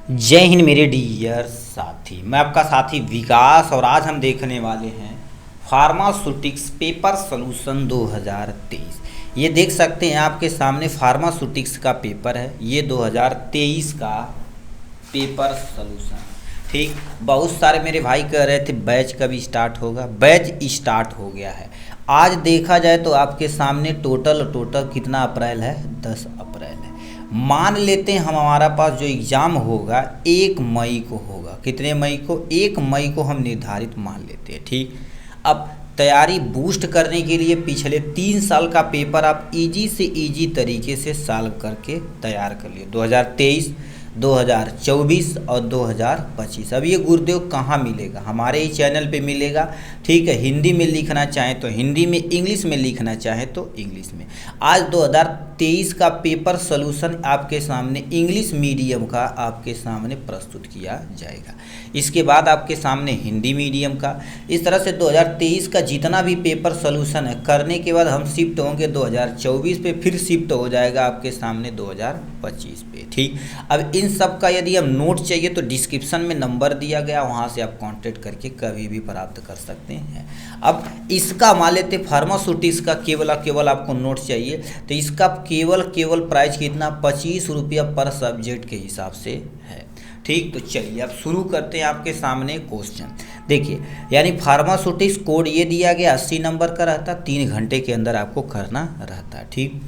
जय हिंद मेरे डियर साथी। मैं आपका साथी विकास और आज हम देखने वाले हैं फार्मास्यूटिक्स पेपर सॉल्यूशन 2023। ये देख सकते हैं आपके सामने फार्मास्यूटिक्स का पेपर है। ये 2023 का पेपर सॉल्यूशन। ठीक, बहुत सारे मेरे भाई कह रहे थे बैच कब स्टार्ट होगा। बैच स्टार्ट हो गया है। आज देखा जाए तो आपके सामने टोटल कितना अप्रैल है, 10 अप्रैल है। मान लेते हैं हम हमारा पास जो एग्ज़ाम होगा 1 मई को होगा। कितने मई को? 1 मई को हम निर्धारित मान लेते हैं। ठीक, अब तैयारी बूस्ट करने के लिए पिछले 3 साल का पेपर आप इजी से इजी तरीके से सॉल्व करके तैयार कर लिए। 2023, 2024 और 2025। अब ये गुरुदेव कहाँ मिलेगा? हमारे ही चैनल पे मिलेगा। ठीक है, हिंदी में लिखना चाहें तो हिंदी में, इंग्लिश में लिखना चाहें तो इंग्लिश में। आज 2023 का पेपर सॉल्यूशन आपके सामने इंग्लिश मीडियम का आपके सामने प्रस्तुत किया जाएगा। इसके बाद आपके सामने हिंदी मीडियम का। इस तरह से 2023 का जितना भी पेपर सॉल्यूशन है करने के बाद हम शिफ्ट होंगे 2024 पे, फिर शिफ्ट हो जाएगा आपके सामने 2025 पे। ठीक, अब इन सब का यदि हम नोट चाहिए तो डिस्क्रिप्शन में नंबर दिया गया, वहाँ से आप कांटेक्ट करके कभी भी प्राप्त कर सकते हैं। अब इसका मान लेते फार्मास्यूटिक्स का केवल आपको नोट चाहिए तो इसका केवल प्राइस कितना? 25 रुपया पर सब्जेक्ट के हिसाब से है। ठीक, तो चलिए अब शुरू करते हैं। आपके सामने क्वेश्चन देखिए, यानी फार्मास्यूटिक्स कोड ये दिया गया 80 नंबर का रहता, 3 घंटे के अंदर आपको करना रहता। ठीक,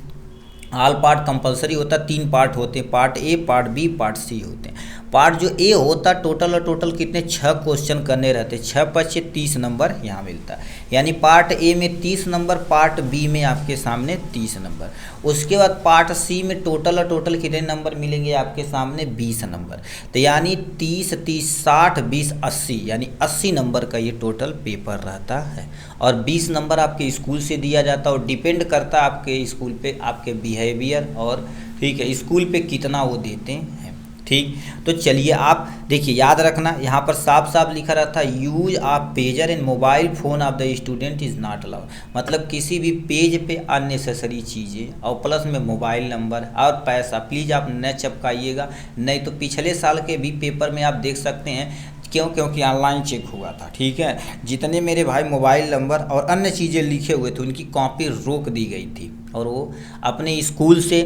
ऑल पार्ट कंपलसरी होता, 3 पार्ट होते हैं, part A, part B, part C होते हैं। पार्ट जो ए होता टोटल कितने 6 क्वेश्चन करने रहते, 6 × 6 30 नंबर यहाँ मिलता है। यानी पार्ट ए में 30 नंबर, पार्ट बी में आपके सामने 30 नंबर। उसके बाद पार्ट सी में टोटल कितने नंबर मिलेंगे आपके सामने? 20 नंबर। तो यानी 30 30 60 20 80, यानी 80 नंबर का ये टोटल पेपर रहता है। और 20 नंबर आपके स्कूल से दिया जाता है और डिपेंड करता है आपके स्कूल पे, आपके बिहेवियर और ठीक है स्कूल पे कितना वो देते हैं। ठीक, तो चलिए आप देखिए, याद रखना यहाँ पर साफ साफ लिखा रहता है use of pager and mobile phone off the student is not allowed. मतलब किसी भी पेज पे अननेसेसरी चीज़ें और प्लस में मोबाइल नंबर और पैसा प्लीज़ आप न चिपकाइएगा, नहीं तो पिछले साल के भी पेपर में आप देख सकते हैं क्योंकि ऑनलाइन चेक हुआ था। ठीक है, जितने मेरे भाई मोबाइल नंबर और अन्य चीज़ें लिखे हुए थे उनकी कॉपी रोक दी गई थी और वो अपने स्कूल से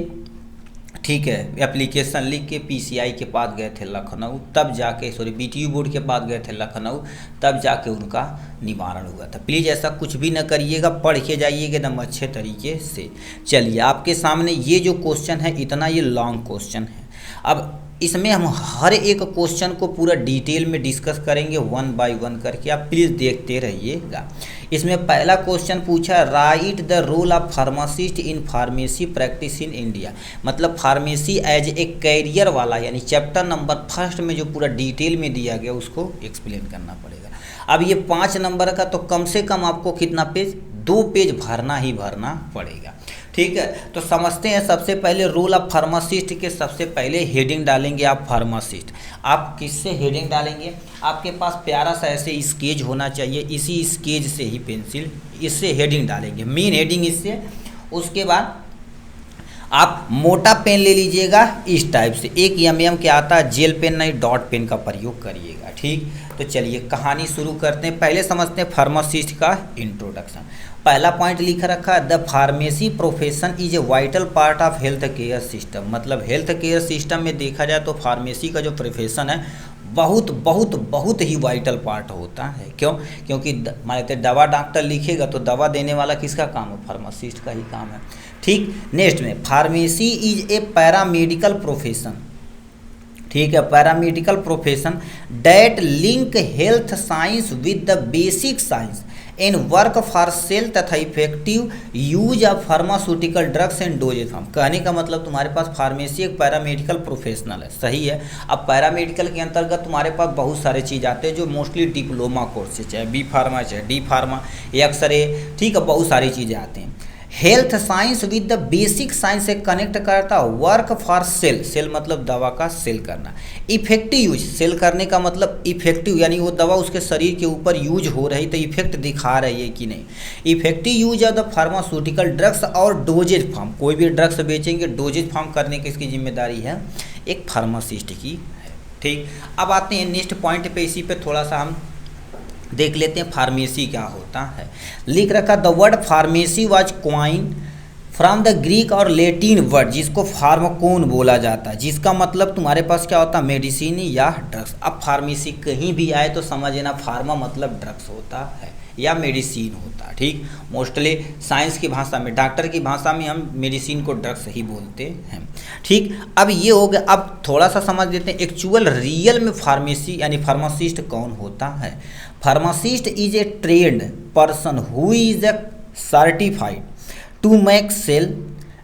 ठीक है एप्लीकेशन लिख के पीसीआई के पास गए थे लखनऊ, तब जाके बीटीयू बोर्ड के पास गए थे लखनऊ, तब जाके उनका निवारण हुआ था। प्लीज़ ऐसा कुछ भी न करिएगा, पढ़ के जाइएगा एकदम अच्छे तरीके से। चलिए आपके सामने ये जो क्वेश्चन है इतना ये लॉन्ग क्वेश्चन है। अब इसमें हम हर एक क्वेश्चन को पूरा डिटेल में डिस्कस करेंगे 1 बाय 1 करके, आप प्लीज़ देखते रहिएगा। इसमें पहला क्वेश्चन पूछा, write the role of pharmacist in pharmacy practice in India. मतलब फार्मेसी एज ए कैरियर वाला, यानी चैप्टर नंबर 1 में जो पूरा डिटेल में दिया गया उसको एक्सप्लेन करना पड़ेगा। अब ये 5 नंबर का तो कम से कम आपको कितना पेज? 2 पेज भरना ही भरना पड़ेगा। ठीक है, तो समझते हैं। सबसे पहले रोल ऑफ फार्मासिस्ट के सबसे पहले हेडिंग डालेंगे आप फार्मासिस्ट। आप किससे हेडिंग डालेंगे? आपके पास प्यारा सा ऐसे स्केच होना चाहिए, इसी स्केच से ही पेंसिल इससे हेडिंग डालेंगे, मेन हेडिंग इससे। उसके बाद आप मोटा पेन ले लीजिएगा इस टाइप से, 1 mm के आता है, जेल पेन नहीं डॉट पेन का प्रयोग करिएगा। ठीक, तो चलिए कहानी शुरू करते हैं। पहले समझते हैं फार्मासिस्ट का इंट्रोडक्शन। पहला पॉइंट लिखा रखा है, the pharmacy profession is a vital part of health care system. मतलब हेल्थ केयर सिस्टम में देखा जाए तो फार्मेसी का जो प्रोफेशन है बहुत ही वाइटल पार्ट होता है। क्यों? क्योंकि मान लेते दवा डॉक्टर लिखेगा तो दवा देने वाला किसका काम है? फार्मासिस्ट का ही काम है। ठीक, नेक्स्ट में pharmacy is a paramedical profession. ठीक है, paramedical profession that link health science with the basic science and work for safe तथा effective use of pharmaceutical drugs and dosage form. कहने का मतलब तुम्हारे पास फार्मेसी एक पैरामेडिकल प्रोफेशनल है, सही है। अब पैरामेडिकल के अंतर्गत तुम्हारे पास बहुत सारे चीज़ आते हैं जो मोस्टली डिप्लोमा कोर्स से, चाहे बी फार्मा चाहे डी फार्मा, एक्सरे, ठीक है, बहुत सारी चीज़ें आती हैं। Health science with the basic science से कनेक्ट करता, वर्क फॉर सेल, सेल मतलब दवा का सेल करना, इफेक्टिव यूज, सेल करने का मतलब इफेक्टिव, यानी वो दवा उसके शरीर के ऊपर यूज हो रही तो इफेक्ट दिखा रही है कि नहीं, effective use of the pharmaceutical drugs और डोजेज फॉर्म, कोई भी ड्रग्स बेचेंगे डोजेज फॉर्म करने की इसकी जिम्मेदारी है एक फार्मासिस्ट की है। ठीक, अब आते हैं नेक्स्ट पॉइंट पे, इसी पे थोड़ा सा हम देख लेते हैं फार्मेसी क्या होता है। लिख रखा the word pharmacy was coin from the Greek और लेटिन वर्ड जिसको फार्माकोन बोला जाता है, जिसका मतलब तुम्हारे पास क्या होता है, मेडिसिन या ड्रग्स। अब फार्मेसी कहीं भी आए तो समझ लेना फार्मा मतलब ड्रग्स होता है या मेडिसिन होता है। ठीक, मोस्टली साइंस की भाषा में, डॉक्टर की भाषा में हम मेडिसिन को ड्रग्स ही बोलते हैं। ठीक, अब ये हो गया। अब थोड़ा सा समझ लेते हैं एक्चुअल रियल में फार्मेसी यानी फार्मासिस्ट कौन होता है। Pharmacist is a trained person who is a certified to make sale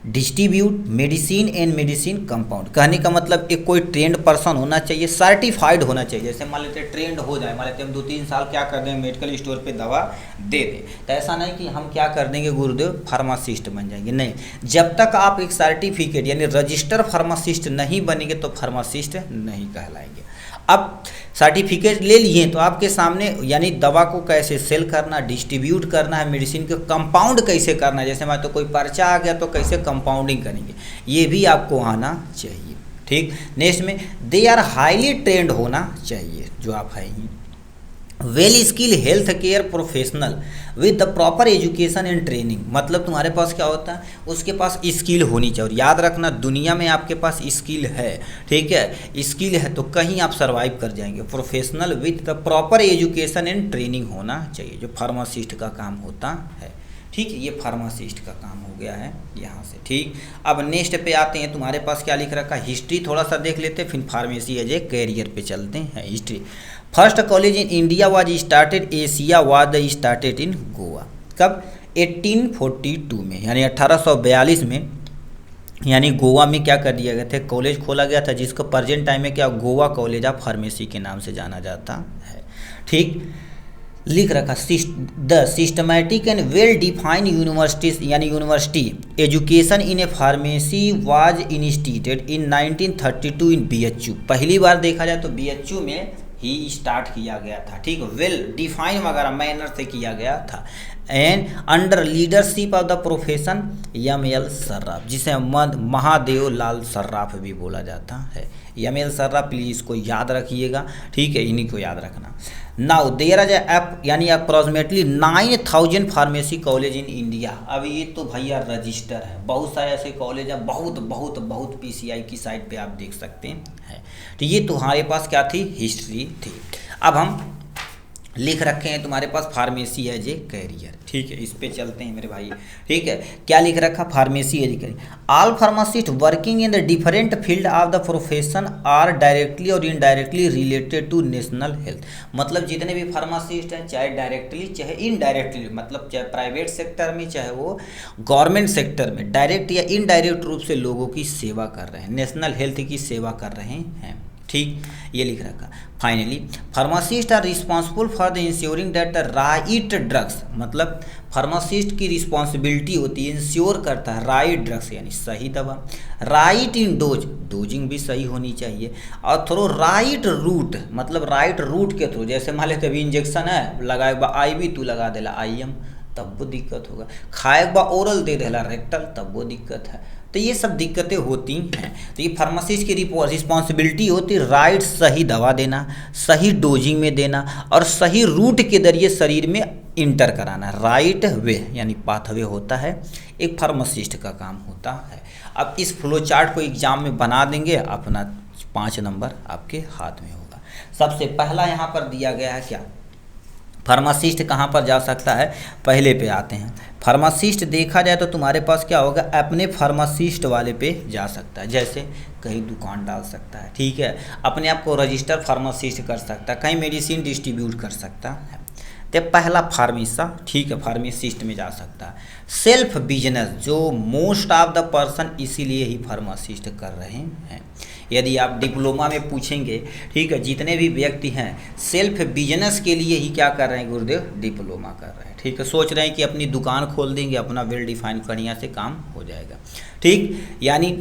distribute medicine and medicine compound. कहने का मतलब एक कोई ट्रेंड पर्सन होना चाहिए, सर्टिफाइड होना चाहिए। जैसे मान लेते ट्रेंड हो जाए, मान लेते हम 2-3 साल क्या कर देंगे, मेडिकल स्टोर पे दवा दे दें, तो ऐसा नहीं कि हम क्या कर देंगे गुरुदेव फार्मासिस्ट बन जाएंगे, नहीं। जब तक आप एक सर्टिफिकेट यानी रजिस्टर फार्मासिस्ट नहीं बनेंगे तो फार्मासिस्ट नहीं कहलाएंगे। अब सर्टिफिकेट ले लिए तो आपके सामने यानी दवा को कैसे सेल करना, डिस्ट्रीब्यूट करना है, मेडिसिन के कंपाउंड कैसे करना है, जैसे मान तो कोई पर्चा आ गया तो कैसे कंपाउंडिंग करेंगे, ये भी आपको आना चाहिए। ठीक, नेक्स्ट में दे आर हाईली ट्रेंड होना चाहिए, जो आप है ही। Well skill health care professional with the proper education and training, मतलब तुम्हारे पास क्या होता है, उसके पास स्किल होनी चाहिए। और याद रखना दुनिया में आपके पास स्किल है, ठीक है, स्किल है तो कहीं आप सर्वाइव कर जाएंगे। Professional with the proper education and training होना चाहिए, जो फार्मासिस्ट का काम होता है। ठीक है, ये फार्मासिस्ट का काम हो गया है यहाँ से। ठीक, अब नेक्स्ट पे आते हैं, तुम्हारे पास क्या लिख रखा है, हिस्ट्री थोड़ा सा देख लेते हैं, फिर फार्मेसी एज ए कैरियर पे चलते हैं। History, first college in India was started, Asia was started in Goa. कब, 1842 में, यानी 1842 में, यानी गोवा में क्या कर दिया गया था, कॉलेज खोला गया था, जिसको प्रेजेंट टाइम में क्या गोवा कॉलेज ऑफ फार्मेसी के नाम से जाना जाता है। ठीक, लिख रखा the systematic and well defined universities यानी university education in a pharmacy was instituted in 1932 in BHU। पहली बार देखा जाए तो BHU में ही स्टार्ट किया गया था। ठीक, वेल डिफाइन वगैरह मैनर से किया गया था। And under leadership of the profession ML Sarraf, जिसे महादेव लाल सर्राफ भी बोला जाता है। ML सर्राफ, प्लीज इसको याद रखिएगा। ठीक है, इन्हीं को याद रखना। नाउ देयर आर एप यानी approximately 9000 pharmacy college in India. अब ये तो भैया रजिस्टर है, बहुत सारे ऐसे कॉलेज हैं, बहुत बहुत बहुत PCI की साइट पे आप देख सकते हैं। तो ये तुम्हारे पास क्या थी, हिस्ट्री थी। अब हम लिख रखे हैं तुम्हारे पास फार्मेसी एज ए कैरियर। ठीक है, इस पे चलते हैं मेरे भाई। ठीक है, क्या लिख रखा, pharmacy as a career, all pharmacist working in the different field of the profession are directly और indirectly related to national health. मतलब जितने भी फार्मासिस्ट हैं, चाहे डायरेक्टली चाहे इनडायरेक्टली, मतलब चाहे प्राइवेट सेक्टर में चाहे वो गवर्नमेंट सेक्टर में, डायरेक्ट या इनडायरेक्ट रूप से लोगों की सेवा कर रहे हैं, नेशनल हेल्थ की सेवा कर रहे हैं। ठीक, ये लिख रखा। Finally pharmacist are responsible for the ensuring that the right drugs, मतलब फार्मासिस्ट की रिस्पॉन्सिबिलिटी होती है, इंश्योर करता है राइट ड्रग्स यानी सही दवा, राइट इन डोज, डोजिंग भी सही होनी चाहिए, और थ्रो राइट रूट, मतलब राइट रूट के थ्रू। जैसे मान लेते अभी इंजेक्शन है, लगाए बा IV तू लगा देला IM, तब वो दिक्कत होगा। खाए बा ओरल दे देला रेक्टल, तब वो दिक्कत है। तो ये सब दिक्कतें होती हैं। तो ये फार्मासिस्ट की रिस्पॉन्सिबिलिटी होती है राइट सही दवा देना, सही डोजिंग में देना, और सही रूट के जरिए शरीर में इंटर कराना। राइट वे यानी पाथवे होता है, एक फार्मासिस्ट का काम होता है। अब इस फ्लो चार्ट को एग्जाम में बना देंगे, अपना 5 नंबर आपके हाथ में होगा। सबसे पहला यहाँ पर दिया गया है क्या, फार्मासिस्ट कहाँ पर जा सकता है, पहले पे आते हैं। फार्मासिस्ट देखा जाए तो तुम्हारे पास क्या होगा, अपने फार्मासिस्ट वाले पे जा सकता है, जैसे कहीं दुकान डाल सकता है, ठीक है, अपने आप को रजिस्टर फार्मासिस्ट कर सकता है, कहीं मेडिसिन डिस्ट्रीब्यूट कर सकता है। तो पहला फार्मेसा, ठीक है, फार्मासिस्ट में जा सकता है। सेल्फ बिजनेस, जो मोस्ट ऑफ द पर्सन इसीलिए ही फार्मासिस्ट कर रहे हैं। यदि आप डिप्लोमा में पूछेंगे, ठीक है, जितने भी व्यक्ति हैं सेल्फ बिजनेस के लिए ही क्या कर रहे हैं गुरुदेव, डिप्लोमा कर रहे हैं। ठीक है, सोच रहे हैं कि अपनी दुकान खोल देंगे, अपना वेल डिफाइंड बढ़िया से काम हो जाएगा। ठीक, यानी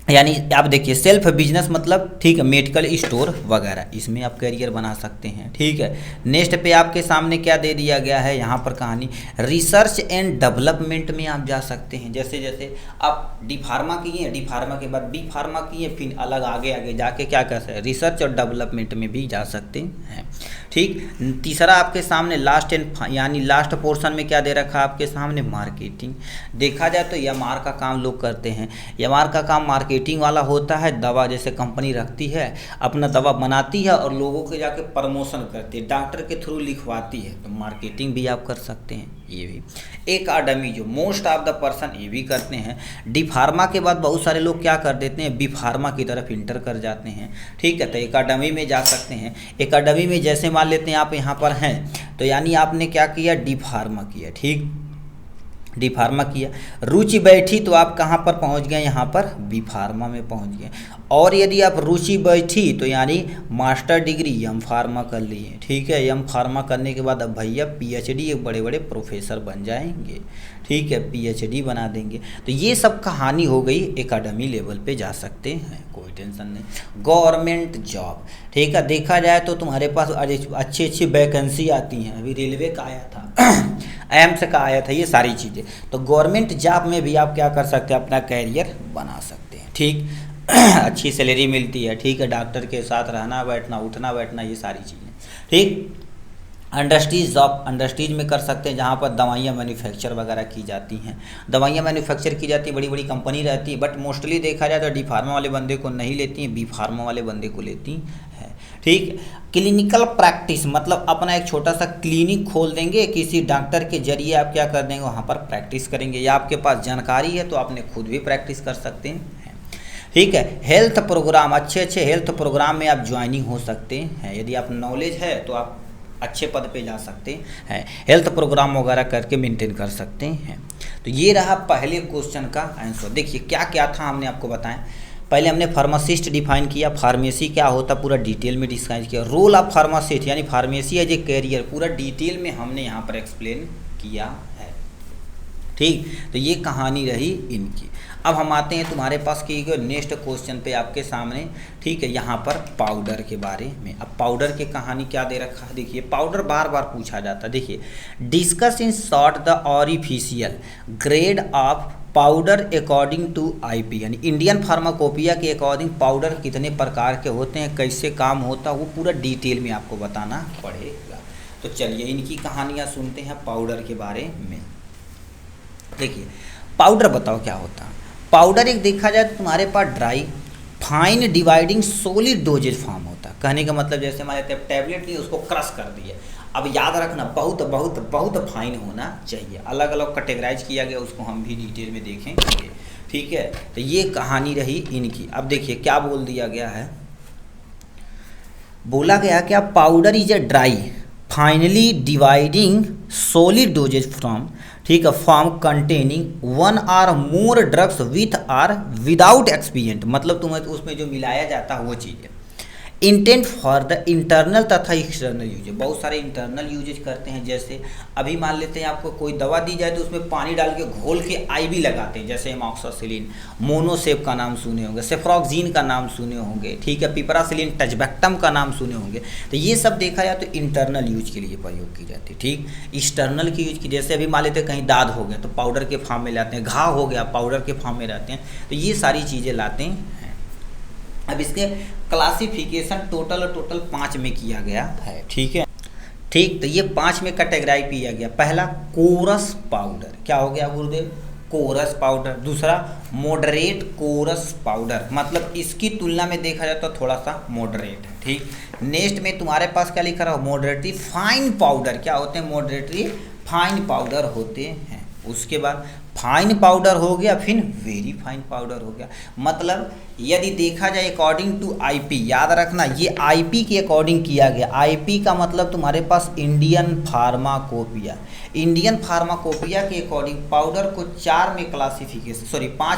यानी आप देखिए सेल्फ बिजनेस मतलब ठीक है, मेडिकल स्टोर वगैरह, इसमें आप करियर बना सकते हैं। ठीक है, नेक्स्ट पे आपके सामने क्या दे दिया गया है यहाँ पर कहानी, रिसर्च एंड डेवलपमेंट में आप जा सकते हैं। जैसे जैसे आप डी फार्मा किए, डी फार्मा के बाद बी फार्मा किए, फिर अलग आगे आगे जाके क्या कर सकते हैं, रिसर्च और डेवलपमेंट में भी जा सकते हैं। ठीक, तीसरा आपके सामने लास्ट एंड यानी लास्ट पोर्शन में क्या दे रखा है आपके सामने, मार्केटिंग। देखा जाए तो एमआर का काम लोग करते हैं, एमआर का काम मार्केटिंग वाला होता है। दवा जैसे कंपनी रखती है, अपना दवा बनाती है और लोगों के जाके प्रमोशन करती है, डॉक्टर के थ्रू लिखवाती है, तो मार्केटिंग भी आप कर सकते हैं। ये भी एकेडमी जो मोस्ट ऑफ द पर्सन ये भी करते हैं। डी फार्मा के बाद बहुत सारे लोग क्या कर देते हैं, बी फार्मा की तरफ इंटर कर जाते हैं। ठीक है, तो एकेडमी में जा सकते हैं। एकेडमी में जैसे मान लेते हैं आप यहाँ पर हैं, तो यानी आपने क्या किया, डी फार्मा किया। ठीक, डी फार्मा किया, रुचि बैठी तो आप कहाँ पर पहुँच गए, यहाँ पर बी फार्मा में पहुँच गए। और यदि आप रुचि बैठी तो यानी मास्टर डिग्री एम फार्मा कर लिए। ठीक है, एम फार्मा करने के बाद अब भैया पीएचडी, एक बड़े बड़े प्रोफेसर बन जाएंगे। ठीक है, पीएचडी बना देंगे। तो ये सब कहानी हो गई, एकेडमी लेवल पे जा सकते हैं, कोई टेंशन नहीं। गवर्नमेंट जॉब, ठीक है, देखा जाए तो तुम्हारे पास अच्छी अच्छी वैकेंसी आती हैं। अभी रेलवे का आया था एम्स का आया था, ये सारी चीज़ें। तो गवर्नमेंट जॉब में भी आप क्या कर सकते हैं, अपना कैरियर बना सकते हैं। ठीक अच्छी सैलरी मिलती है। ठीक है, डॉक्टर के साथ रहना बैठना, उठना बैठना, ये सारी चीज़ें। ठीक, इंडस्ट्रीज जॉब इंडस्ट्रीज में कर सकते हैं, जहाँ पर दवाइयाँ मैन्युफैक्चर वगैरह की जाती हैं। दवाइयाँ मैन्युफैक्चर की जाती है, बड़ी बड़ी कंपनी रहती है, बट मोस्टली देखा जाए तो डी फार्मा वाले बंदे को नहीं लेती हैं, बी फार्मा वाले बंदे को लेती हैं। ठीक, क्लिनिकल प्रैक्टिस मतलब अपना एक छोटा सा क्लिनिक खोल देंगे, किसी डॉक्टर के जरिए आप क्या कर देंगे, वहाँ पर प्रैक्टिस करेंगे, या आपके पास जानकारी है तो आपने खुद भी प्रैक्टिस कर सकते हैं। ठीक है, हेल्थ प्रोग्राम, अच्छे अच्छे हेल्थ प्रोग्राम में आप ज्वाइनिंग हो सकते हैं। यदि आप नॉलेज है तो आप अच्छे पद पे जा सकते हैं, हेल्थ प्रोग्राम वगैरह करके मेंटेन कर सकते हैं। तो ये रहा पहले क्वेश्चन का आंसर। देखिए क्या क्या था हमने आपको बताया। पहले हमने फार्मासिस्ट डिफाइन किया, फार्मेसी क्या होता पूरा डिटेल में डिस्क्राइब किया। रोल ऑफ फार्मासिस्ट यानी फार्मेसी एज ए कैरियर पूरा डिटेल में हमने यहाँ पर एक्सप्लेन किया है। ठीक, तो ये कहानी रही इनकी। अब हम आते हैं तुम्हारे पास की नेक्स्ट क्वेश्चन पे आपके सामने। ठीक है, यहाँ पर पाउडर के बारे में। अब पाउडर की कहानी क्या दे रखा है, देखिए पाउडर बार बार पूछा जाता है। देखिए, discuss in short the official grade of powder according to IP, यानी इंडियन फार्माकोपिया के अकॉर्डिंग पाउडर कितने प्रकार के होते हैं, कैसे काम होता है, वो पूरा डिटेल में आपको बताना पड़ेगा। तो चलिए इनकी कहानियाँ सुनते हैं पाउडर के बारे में। देखिए पाउडर बताओ क्या होता है। पाउडर एक देखा जाए तो तुम्हारे पास dry fine dividing solid dosage form होता है। कहने का मतलब जैसे हमारे टैबलेट नहीं, उसको क्रश कर दिए। अब याद रखना बहुत बहुत बहुत फाइन होना चाहिए। अलग अलग कैटेगराइज किया गया, उसको हम भी डिटेल में देखेंगे। ठीक है, तो ये कहानी रही इनकी। अब देखिए क्या बोल दिया गया है, बोला गया क्या, powder is a dry finely dividing solid dosage from, ठीक है, form containing one or more drugs with or without excipient, मतलब तुम्हें उसमें जो मिलाया जाता है वो चीज़ है। इंटेंट फॉर द इंटरनल तथा एक्सटर्नल यूज, बहुत सारे इंटरनल यूजेज करते हैं। जैसे अभी मान लेते हैं आपको कोई दवा दी जाए तो उसमें पानी डाल के घोल के आईवी लगाते हैं, जैसे एमॉक्सिसिलिन, मोनोसेप का नाम सुने होंगे, सेफ्रॉक्सिन का नाम सुने होंगे, ठीक है, पिपरासिलिन, टचबैक्टम का नाम सुने होंगे। तो ये सब देखा जाए तो इंटरनल यूज के लिए प्रयोग की जाती है। ठीक, एक्सटर्नल की यूज की, जैसे अभी मान लेते हैं कहीं दाद हो गया तो पाउडर के फॉर्म में लाते हैं, घाव हो गया पाउडर के फॉर्म में रहते हैं। तो ये सारी चीज़ें लाते हैं। अब इसके क्लासिफिकेशन टोटल 5 में किया गया है। ठीक है, ठीक, तो ये 5 में कैटेगराइज किया गया। पहला कोरस पाउडर, क्या हो गया गुरुदेव, कोरस पाउडर। दूसरा मॉडरेट कोरस पाउडर, मतलब इसकी तुलना में देखा जाए तो थोड़ा सा मॉडरेट है। ठीक, नेक्स्ट में तुम्हारे पास क्या लिखा रहा, मॉडरेटरी फाइन पाउडर, क्या होते हैं, मॉडरेटरी फाइन पाउडर होते हैं। उसके बाद फाइन पाउडर हो गया, फिर वेरी फाइन पाउडर हो गया। मतलब यदि देखा जाए अकॉर्डिंग टू आईपी, याद रखना ये आईपी के अकॉर्डिंग किया गया। आईपी का मतलब तुम्हारे पास इंडियन फार्माकोपिया, इंडियन फार्माकोपिया के अकॉर्डिंग पाउडर को 5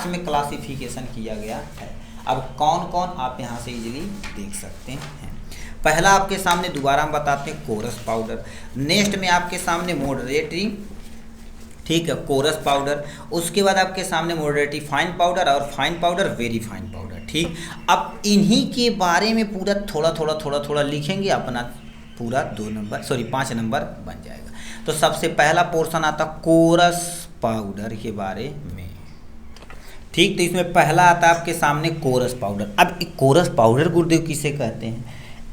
में क्लासिफिकेशन किया गया है। अब कौन कौन आप यहाँ से इजीली देख सकते हैं। पहला आपके सामने, दोबारा हम बताते हैं, कोरस पाउडर। नेक्स्ट में आपके सामने मॉडरेटरी ठीक है, कोरस पाउडर। उसके बाद आपके सामने मॉडरेटली फाइन पाउडर और fine powder, very fine powder. ठीक, अब इन्हीं के बारे में पूरा थोड़ा लिखेंगे, अपना पूरा 5 नंबर बन जाएगा। तो सबसे पहला पोर्शन आता कोरस पाउडर के बारे में। ठीक, तो इसमें पहला आता है आपके सामने कोरस पाउडर। अब कोरस पाउडर गुरुदेव किसे कहते हैं?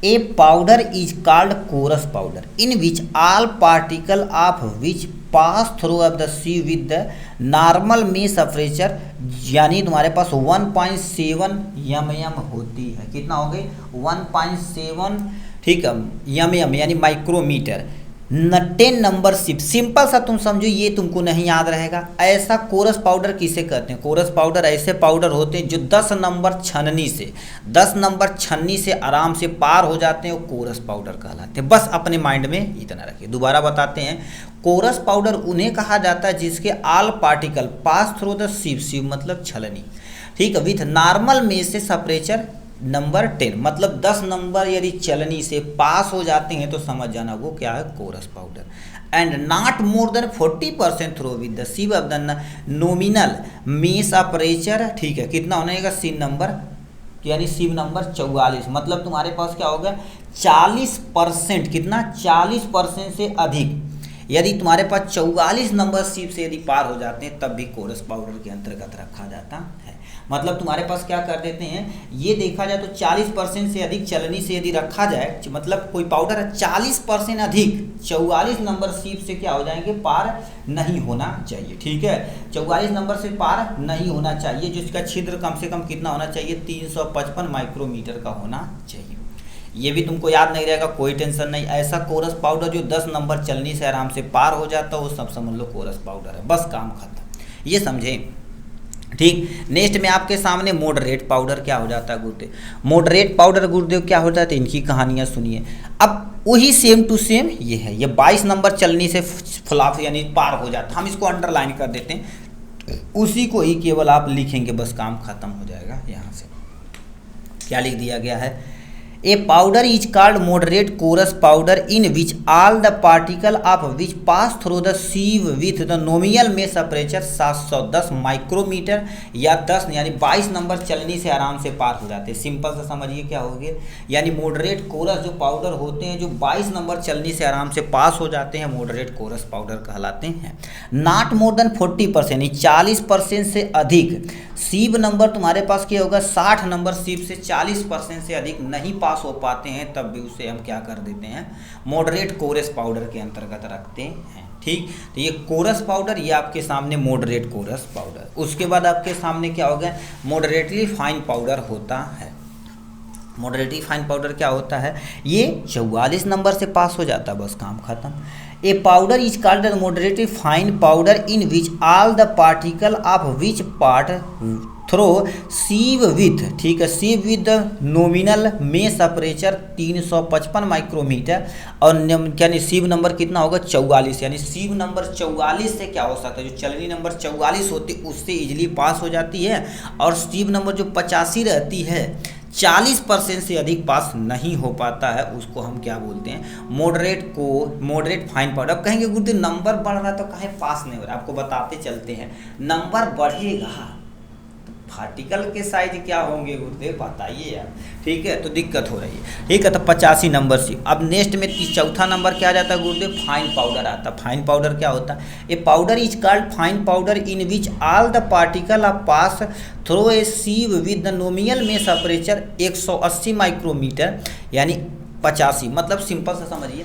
A powder is called coarse powder in which all particle of which pass through of the sieve with the normal mesh temperature, यानी तुम्हारे पास 1.7 एम होती है। कितना हो गई? 1.7, ठीक है, एम यानी माइक्रोमीटर। 10 नंबर शिप, सिंपल सा तुम समझो, ये तुमको नहीं याद रहेगा। ऐसा कोरस पाउडर किसे कहते हैं? कोरस पाउडर ऐसे पाउडर होते हैं जो 10 नंबर छन्नी से आराम से पार हो जाते हैं, वो कोरस पाउडर कहलाते हैं। बस अपने माइंड में इतना रखिए। दोबारा बताते हैं, कोरस पाउडर उन्हें कहा जाता है जिसके all particle pass through the sieve मतलब छलनी, ठीक है, विथ नॉर्मल में से टेम्परेचर नंबर 10 मतलब 10 नंबर यदि चलनी से पास हो जाते हैं तो समझ जाना वो क्या है? Coarse powder. And not more than 40% through with the sieve of the nominal mesh temperature, ठीक है, कितना होने का? सिव नंबर, यानी सिव नंबर 44, मतलब तुम्हारे पास क्या होगा? 40%, कितना? 40% से अधिक यदि तुम्हारे पास 44 नंबर सिप से यदि पार हो जाते हैं तब भी कोरस पाउडर के अंतर्गत रखा जाता है। मतलब तुम्हारे पास क्या कर देते हैं, ये देखा जाए तो 40% से अधिक चलनी से यदि रखा जाए, मतलब कोई पाउडर है 40% अधिक 44 नंबर सिप से क्या हो जाएंगे? पार नहीं होना चाहिए। ठीक है, 44 नंबर से पार नहीं होना चाहिए, जिसका छिद्र कम से कम कितना होना चाहिए? 355 माइक्रोमीटर का होना चाहिए। ये भी तुमको याद नहीं रहेगा, कोई टेंशन नहीं। ऐसा कोरस पाउडर जो 10 नंबर चलनी से आराम से पार हो जाता है वो सब समझ लो कोरस पाउडर है, बस काम खत्म। ये समझे? ठीक, नेक्स्ट में आपके सामने मॉडरेट पाउडर क्या हो जाता है गुरुदेव? मॉडरेट पाउडर गुरुदेव क्या हो जाता है? इनकी कहानियाँ सुनिए। अब वही सेम टू सेम ये है, ये 22 नंबर चलनी से फ्लाफ यानी पार हो जाता है। हम इसको अंडरलाइन कर देते हैं, उसी को ही केवल आप लिखेंगे, बस काम खत्म हो जाएगा। यहाँ से क्या लिख दिया गया है? A powder is called moderate coarse powder in which all the particle of which pass through the sieve with the nominal mesh temperature 710 micrometer या 10 यानी 22 नंबर चलनी से आराम से पार हो जाते हैं। सिंपल से समझिए क्या हो गया, यानी मॉडरेट कोरस जो पाउडर होते हैं जो 22 नंबर चलनी से आराम से पास हो जाते हैं, मॉडरेट कोरस पाउडर कहलाते हैं। नॉट मोर देन 40% 40% से अधिक सीव नंबर तुम्हारे पास क्या होगा? 60 नंबर सीव से 40% से अधिक नहीं पास हो पाते हैं, तब भी उसे हम क्या कर देते हैं? मॉडरेट कोरस पाउडर के अंतर्गत रखते हैं। ठीक, तो ये कोरस पाउडर, ये आपके सामने मॉडरेट कोरस पाउडर। उसके बाद आपके सामने क्या होगा? मॉडरेटली फाइन पाउडर होता है। मॉडरेटली फाइन पाउडर क्या होता है? ये 44 नंबर से पास हो जाता है, बस काम खत्म। A powder is called the moderately fine powder in which all the particle of which part through sieve with, ठीक है, sieve with the nominal mesh temperature 355 micrometre और यानी सीव नंबर कितना होगा? 44, यानी सीव नंबर 44 से क्या हो सकता है? जो चलनी नंबर 44 होती है उससे इजीली पास हो जाती है, और सीव नंबर जो 85 रहती है 40% से अधिक पास नहीं हो पाता है, उसको हम क्या बोलते हैं? Moderate fine powder. अब कहेंगे गुरुदेव नंबर बढ़ रहा है तो कहीं पास नहीं हो रहा, आपको बताते चलते हैं। नंबर बढ़ेगा पार्टिकल के साइज क्या होंगे गुरुदेव बताइए यार। ठीक है, तो दिक्कत हो रही है। ठीक है, तो 85 नंबर से। अब नेक्स्ट में चौथा नंबर क्या आ जाता है गुरुदेव? फाइन पाउडर आता है। फाइन पाउडर क्या होता है? A powder is called fine powder in which all the particle of pass through a sieve with the nominal mesh temperature 180 micrometre यानी 85, मतलब सिंपल से समझिए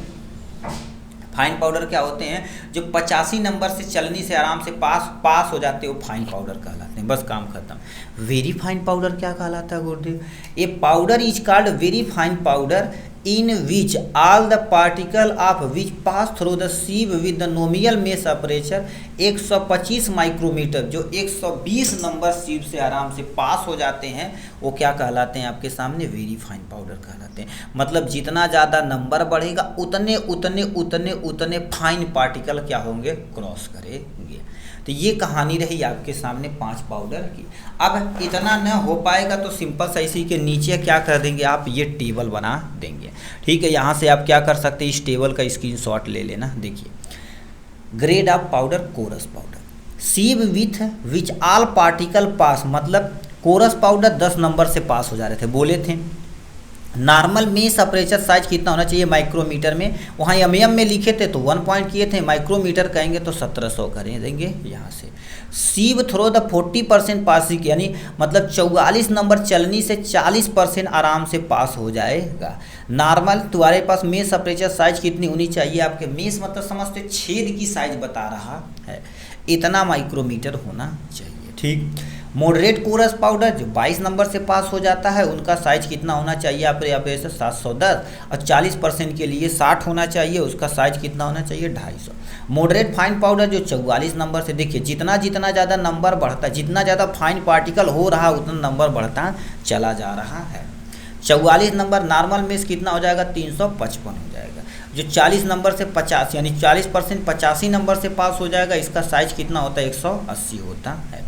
फाइन पाउडर क्या होते हैं? जो 85 नंबर से चलनी से आराम से पास हो जाते हैं वो फाइन पाउडर कहलाते हैं, बस काम खत्म। वेरी फाइन पाउडर क्या कहलाता है गुरुदेव? A powder is called very fine powder in which all the particle of which pass through the sieve with the nominal mesh temperature 125 micrometer, जो 120 नंबर सीव से आराम से पास हो जाते हैं वो क्या कहलाते हैं? आपके सामने वेरी फाइन पाउडर कहलाते हैं। मतलब जितना ज़्यादा नंबर बढ़ेगा उतने उतने उतने उतने फाइन पार्टिकल क्या होंगे? क्रॉस करेंगे। तो ये कहानी रही आपके सामने 5 पाउडर की। अब इतना न हो पाएगा तो सिंपल सा इसी के नीचे क्या कर देंगे आप? ये टेबल बना देंगे। ठीक है, यहाँ से आप क्या कर सकते हैं? इस टेबल का स्क्रीनशॉट ले लेना। देखिए grade of powder coarse powder. Sieve with which all particle pass, मतलब कोरस पाउडर 10 नंबर से पास हो जा रहे थे, बोले थे। नॉर्मल मेस अपर्चर साइज कितना होना चाहिए माइक्रोमीटर में, वहाँ एमएम में लिखे थे तो 1 पॉइंट किए थे, माइक्रोमीटर कहेंगे तो 1700 करें देंगे यहाँ से। सीव थ्रो द 40% पासिंग, यानी मतलब 44 नंबर चलनी से 40% आराम से पास हो जाएगा। नॉर्मल तुम्हारे पास मेस अपर्चर साइज कितनी होनी चाहिए, आपके मेस मतलब समझते छेद की साइज बता रहा है, इतना माइक्रोमीटर होना चाहिए, ठीक। मॉडरेट कोरस पाउडर जो 22 नंबर से पास हो जाता है, उनका साइज कितना होना चाहिए आप यहाँ पे 710, और 40% के लिए 60 होना चाहिए, उसका साइज कितना होना चाहिए 250। मॉडरेट फाइन पाउडर जो 44 नंबर से, देखिए जितना ज़्यादा नंबर बढ़ता है, जितना ज़्यादा फाइन पार्टिकल हो रहा है उतना नंबर बढ़ता चला जा रहा है। 44 नंबर नॉर्मल में कितना हो जाएगा 355 हो जाएगा। जो 40 नंबर से 50 यानी 40% 85 नंबर से पास हो जाएगा, इसका साइज कितना होता है 180 होता है।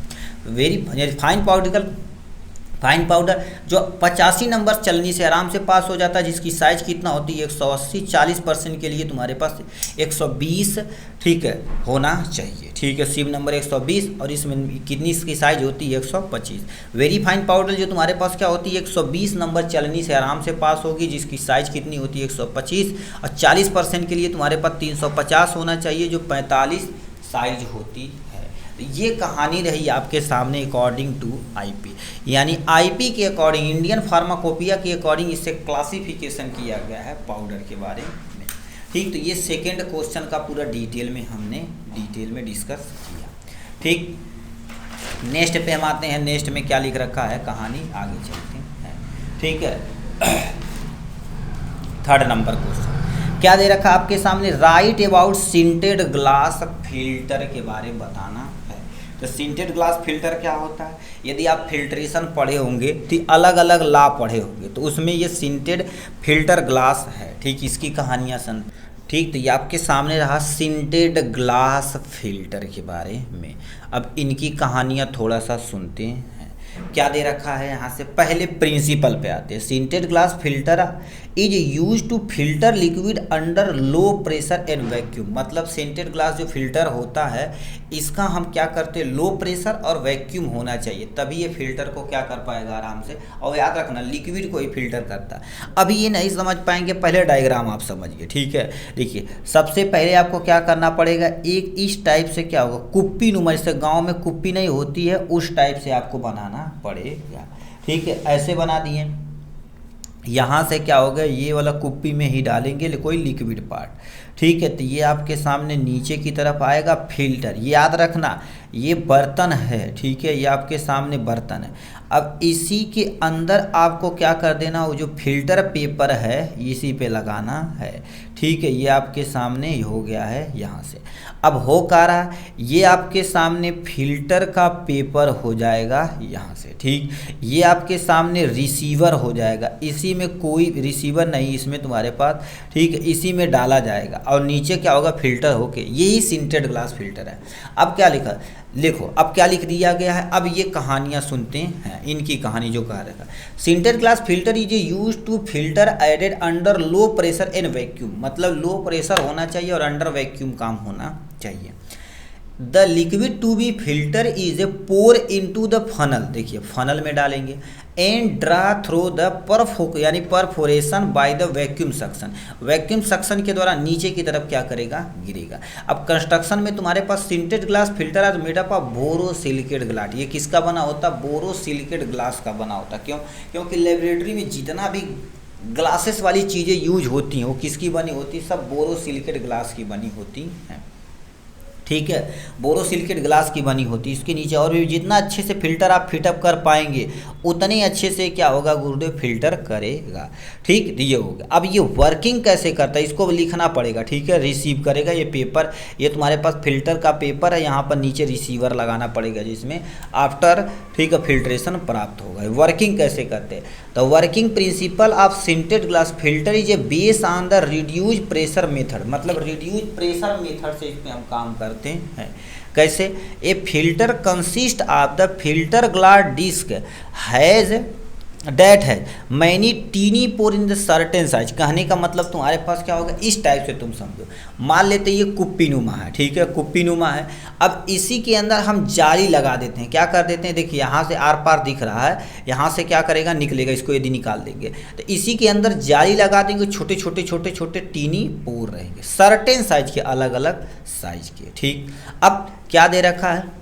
वेरी फाइन पाउडर जो 85 नंबर चलनी से आराम से पास हो जाता है, जिसकी साइज कितना होती है 180, 40% के लिए तुम्हारे पास 120, ठीक है, होना चाहिए, ठीक है। सीव नंबर 120 और इसमें कितनी इसकी साइज होती है 125। वेरी फाइन पाउडर जो तुम्हारे पास क्या होती है 120 नंबर चलनी से आराम से पास होगी, जिसकी साइज कितनी होती है 125, और 40% के लिए तुम्हारे पास 350 होना चाहिए, जो 45 साइज होती है। ये कहानी रही आपके सामने अकॉर्डिंग टू आईपी, यानी आईपी के अकॉर्डिंग, इंडियन फार्माकोपिया के अकॉर्डिंग इससे क्लासिफिकेशन किया गया है पाउडर के बारे में, ठीक। तो ये सेकंड क्वेश्चन का पूरा डिटेल में डिस्कस किया, ठीक। नेक्स्ट पे हम आते हैं, नेक्स्ट में क्या लिख रखा है कहानी, आगे चलते हैं, ठीक है। थर्ड नंबर क्वेश्चन क्या दे रखा आपके सामने, राइट अबाउट सिंटेड ग्लास फिल्टर के बारे में बताना है। तो सिंटेड ग्लास फिल्टर क्या होता है, यदि आप फिल्ट्रेशन पढ़े होंगे तो अलग अलग लॉ पढ़े होंगे, तो उसमें ये सिंटेड फिल्टर ग्लास है, ठीक। इसकी कहानियाँ सन, ठीक। तो ये आपके सामने रहा सिंटेड ग्लास फिल्टर के बारे में। अब इनकी कहानियाँ थोड़ा सा सुनते हैं, क्या दे रखा है यहाँ से। पहले प्रिंसिपल पे आते हैं। Sintered glass filter is use to filter liquid under low pressure and vacuum, मतलब सिंटेड ग्लास जो फिल्टर होता है इसका हम क्या करते हैं, लो प्रेशर और वैक्यूम होना चाहिए, तभी ये फिल्टर को क्या कर पाएगा आराम से। और याद रखना लिक्विड को ही फिल्टर करता है। अभी ये नहीं समझ पाएंगे, पहले डायग्राम आप समझिए, ठीक है। देखिए सबसे पहले आपको क्या करना पड़ेगा, एक इस टाइप से क्या होगा, कुप्पी नुमा, जैसे गाँव में कुप्पी नहीं होती है उस टाइप से आपको बनाना पड़ेगा, ठीक है। ऐसे बना दिए, यहाँ से क्या होगा, ये वाला कुप्पी में ही डालेंगे कोई लिक्विड पार्ट, ठीक है। तो ये आपके सामने नीचे की तरफ आएगा फिल्टर, ये याद रखना ये बर्तन है, ठीक है, ये आपके सामने बर्तन है। अब इसी के अंदर आपको क्या कर देना, वो जो फिल्टर पेपर है इसी पे लगाना है, ठीक है। ये आपके सामने हो गया है यहाँ से। अब हो क्या रहा, ये आपके सामने फिल्टर का पेपर हो जाएगा यहाँ से, ठीक। ये आपके सामने रिसीवर हो जाएगा, इसी में कोई रिसीवर नहीं इसमें तुम्हारे पास, ठीक है, इसी में डाला जाएगा और नीचे क्या होगा फिल्टर होके, यही सिंटेड ग्लास फिल्टर है। अब क्या लिखा, लिखो अब क्या लिख दिया गया है। अब ये कहानियाँ सुनते हैं, इनकी कहानी जो कहा रखा, sintered glass filter is use to filter added under low pressure and vacuum, मतलब लो प्रेशर होना चाहिए और अंडर वैक्यूम काम होना चाहिए। The liquid to be filter is a pour into the funnel, देखिए फनल में डालेंगे, एंड ड्रा थ्रू द यानी perforation by the vacuum suction, vacuum suction के द्वारा नीचे की तरफ क्या करेगा, गिरेगा। अब कंस्ट्रक्शन में तुम्हारे पास सिंटेड ग्लास फिल्टर आज made up of borosilicate glass, ये किसका बना होता, बोरोसिलिकेट ग्लास का बना होता। क्यों, क्योंकि लेबोरेटरी में जितना भी ग्लासेस वाली चीज़ें यूज होती हैं वो किसकी बनी होती है, सब बोरोसिलिकेट ग्लास की बनी होती हैं, ठीक है, बोरोसिलिकेट ग्लास की बनी होती है। इसके नीचे और भी जितना अच्छे से फिल्टर आप फिटअप कर पाएंगे उतने अच्छे से क्या होगा गुरुदेव फिल्टर करेगा, ठीक। ये हो गया। अब ये वर्किंग कैसे करता है इसको लिखना पड़ेगा, ठीक है। रिसीव करेगा ये पेपर, ये तुम्हारे पास फिल्टर का पेपर है, यहाँ पर नीचे रिसीवर लगाना पड़ेगा जिसमें आफ्टर, ठीक है, फिल्ट्रेशन प्राप्त होगा। वर्किंग कैसे करते हैं, तो working principle of sintered glass filter is a base on the reduce pressure method, मतलब रिड्यूज प्रेशर मेथड से इसमें हम काम करते हैं। कैसे, a filter consist of the filter glass disc has that है many tiny pore in the certain size. कहने का मतलब तुम्हारे पास क्या होगा, इस टाइप से तुम समझो। मान लेते ये कुप्पीनुमा है, ठीक है, कुप्पीनुमा है। अब इसी के अंदर हम जाली लगा देते हैं, क्या कर देते हैं, देखिए यहाँ से आर पार दिख रहा है, यहाँ से क्या करेगा, निकलेगा, इसको यदि निकाल देंगे तो इसी के अंदर जाली लगा देंगे, छोटे छोटे छोटे छोटे टीनी पोर रहेंगे, सर्टेन साइज के, अलग अलग साइज के, ठीक। अब क्या दे रखा है,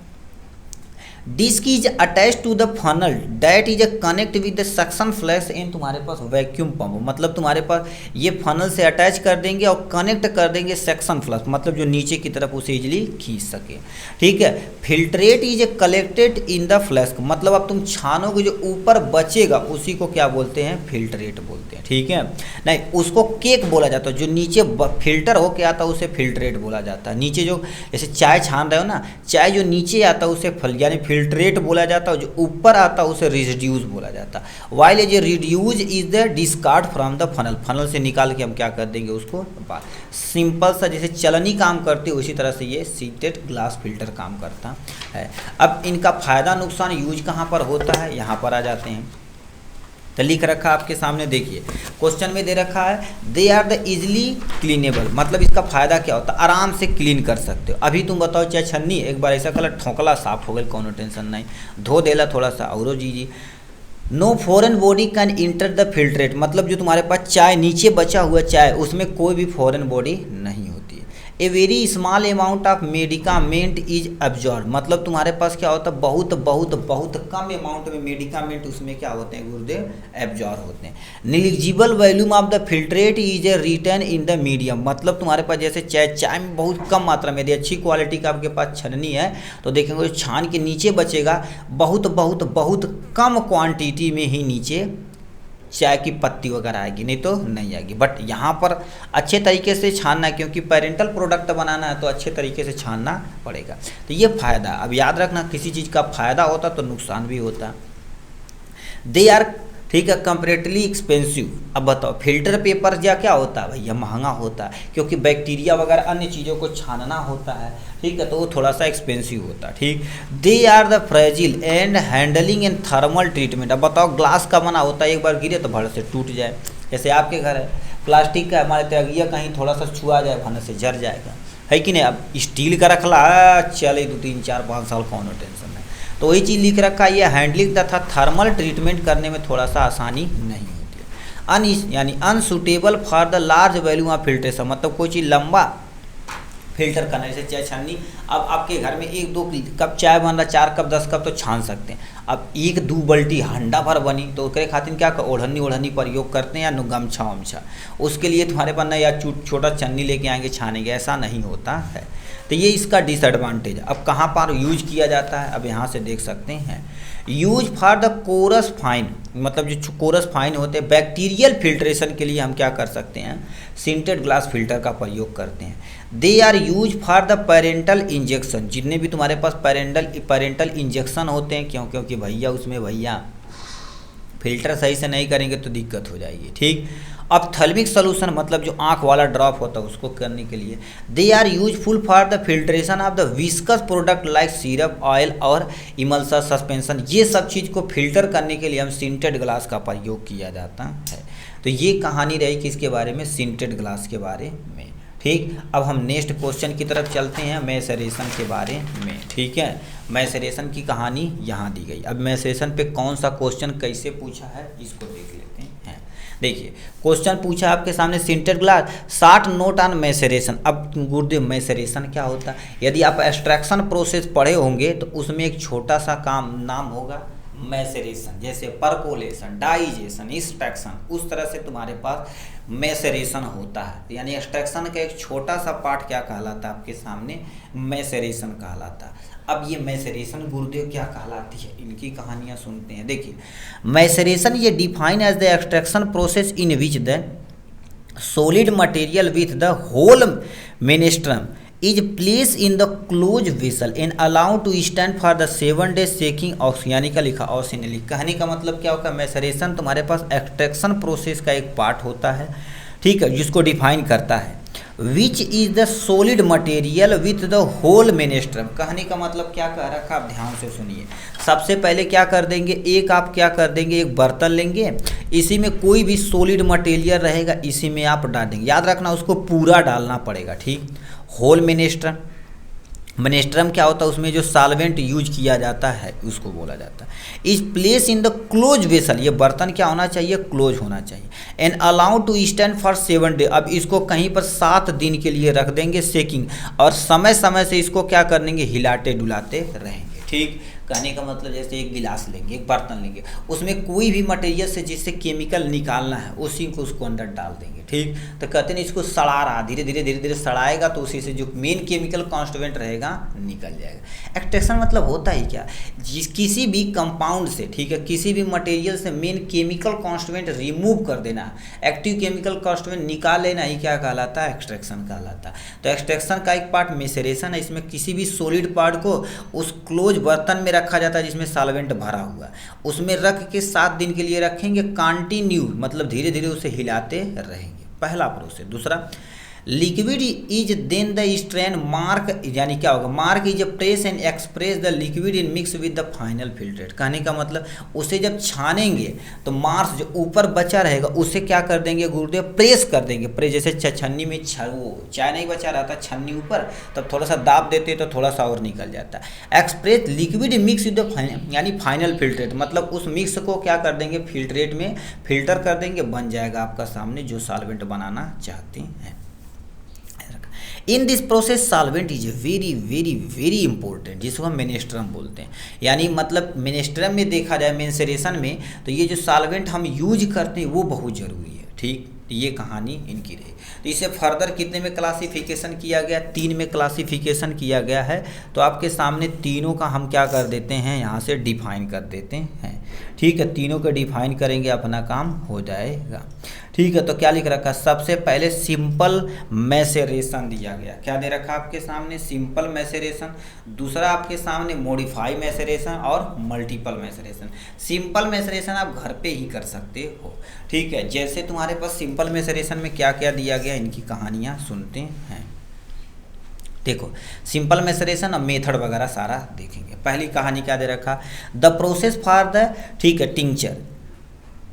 disc is attach to the funnel that is connect with the suction flask in तुम्हारे पास वैक्यूम पंप। मतलब तुम्हारे पास ये फनल से अटैच कर देंगे और कनेक्ट कर देंगे सक्शन फ्लैश, मतलब जो नीचे की तरफ उसे इजिली खींच सके, ठीक है। Filtrate is collected in the flash, मतलब अब तुम छानोगे जो ऊपर बचेगा उसी को क्या बोलते हैं, फिल्ट्रेट बोलते हैं, ठीक है। नहीं, उसको केक बोला जाता है, जो नीचे फिल्टर होके आता है उसे फिल्ट्रेट बोला जाता है। नीचे जो जैसे चाय छान रहे हो ना, चाय जो नीचे आता है उसे यानी फिल्ट्रेट बोला जाता है, जो ऊपर आता है उसे रिड्यूस बोला जाता है। वाइल जो reduce is the discard from the funnel, funnel से निकाल के हम क्या कर देंगे उसको बाहर। सिंपल सा जैसे चलनी काम करती है उसी तरह से ये सीटेड ग्लास फिल्टर काम करता है। अब इनका फायदा नुकसान यूज कहाँ पर होता है, यहाँ पर आ जाते हैं। तो लिख रखा आपके सामने, देखिए क्वेश्चन में दे रखा है दे आर द इजिली क्लीनेबल, मतलब इसका फायदा क्या होता है, आराम से क्लीन कर सकते हो। अभी तुम बताओ चाहे छन्नी एक बार ऐसा कलर ठोकला साफ हो गया, कोनो टेंशन नहीं, धो देला थोड़ा सा और जी। No foreign body can enter the filtrate, मतलब जो तुम्हारे पास चाय नीचे बचा हुआ चाय उसमें कोई भी फॉरेन बॉडी नहीं होती है। A very small amount of medicament is absorb, मतलब तुम्हारे पास क्या होता है, बहुत बहुत बहुत कम अमाउंट में मेडिकामेंट उसमें क्या होते हैं गुरुदेव, एब्जॉर्ब होते हैं। Negligible volume of the filtrate is a return in the medium, मतलब तुम्हारे पास जैसे चाय में बहुत कम मात्रा में, यदि अच्छी क्वालिटी का आपके पास छन्नी है तो देखेंगे छान के नीचे बचेगा, बहुत बहुत बहुत कम क्वांटिटी में ही नीचे चाय की पत्ती वगैरह आएगी, नहीं तो नहीं आएगी। बट यहाँ पर अच्छे तरीके से छानना है, क्योंकि पेरेंटल प्रोडक्ट बनाना है तो अच्छे तरीके से छानना पड़ेगा। तो ये फ़ायदा, अब याद रखना किसी चीज़ का फ़ायदा होता तो नुकसान भी होता। दे आर, ठीक है, कंपेरेटिवली एक्सपेंसिव। अब बताओ फिल्टर पेपर या क्या होता है भैया, महंगा होता है, क्योंकि बैक्टीरिया वगैरह अन्य चीज़ों को छानना होता है, ठीक है, तो वो थोड़ा सा एक्सपेंसिव होता है, ठीक। They are the fragile and handling and thermal treatment. अब बताओ ग्लास का बना होता है, एक बार गिरे तो भड़ से टूट जाए, जैसे आपके घर है प्लास्टिक का, हमारे त्यागिया कहीं थोड़ा सा छुआ जाए भड़ से जर जाएगा, है कि नहीं। अब स्टील का रखला चले 2 3 4 5 साल कौन टेंशन नहीं, तो वही चीज़ लिख रखा है, ये हैंडलिंग तथा थर्मल ट्रीटमेंट करने में थोड़ा सा आसानी नहीं होती है। यानी unsuitable for the large volume of filtration, मतलब कोई चीज़ लंबा फिल्टर करना, जैसे चाय छन्नी, अब आपके घर में 1-2 कप चाय बन रहा, 4 कप 10 कप तो छान सकते हैं। अब 1-2 बाल्टी हंडा भर बनी तो उसके खातिर क्या ओढ़नी प्रयोग करते हैं या गमछा वमछा, उसके लिए तुम्हारे पास ना या छोटा छन्नी लेके आएंगे छानेंगे, ऐसा नहीं होता है। तो ये इसका डिसएडवांटेज है। अब कहाँ पर यूज किया जाता है, अब यहाँ से देख सकते हैं, use for the coarse fine, मतलब जो कोरस फाइन होते हैं बैक्टीरियल फिल्ट्रेशन के लिए हम क्या कर सकते हैं, सिंटेड ग्लास फिल्टर का प्रयोग करते हैं। They are use for the parental injection, जितने भी तुम्हारे पास पेरेंटल इंजेक्शन होते हैं, क्योंकि भैया उसमें भैया फिल्टर सही से नहीं करेंगे तो दिक्कत हो जाएगी, ठीक। ऑप्थेल्मिक सोल्यूशन, मतलब जो आँख वाला ड्रॉप होता है उसको करने के लिए। They are useful for the filtration of the viscous product like syrup, oil और इमल्सा सस्पेंशन। ये सब चीज़ को फिल्टर करने के लिए हम सिंटेड ग्लास का प्रयोग किया जाता है। तो ये कहानी रही किसके बारे में, सिंटेड ग्लास के बारे में, ठीक। अब हम नेक्स्ट क्वेश्चन की तरफ चलते हैं, मैसेरेशन के बारे में, ठीक है। मैसेरेशन की कहानी यहाँ दी गई। अब मैसेरेशन पे कौन सा क्वेश्चन कैसे पूछा है इसको देख लेते हैं। देखिए क्वेश्चन पूछा आपके सामने, सिंटेड ग्लास 60 नोट ऑन मैसेरेशन। अब गुरुदेव मैसेरेशन क्या होता है, यदि आप एक्सट्रैक्शन प्रोसेस पढ़े होंगे तो उसमें एक छोटा सा नाम होगा मैसेरेशन, जैसे परकोलेशन, डाइजेशन, एक्सट्रैक्शन, उस तरह से तुम्हारे पास मैसेरेशन होता है। यानी एक्सट्रैक्शन का एक छोटा सा पार्ट क्या कहलाता है आपके सामने, मैसेरेशन कहलाता है। अब ये मैसेरेशन गुरुदेव क्या कहलाती है, इनकी कहानियाँ सुनते हैं। देखिए मैसेरेशन ये define as the extraction process in which the solid material with the whole menstruum is place in the close vessel and allow to stand for the 7 days shaking oxygen का लिखा ऑक्सीजनली। कहने का मतलब क्या होगा, मैसेरेशन तुम्हारे पास extraction process का एक पार्ट होता है, ठीक है, जिसको डिफाइन करता है। Which is the solid material with the whole menstruum. कहने का मतलब क्या कह रखा, आप ध्यान से सुनिए। सबसे पहले क्या कर देंगे, आप क्या कर देंगे, एक बर्तन लेंगे, इसी में कोई भी सॉलिड मटेरियल रहेगा, इसी में आप डाल देंगे। याद रखना उसको पूरा डालना पड़ेगा, ठीक। होल मेनेस्ट्रम, मेनेस्ट्रम क्या होता है, उसमें जो सॉल्वेंट यूज किया जाता है उसको बोला जाता है। Is place in the close vessel, ये बर्तन क्या होना चाहिए, क्लोज होना चाहिए। And allow to stand for 7 day, अब इसको कहीं पर 7 दिन के लिए रख देंगे सेकिंग, और समय समय से इसको क्या कर देंगे, हिलाते डुलाते रहेंगे, ठीक। कहने का मतलब जैसे एक गिलास लेंगे, एक बर्तन लेंगे, उसमें कोई भी मटेरियल से जिससे केमिकल निकालना है उसी को उसको अंदर डाल देंगे, ठीक। तो कहते हैं इसको सड़ा रहा, धीरे धीरे सड़ाएगा तो उसी से जो मेन केमिकल कॉन्स्टिट्यूएंट रहेगा निकल जाएगा। एक्सट्रैक्शन मतलब होता ही क्या, किसी भी कंपाउंड से, ठीक है, किसी भी मटेरियल से मेन केमिकल कॉन्स्टिट्यूएंट रिमूव कर देना, एक्टिव केमिकल कॉन्स्टिट्यूएंट निकाल लेना ही क्या कहलाता है, एक्सट्रैक्शन कहलाता है। तो एक्सट्रैक्शन का एक पार्ट मेसेरेशन है, इसमें किसी भी सॉलिड पार्ट को उस क्लोज बर्तन में रखा जाता है जिसमें सॉल्वेंट भरा हुआ, उसमें रख के 7 दिन के लिए रखेंगे कंटिन्यू, मतलब धीरे धीरे उसे हिलाते रहेंगे, पहला प्रोसेस। दूसरा, liquid is then the strain marc, यानी क्या होगा, marc is press and express the liquid in mix with the final filtrate. कहने का मतलब उसे जब छानेंगे तो मार्क्स जो ऊपर बचा रहेगा उसे क्या कर देंगे गुरुदेव, प्रेस कर देंगे। प्रेस जैसे छन्नी में वो चाय नहीं बचा रहता छन्नी ऊपर, तब थोड़ा सा दाब देते तो थोड़ा सा और निकल जाता है। Express liquid mix with the यानी फाइनल फिल्ट्रेट, मतलब उस मिक्स को क्या कर देंगे, फिल्ट्रेट में फिल्टर कर देंगे, बन जाएगा आपका सामने जो सॉल्वेंट बनाना चाहते हैं। इन this process solvent is very very very important, जिसको हम मेनेस्ट्रम बोलते हैं। यानी मतलब मेनेस्ट्रम में देखा जाए मेंसरेशन में, तो ये जो सॉल्वेंट हम यूज करते हैं वो बहुत ज़रूरी है, ठीक। तो ये कहानी इनकी रही। तो इसे फर्दर कितने में क्लासिफिकेशन किया गया, 3 में क्लासिफिकेशन किया गया है। तो आपके सामने तीनों का हम क्या कर देते हैं, यहाँ से डिफाइन कर देते हैं, ठीक है। तीनों का डिफाइन करेंगे, अपना काम हो जाएगा, ठीक है। तो क्या लिख रखा, सबसे पहले सिंपल मैसेरेशन दिया गया, क्या दे रखा आपके सामने, सिंपल मैसेरेशन। दूसरा आपके सामने मॉडिफाई मैसेरेशन और मल्टीपल मैसेरेशन। सिंपल मैसेरेशन आप घर पे ही कर सकते हो, ठीक है। जैसे तुम्हारे पास सिंपल मैसेरेशन में क्या क्या दिया गया, इनकी कहानियाँ सुनते हैं। देखो सिंपल मैसेरेशन और मेथड वगैरह सारा देखेंगे। पहली कहानी क्या दे रखा, द प्रोसेस फॉर द, ठीक है, tincture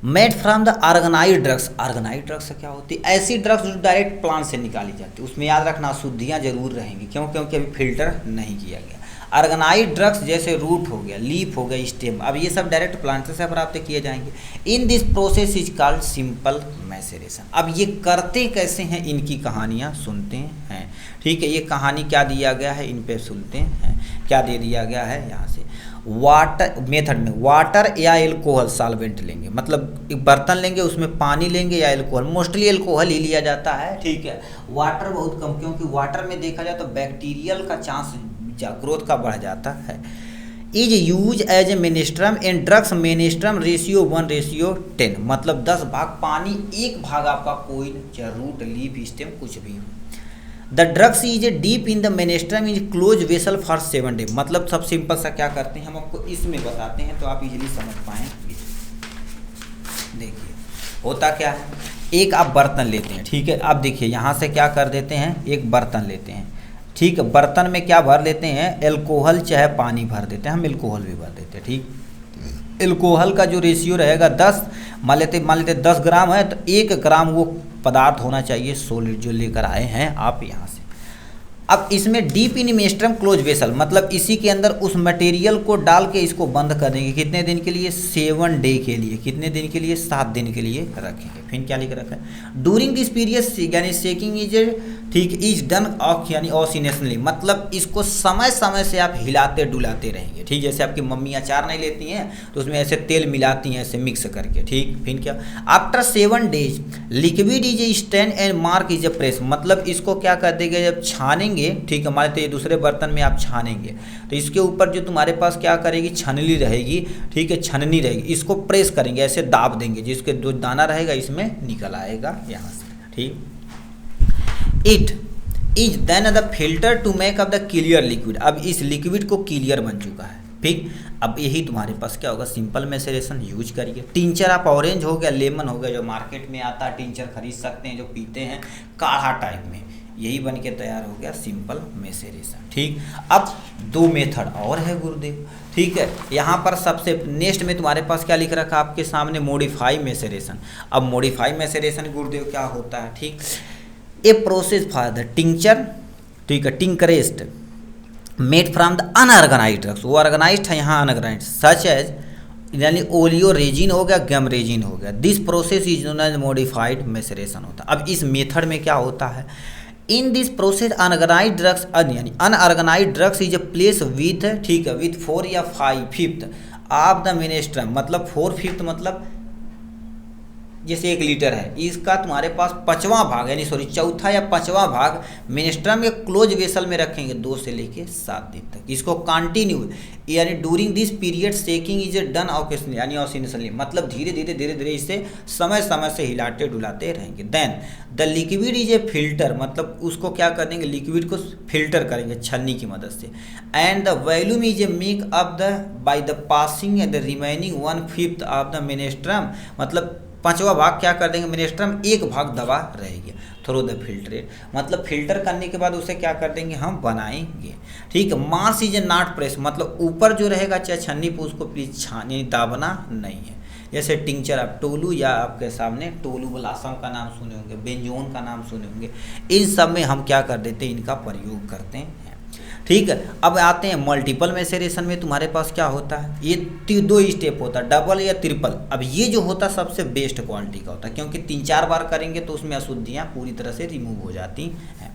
made from the organized drugs. Organized drugs क्या होती है, ऐसी ड्रग्स जो डायरेक्ट प्लांट से निकाली जाती है। उसमें याद रखना अशुद्धियाँ जरूर रहेंगी, क्यों, क्योंकि अभी फिल्टर नहीं किया गया। ऑर्गेनाइज्ड ड्रग्स जैसे रूट हो गया, लीफ हो गया, स्टेम, अब ये सब डायरेक्ट प्लांट से प्राप्त किए जाएंगे। इन this process is called simple maceration. अब ये करते कैसे हैं, इनकी कहानियाँ सुनते हैं, ठीक है। ये कहानी क्या दिया गया है, इन पे सुनते हैं, क्या दे दिया गया है यहाँ से। वाटर मेथड में वाटर या एल्कोहल सॉल्वेंट लेंगे, मतलब एक बर्तन लेंगे, उसमें पानी लेंगे या एल्कोहल, मोस्टली एल्कोहल ही लिया जाता है, ठीक है। वाटर बहुत कम, क्योंकि वाटर में देखा जाए तो बैक्टीरियल का चांस ग्रोथ का बढ़ जाता है। Is use as a menstruum in drugs, menstruum ratio 1:10, मतलब 10 भाग पानी 1 भाग आपका कोई चाहे रूट लीफ स्टेम कुछ भी हो। The drugs is a deep in the menstruum is close vessel for 7 day, मतलब सब सिंपल सा क्या करते हैं हम आपको इसमें बताते हैं तो आप इजीली समझ पाएंगे। देखिए होता क्या है, एक आप बर्तन लेते हैं, ठीक है। आप देखिए यहाँ से क्या कर देते हैं, एक बर्तन लेते हैं, ठीक है। बर्तन में क्या भर लेते हैं, एल्कोहल चाहे पानी भर देते हैं, हम एल्कोहल भी भर देते हैं, ठीक। एल्कोहल का जो रेशियो रहेगा 10, मान लेते 10 ग्राम है तो 1 ग्राम वो पदार्थ होना चाहिए सॉलिड जो लेकर आए हैं आप यहाँ से। अब इसमें डीप इन मेनेस्ट्रम क्लोज वेसल, मतलब इसी के अंदर उस मटेरियल को डाल के इसको बंद कर देंगे, कितने दिन के लिए, 7 डे के लिए, कितने दिन के लिए, 7 दिन के लिए रखेंगे। फिर क्या लिख रखा है, डूरिंग दिस पीरियड यानी शेकिंग इज, ठीक, इज डन ऑफ यानी ऑसिनेशनली, मतलब इसको समय समय से आप हिलाते डुलाते रहेंगे, ठीक। जैसे आपकी मम्मी अचार नहीं लेती हैं तो उसमें ऐसे तेल मिलाती हैं ऐसे मिक्स करके, ठीक। फिर क्या, after 7 days liquid is A stand and mark is a press, मतलब इसको क्या कर देंगे जब छानेंगे, ठीक है। हमारे तो ये दूसरे बर्तन में आप छानेंगे तो इसके ऊपर जो तुम्हारे पास क्या करेगी, छनली रहेगी, ठीक है, छननी रहेगी, इसको प्रेस करेंगे, ऐसे दाब देंगे, जिसके जो दाना रहेगा इसमें निकल आएगा यहाँ से, ठीक। It is then the filter to make up the clear liquid, अब इस लिक्विड को क्लियर बन चुका है, ठीक। अब यही तुम्हारे पास क्या होगा, सिंपल मैसेरेशन यूज करिए। टिंचर आप ऑरेंज हो गया, लेमन हो गया, जो मार्केट में आता है टिंचर खरीद सकते हैं, जो पीते हैं काढ़ा टाइप में, यही बन के तैयार हो गया सिंपल मैसेरेशन। ठीक, अब दो मेथड और है गुरुदेव। ठीक है, यहाँ पर सबसे नेक्स्ट में तुम्हारे पास क्या लिख रखा आपके सामने, मॉडिफाई मैसेरेशन। अब मॉडिफाई मैसेरेशन गुरुदेव क्या होता है? ठीक, a process for the tincture, ठीक है, tinctures made from the unorganised drugs, वो ऑर्गेनाइज्ड है, यहाँ अनऑर्गेनाइज्ड, सच एज यानी ओलियो रेजिन हो गया, गम रेजिन हो गया। This process is known as modified maceration होता है। अब इस मेथड में क्या होता है, in this process unorganised drugs यानी unorganised drugs is a place with, ठीक है, विथ 4 या 5/5 ऑफ द मिनेस्ट्रम, मतलब 4/5 मतलब जैसे 1 लीटर है, इसका तुम्हारे पास 5वां भाग यानी सॉरी 4था या 5वां भाग मिनेस्ट्रम के क्लोज वेसल में रखेंगे 2 से लेके 7 दिन तक। इसको कंटिन्यू यानी during this period shaking is done occasionally यानी ऑसिनसली, मतलब धीरे धीरे इसे समय समय से हिलाते डुलाते रहेंगे। Then the liquid is a filter, मतलब उसको क्या कर देंगे, लिक्विड को फिल्टर करेंगे छन्नी की मदद से। And the volume is a make up the by the passing the remaining 1/5 of the menstruum, मतलब 5वां भाग क्या कर देंगे मिनेस्ट्रम, 1 भाग दबा रहेगी थ्रू द फिल्ट्रेट, मतलब फिल्टर करने के बाद उसे क्या कर देंगे हम बनाएंगे। ठीक है, मास इज नॉट प्रेस, मतलब ऊपर जो रहेगा चाहे छन्नी पे उसको प्लीज छाने दाबना नहीं है। जैसे टिंचर आप टोलू या आपके सामने टोलू ब्लासम का नाम सुने होंगे, बेंजोन का नाम सुने होंगे, इन सब में हम क्या कर देते हैं, इनका प्रयोग करते हैं। ठीक है, अब आते हैं मल्टीपल मैसेरेशन में तुम्हारे पास क्या होता है, ये 2 स्टेप होता है, डबल या ट्रिपल। अब ये जो होता है सबसे बेस्ट क्वालिटी का होता है, क्योंकि 3-4 बार करेंगे तो उसमें अशुद्धियाँ पूरी तरह से रिमूव हो जाती हैं।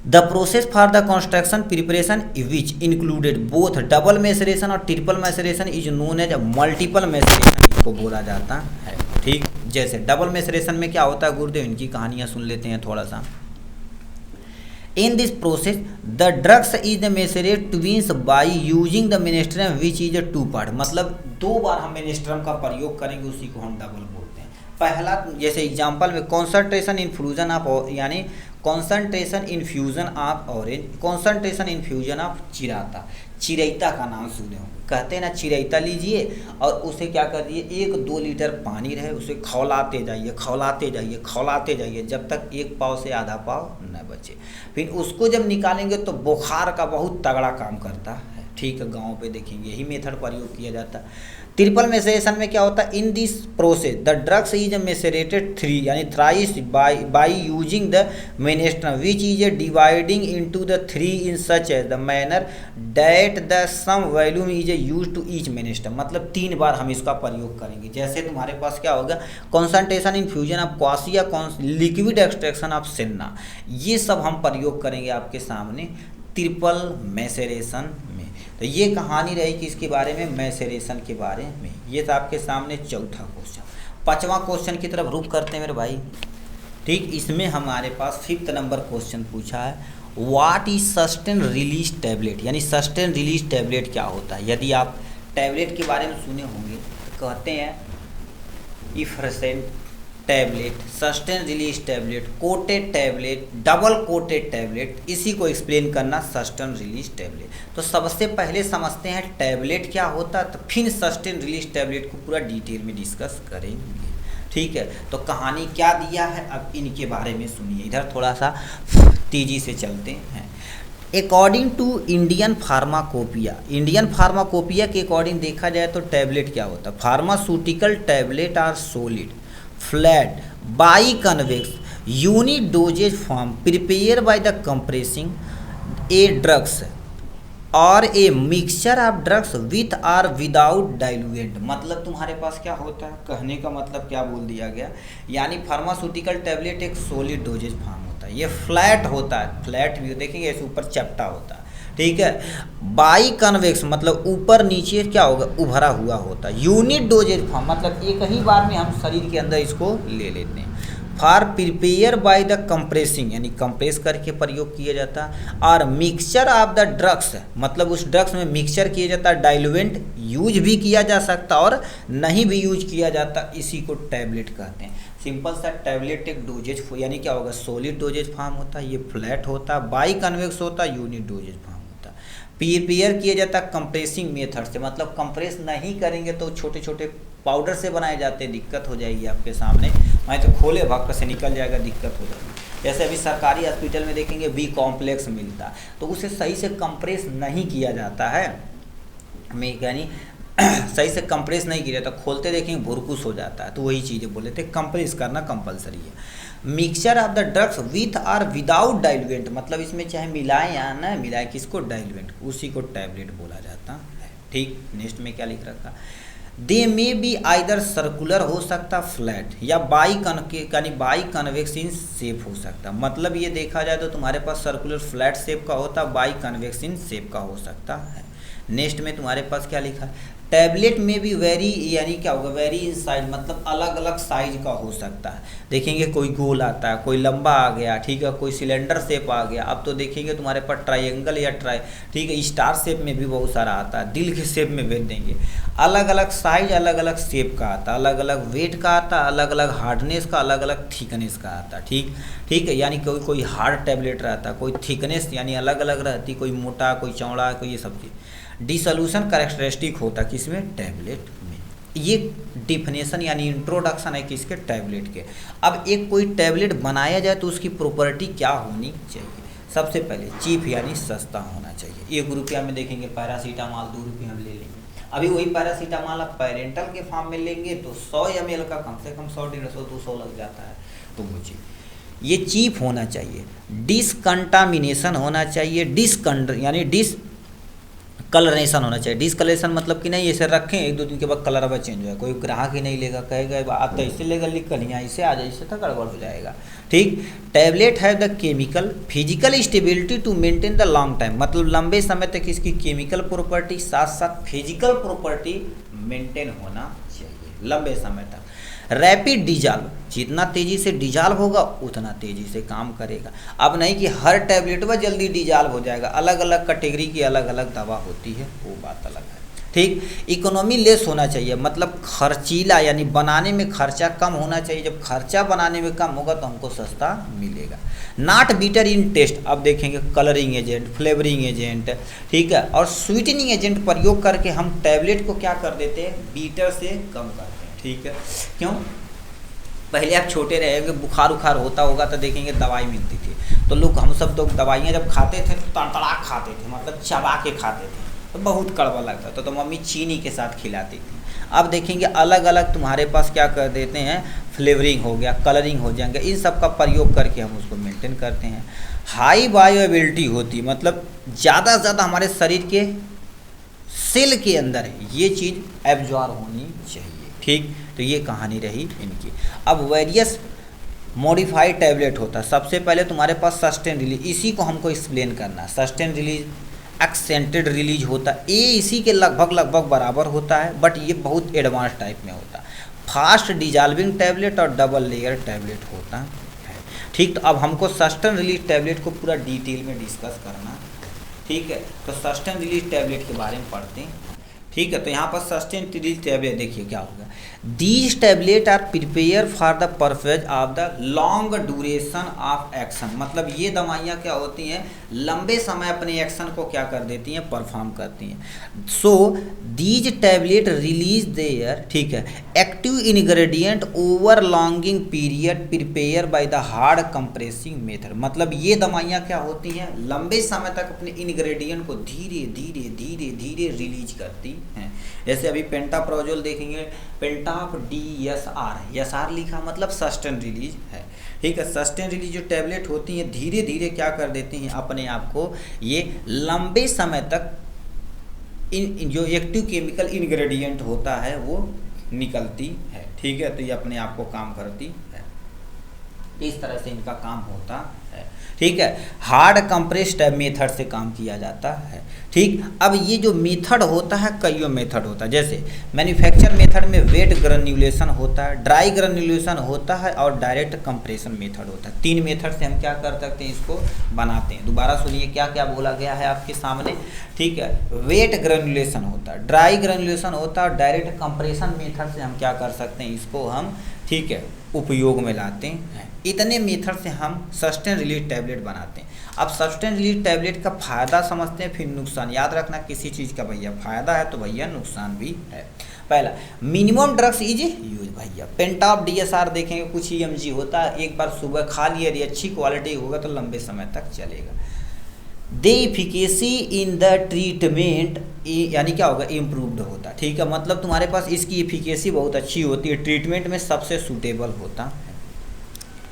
The process for the construction preparation which included both double maceration और triple maceration is known as multiple maceration, इसको बोला जाता है। ठीक, जैसे डबल मैसेरेशन में क्या होता है गुरुदेव, इनकी कहानियाँ सुन लेते हैं थोड़ा सा। In this process, the drugs is macerated twice by using the ministrum which is a 2 part, मतलब 2 बार हम मिनेस्ट्रम का प्रयोग करेंगे, उसी को हम डबल बोलते हैं। पहला जैसे एग्जांपल में कॉन्सनट्रेशन इन्फ्यूजन ऑफ यानी concentration infusion of orange, concentration infusion of chirata, चिरैता का नाम सुने हो, कहते हैं ना चिरैता लीजिए और उसे क्या कर दिए 1-2 लीटर पानी रहे, उसे खौलाते जाइए खौलाते जाइए खौलाते जाइए जब तक 1 पाव से आधा पाव न बचे। फिर उसको जब निकालेंगे तो बुखार का बहुत तगड़ा काम करता है। ठीक है, गाँव पे देखेंगे यही मेथड प्रयोग किया जाता है। ट्रिपल मैसेरेशन में क्या होता है, in this process the drugs is macerated 3 यानी thrice by using the menstruum which is dividing into the 3 in such as the manner that the same volume is use to each menstruum, मतलब 3 बार हम इसका प्रयोग करेंगे। जैसे तुम्हारे पास क्या होगा, कॉन्सनट्रेशन इन्फ्यूजन ऑफ क्वासी या लिक्विड एक्सट्रैक्शन ऑफ सेन्ना, ये सब हम प्रयोग करेंगे आपके सामने ट्रिपल मैसेरेशन में। तो ये कहानी रही कि इसके बारे में मैसेरेशन के बारे में। ये था आपके सामने चौथा क्वेश्चन। 5वां क्वेश्चन की तरफ रुख करते हैं मेरे भाई। ठीक, इसमें हमारे पास 5th नंबर क्वेश्चन पूछा है, what is sustain release tablet, यानी सस्टेन रिलीज टैबलेट क्या होता है। यदि आप टैबलेट के बारे में सुने होंगे तो कहते हैं effervescent tablet, sustain release tablet, coated tablet, double coated tablet, इसी को एक्सप्लेन करना सस्टेन रिलीज टैबलेट। तो सबसे पहले समझते हैं टैबलेट क्या होता है, तो फिर सस्टेन रिलीज टैबलेट को पूरा डिटेल में डिस्कस करेंगे। ठीक है, तो कहानी क्या दिया है अब इनके बारे में सुनिए। इधर थोड़ा सा तेजी से चलते हैं। According to Indian pharmacopoeia, Indian pharmacopoeia के अकॉर्डिंग देखा जाए तो टैबलेट क्या होता है, pharmaceutical tablet are solid flat biconvex unit doses form prepare by the compressing a drugs और a mixture of drugs with or without diluent, मतलब तुम्हारे पास क्या होता है, कहने का मतलब क्या बोल दिया गया, यानी फार्मास्यूटिकल टैबलेट एक सॉलिड डोजेज फॉर्म होता है, ये फ्लैट होता है, फ्लैट भी देखेंगे ऐसे ऊपर चपटा होता है। ठीक है, बाई कन्वेक्स मतलब ऊपर नीचे क्या होगा उभरा हुआ होता है, यूनिट डोजेज फॉर्म मतलब एक ही बार में हम शरीर के अंदर इसको ले लेते हैं। For prepare by the compressing यानी कंप्रेस करके प्रयोग किया जाता है, और मिक्सचर ऑफ द ड्रग्स मतलब उस ड्रग्स में मिक्सचर किया जाता है, डाइल्यूएंट यूज भी किया जा सकता और नहीं भी यूज किया जाता, इसी को टैबलेट कहते हैं। सिंपल सा टैबलेट एक डोजेज यानी क्या होगा सॉलिड डोजेज फॉर्म होता है, ये फ्लैट होता है, बाई कन्वेक्स होता है, यूनिट डोजेज फॉर्म होता है। प्रिपेयर किया जाता है कंप्रेसिंग मेथड से, मतलब कंप्रेस नहीं करेंगे तो छोटे छोटे पाउडर से बनाए जाते हैं, दिक्कत हो जाएगी आपके सामने, मैं तो खोले भाग से निकल जाएगा, दिक्कत हो जाएगी। जैसे अभी सरकारी हॉस्पिटल में देखेंगे बी कॉम्प्लेक्स मिलता, तो उसे सही से कंप्रेस नहीं किया जाता है, यानी सही से कंप्रेस नहीं किया जाता, खोलते देखेंगे भुरकुस हो जाता है। तो वही चीज़ें बोले थे, कंप्रेस करना कंपलसरी है। Mixture of the drugs with और विदाउट डाइल्यूएंट, मतलब इसमें चाहे मिलाएं या ना मिलाएं, किसको डाइल्यूएंट, उसी को टैबलेट बोला जाता है। ठीक, नेक्स्ट में क्या लिख रखा, दे में भी आइदर सर्कुलर हो सकता फ्लैट या बाई कन्वेक्स इन शेप हो सकता। मतलब ये देखा जाए तो तुम्हारे पास सर्कुलर फ्लैट शेप का होता, बाई कन्वेक्स इन शेप का हो सकता है। नेक्स्ट में तुम्हारे पास क्या लिखा है, टैबलेट में भी वेरी, यानी क्या होगा, वेरी इन साइज, मतलब अलग अलग साइज का हो सकता है। देखेंगे कोई गोल आता है, कोई लंबा आ गया, ठीक है, कोई सिलेंडर शेप आ गया। अब तो देखेंगे तुम्हारे पास ट्रायंगल या ठीक है, स्टार शेप में भी बहुत सारा आता है, दिल के शेप में भेज देंगे। अलग अलग साइज, अलग अलग शेप का आता, अलग अलग वेट का आता, अलग अलग हार्डनेस का, अलग अलग थिकनेस का आता। ठीक है, यानी कोई हार्ड टैबलेट रहता, कोई थिकनेस यानी अलग अलग रहती, कोई मोटा, कोई चौड़ा, कोई ये सब चीज़। डिसोल्यूशन कैरेक्टरिस्टिक होता किसमें, टैबलेट में। ये डिफिनेशन यानी इंट्रोडक्शन है किसके, टैबलेट के। अब एक कोई टैबलेट बनाया जाए तो उसकी प्रॉपर्टी क्या होनी चाहिए, सबसे पहले चीप यानी सस्ता होना चाहिए। 1 रुपया में देखेंगे पैरासीटामॉल 2 रुपये में ले लेंगे। अभी वही पैरासीटामॉल आप पेरेंटल के फॉर्म में लेंगे तो 100 ml का कम से कम 100, 150, 200 लग जाता है। तो वो चीज़ ये चीप होना चाहिए। डिसकंटामिनेशन होना चाहिए, यानी कलरेशन होना चाहिए। डिसकलरेशन मतलब कि नहीं ऐसे रखें 1-2 दिन के बाद कलर अब चेंज हो जाए, कोई ग्राहक ही नहीं लेगा, कहेगा आप तो ऐसे लेगा, लिख कर यहाँ ऐसे आ जाए, इससे तो गड़बड़ हो जाएगा। ठीक, टैबलेट है the chemical physical stability to maintain the long time, मतलब लंबे समय तक इसकी केमिकल प्रॉपर्टी साथ साथ फिजिकल प्रॉपर्टी मेंटेन होना चाहिए लंबे समय तक। रैपिड डिजॉल्व, जितना तेज़ी से डिजॉल्व होगा उतना तेज़ी से काम करेगा। अब नहीं कि हर टैबलेट में जल्दी डिजॉल्व हो जाएगा, अलग अलग कैटेगरी की अलग अलग दवा होती है, वो बात अलग है। ठीक, इकोनॉमी लेस होना चाहिए, मतलब खर्चीला यानी बनाने में खर्चा कम होना चाहिए। जब खर्चा बनाने में कम होगा तो हमको सस्ता मिलेगा। नॉट बीटर इन टेस्ट, अब देखेंगे कलरिंग एजेंट, फ्लेवरिंग एजेंट, ठीक है, और स्वीटनिंग एजेंट प्रयोग करके हम टैबलेट को क्या कर देते हैं, बीटर से कम करते हैं। ठीक है, क्यों, पहले आप छोटे रहेंगे बुखार उखार होता होगा तो देखेंगे दवाई मिलती थी, तो लोग हम सब तो दवाइयाँ जब खाते थे तो तड़तड़ा खाते थे, मतलब चबा के खाते थे, तो बहुत कड़वा लगता था, तो मम्मी चीनी के साथ खिलाती थी। अब देखेंगे अलग अलग तुम्हारे पास क्या कर देते हैं, फ्लेवरिंग हो गया, कलरिंग हो जाएंगे, इन सब का प्रयोग करके हम उसको मेंटेन करते हैं। हाई बायोएबिलिटी होती, मतलब ज़्यादा से ज़्यादा हमारे शरीर के सेल के अंदर ये चीज़ एब्जॉर्ब होनी चाहिए। ठीक, तो ये कहानी रही इनकी। अब वेरियस मॉडिफाइड टैबलेट होता है। सबसे पहले तुम्हारे पास सस्टेन रिलीज, इसी को हमको एक्सप्लेन करना है। सस्टेन रिलीज, एक्सेंटेड रिलीज होता है, ये इसी के लगभग बराबर होता है, बट ये बहुत एडवांस टाइप में होता है। फास्ट डिजॉल्विंग टैबलेट और डबल लेयर टैबलेट होता है। ठीक, तो अब हमको सस्टेन रिलीज टैबलेट को पूरा डिटेल में डिस्कस करना है। ठीक है, तो सस्टेन रिलीज टैबलेट के बारे में पढ़ते हैं। ठीक है, तो यहाँ पर सस्टेन रिलीज टैबलेट देखिए क्या होगा, these tablet are prepare for the purpose of the long duration of action, मतलब ये दवाइयाँ क्या होती हैं, लंबे समय अपने एक्शन को क्या कर देती हैं, परफॉर्म करती हैं। So these tablet release there, ठीक है, active ingredient over longing period prepare by the hard compressing method, मतलब ये दवाइयाँ क्या होती हैं, लंबे समय तक अपने इंग्रेडिएंट को धीरे धीरे धीरे धीरे रिलीज करती हैं। जैसे अभी पेंटाप्रोजोल देखेंगे, पेंटाप DSR, SR लिखा मतलब सस्टेन रिलीज है। ठीक है, सस्टेन रिलीज जो टैबलेट होती हैं धीरे धीरे क्या कर देती हैं, अपने आप को ये लंबे समय तक इन जो एक्टिव केमिकल इंग्रेडिएंट होता है वो निकलती है। ठीक है, तो ये अपने आप को काम करती है, इस तरह से इनका काम होता है। ठीक है, हार्ड कंप्रेस्ड मेथड से काम किया जाता है। ठीक, अब ये जो मेथड होता है कईयों मेथड होता है, जैसे मैन्युफैक्चर मेथड में वेट ग्रेन्युलेशन होता है, ड्राई ग्रेन्युलेशन होता है और डायरेक्ट कंप्रेशन मेथड होता है। 3 मेथड से हम क्या कर सकते हैं, इसको बनाते हैं। दोबारा सुनिए क्या क्या बोला गया है आपके सामने। ठीक है, वेट ग्रेन्युलेशन होता है, ड्राई ग्रेन्युलेशन होता है और डायरेक्ट कंप्रेशन मेथड से हम क्या कर सकते हैं, इसको हम ठीक है उपयोग में लाते हैं। इतने मेथड से हम सस्टेन रिलीज टैबलेट बनाते हैं। अब सस्टेन रिलीज टैबलेट का फ़ायदा समझते हैं, फिर नुकसान। याद रखना किसी चीज़ का भैया फ़ायदा है तो भैया नुकसान भी है। पहला मिनिमम ड्रग्स इज यूज, भैया पेंटॉप डीएसआर देखेंगे कुछ EMG होता है, एक बार सुबह खा लिया, यदि अच्छी क्वालिटी होगा तो लंबे समय तक चलेगा। दे इफिकेसी इन द ट्रीटमेंट, यानी क्या होगा, इम्प्रूव्ड होता, ठीक है, मतलब तुम्हारे पास इसकी इफिकेसी बहुत अच्छी होती है, ट्रीटमेंट में सबसे सूटेबल होता है।